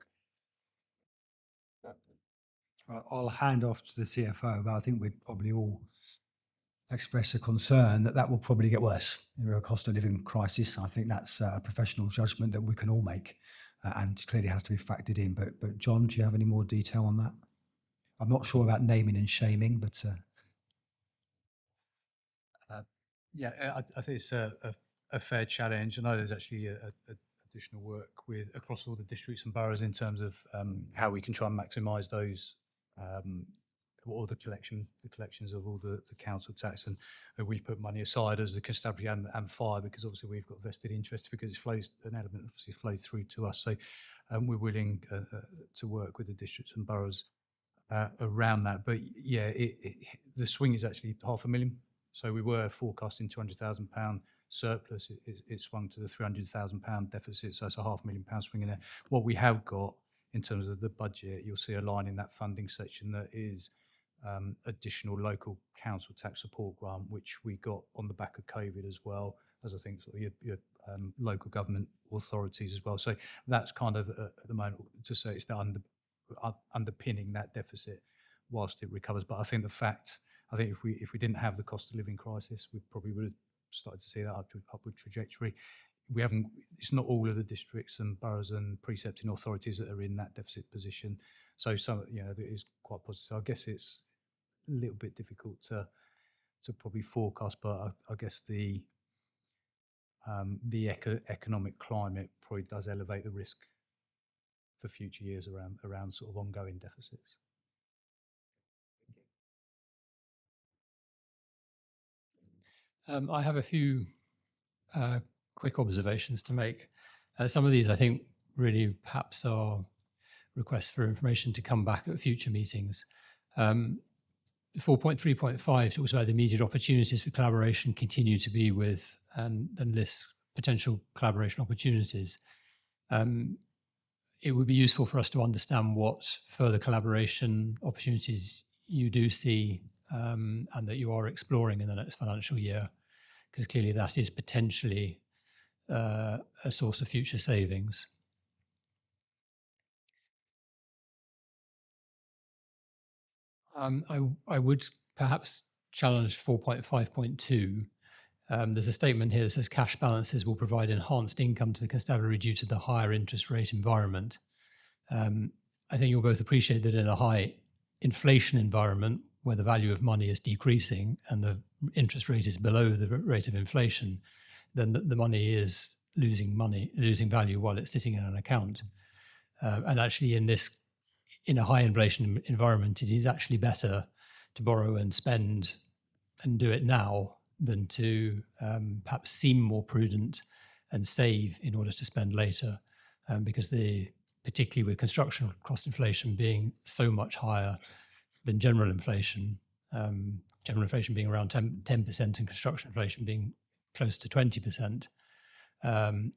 I'll hand off to the CFO, but I think we'd probably all express a concern that will probably get worse in a cost of living crisis. I think that's a professional judgment that we can all make and clearly has to be factored in. But John, do you have any more detail on that? I'm not sure about naming and shaming, but... Yeah, I think it's a fair challenge. I know there's actually additional work across all the districts and boroughs in terms of how we can try and maximise those all the collections of all the council tax, and we put money aside as the constabulary and fire, because obviously we've got vested interest, because an element obviously flows through to us. So we're willing to work with the districts and boroughs around that. But yeah, the swing is actually £500,000. So we were forecasting £200,000 surplus. It swung to the £300,000 deficit. So it's a £500,000 swing in there. What we have got in terms of the budget, you'll see a line in that funding section that is additional local council tax support grant, which we got on the back of COVID, as well as I think sort of your local government authorities as well. So that's kind of at the moment to say it's underpinning that deficit whilst it recovers. But I think if we didn't have the cost of living crisis, we probably would have started to see that upward trajectory. It's not all of the districts and boroughs and precepting authorities that are in that deficit position. So some, it is quite positive. So I guess it's a little bit difficult to probably forecast, but I guess the economic climate probably does elevate the risk for future years around sort of ongoing deficits. I have a few quick observations to make. Some of these, I think, really perhaps are requests for information to come back at future meetings. 4.3.5 talks about the immediate opportunities for collaboration continue to be with and lists potential collaboration opportunities. It would be useful for us to understand what further collaboration opportunities you do see and that you are exploring in the next financial year, because clearly that is potentially a source of future savings. I would perhaps challenge 4.5.2. There's a statement here that says cash balances will provide enhanced income to the constabulary due to the higher interest rate environment. I think you'll both appreciate that in a high inflation environment where the value of money is decreasing and the interest rate is below the rate of inflation, then the money is losing value while it's sitting in an account. And actually in a high inflation environment, it is actually better to borrow and spend and do it now than to perhaps seem more prudent and save in order to spend later, because particularly with construction cost inflation being so much higher than general inflation being around 10% and construction inflation being close to 20%,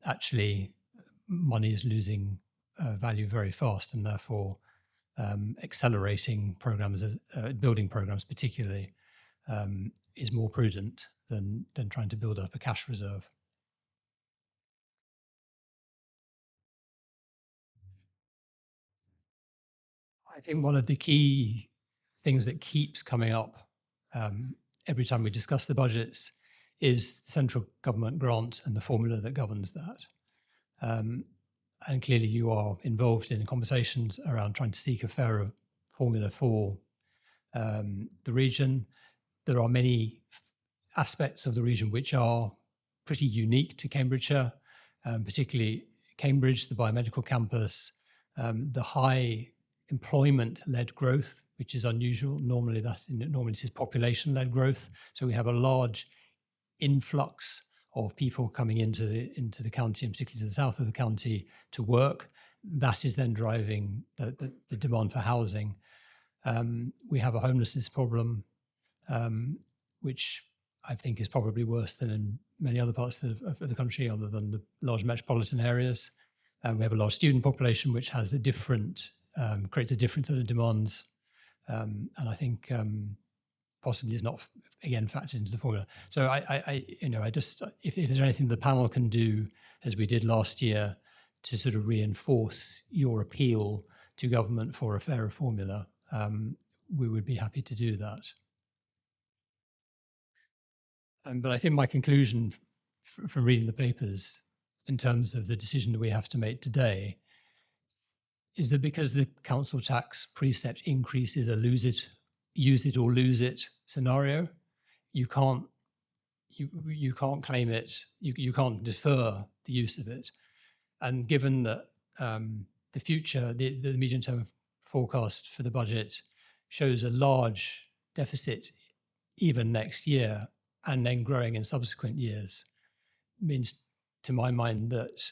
actually money is losing value very fast, and therefore accelerating programs, building programs particularly, is more prudent than trying to build up a cash reserve. I think one of the key things that keeps coming up every time we discuss the budgets is central government grant and the formula that governs that. And clearly you are involved in conversations around trying to seek a fairer formula for the region. There are many aspects of the region which are pretty unique to Cambridgeshire, particularly Cambridge, the biomedical campus, the high employment-led growth, which is unusual. Normally this is population-led growth. So we have a large influx of people coming into the county, and particularly to the south of the county, to work. That is then driving the demand for housing. We have a homelessness problem, which I think is probably worse than in many other parts of the country, other than the large metropolitan areas. We have a large student population, which has creates a different set of demands, and I think possibly is not again factored into the formula. So if there's anything the panel can do, as we did last year, to sort of reinforce your appeal to government for a fairer formula, we would be happy to do that. But I think my conclusion from reading the papers in terms of the decision that we have to make today is that because the council tax precept increase is a use it or lose it scenario, you can't claim it, you can't defer the use of it. And given that the future, the medium-term forecast for the budget shows a large deficit even next year and then growing in subsequent years, means to my mind that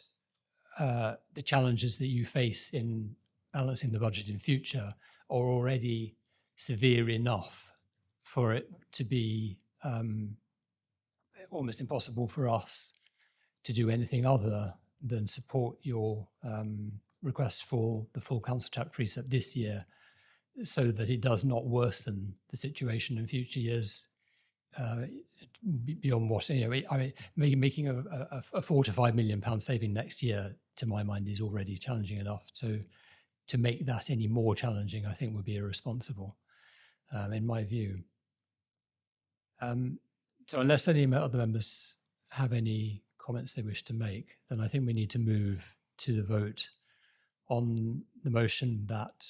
the challenges that you face in balancing the budget in future are already severe enough for it to be almost impossible for us to do anything other than support your request for the full council tax precept this year, so that it does not worsen the situation in future years beyond what, I mean, making a £4 to £5 million saving next year, to my mind, is already challenging enough. So to make that any more challenging, I think would be irresponsible, in my view. So unless any other members have any comments they wish to make, then I think we need to move to the vote on the motion that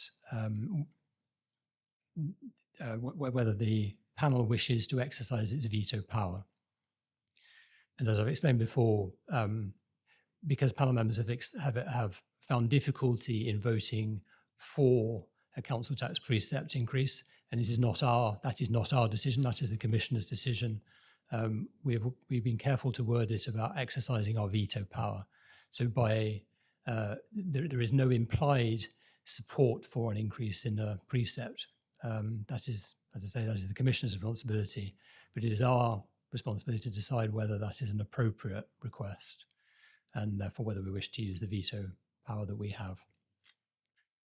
whether the panel wishes to exercise its veto power. And as I've explained before, because panel members have found difficulty in voting for a council tax precept increase, and that is not our decision. That is the Commissioner's decision. We've been careful to word it about exercising our veto power. So there is no implied support for an increase in a precept. That is, as I say, that is the Commissioner's responsibility, but it is our responsibility to decide whether that is an appropriate request, and therefore whether we wish to use the veto power that we have.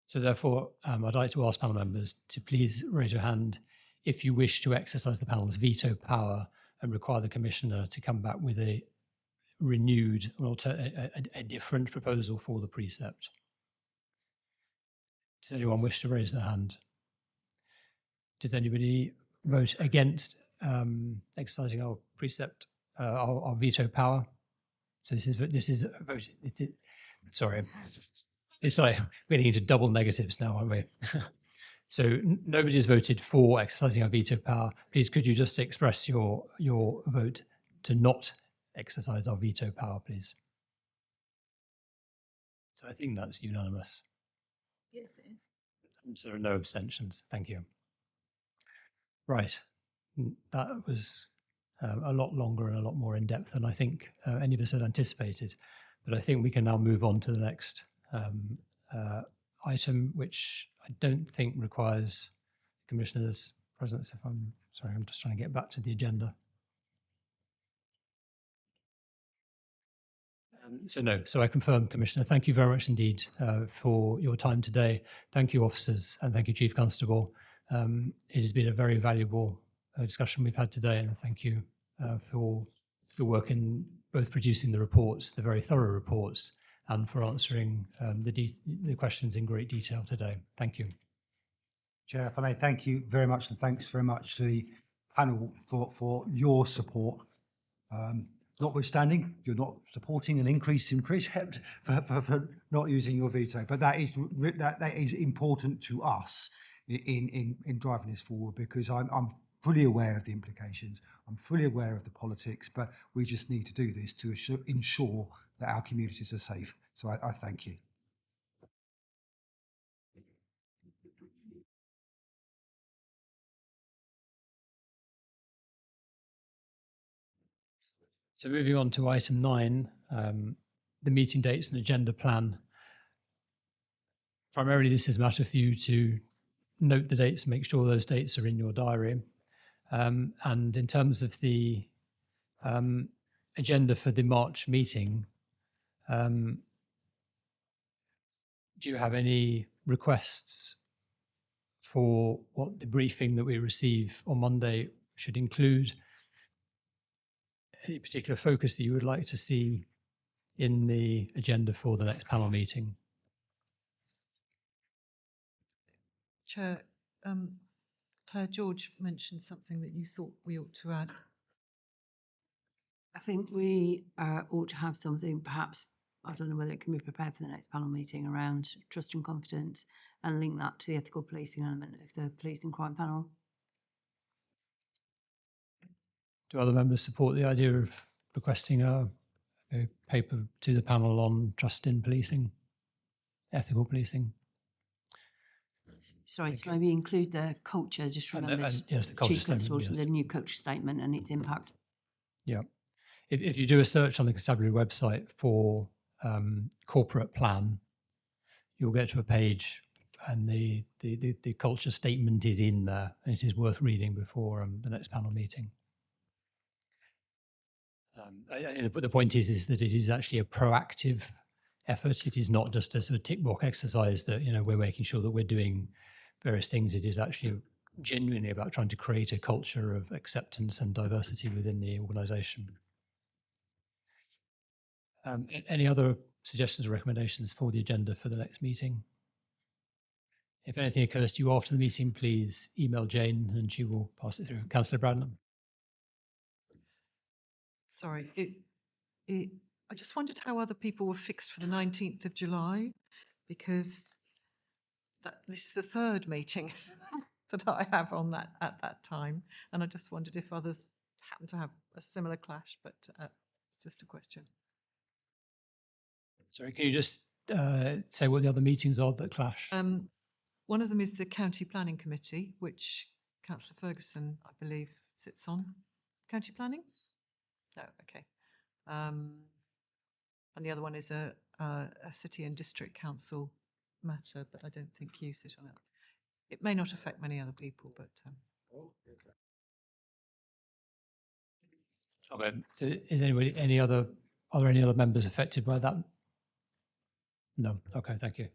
So therefore, I'd like to ask panel members to please raise your hand if you wish to exercise the panel's veto power and require the Commissioner to come back with a renewed, a different proposal for the precept. Does anyone wish to raise their hand? Does anybody vote against exercising our precept, our veto power? So this is a vote. Sorry, it's like we're getting into double negatives now, aren't we? So nobody has voted for exercising our veto power. Please, could you just express your vote to not exercise our veto power, please? So I think that's unanimous. Yes, it is. So there are no abstentions. Thank you. Right. That was a lot longer and a lot more in depth than I think any of us had anticipated. But I think we can now move on to the next item, which I don't think requires the Commissioner's presence. If I'm sorry, I'm just trying to get back to the agenda. So no, so I confirm, Commissioner, thank you very much indeed for your time today. Thank you, officers, and thank you, Chief Constable. It has been a very valuable discussion we've had today, and thank you for your work in both producing the reports, the very thorough reports, and for answering the questions in great detail today. Thank you. Chair, if I may, thank you very much, and thanks very much to the panel for your support. Notwithstanding, you're not supporting an increase in precept for not using your veto, but that is important to us in driving this forward, because I'm fully aware of the implications. I'm fully aware of the politics, but we just need to do this to ensure that our communities are safe. So I thank you. So moving on to item 9, the meeting dates and agenda plan. Primarily, this is a matter for you to note the dates, make sure those dates are in your diary. And in terms of the agenda for the March meeting, do you have any requests for what the briefing that we receive on Monday should include? Any particular focus that you would like to see in the agenda for the next panel meeting? Chair, Claire, George mentioned something that you thought we ought to add. I think we ought to have something, perhaps, I don't know whether it can be prepared for the next panel meeting, around trust and confidence, and link that to the ethical policing element of the police and crime panel. Do other members support the idea of requesting a paper to the panel on trust in policing, ethical policing? Sorry, to maybe include the culture, just remember yes, the culture Chief statement, Constable, yes. the new culture statement and its impact. Yeah. If you do a search on the constabulary website for corporate plan, you'll get to a page and the culture statement is in there, and it is worth reading before the next panel meeting. The point is that it is actually a proactive effort. It is not just a sort of tick box exercise that, you know, we're making sure that we're doing various things. It is actually genuinely about trying to create a culture of acceptance and diversity within the organisation. Any other suggestions or recommendations for the agenda for the next meeting? If anything occurs to you after the meeting, please email Jane and she will pass it through. Councillor Bradnam. Sorry, I just wondered how other people were fixed for the 19th of July, because this is the third meeting that I have on that at that time, and I just wondered if others happen to have a similar clash, but just a question. Sorry, can you just say what the other meetings are that clash? One of them is the County Planning Committee, which Councillor Ferguson, I believe, sits on. County Planning? No, okay. And the other one is a City and District Council matter, but I don't think you sit on it. It may not affect many other people, but... Okay. So is anybody, are there any other members affected by that? No. Okay, thank you.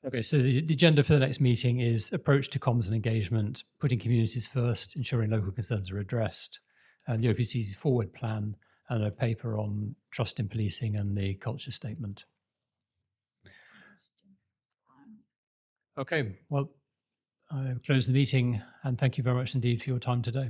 Okay, so the agenda for the next meeting is approach to comms and engagement, putting communities first, ensuring local concerns are addressed, and the OPC's forward plan, and a paper on trust in policing and the culture statement. Okay, well, I close the meeting and thank you very much indeed for your time today.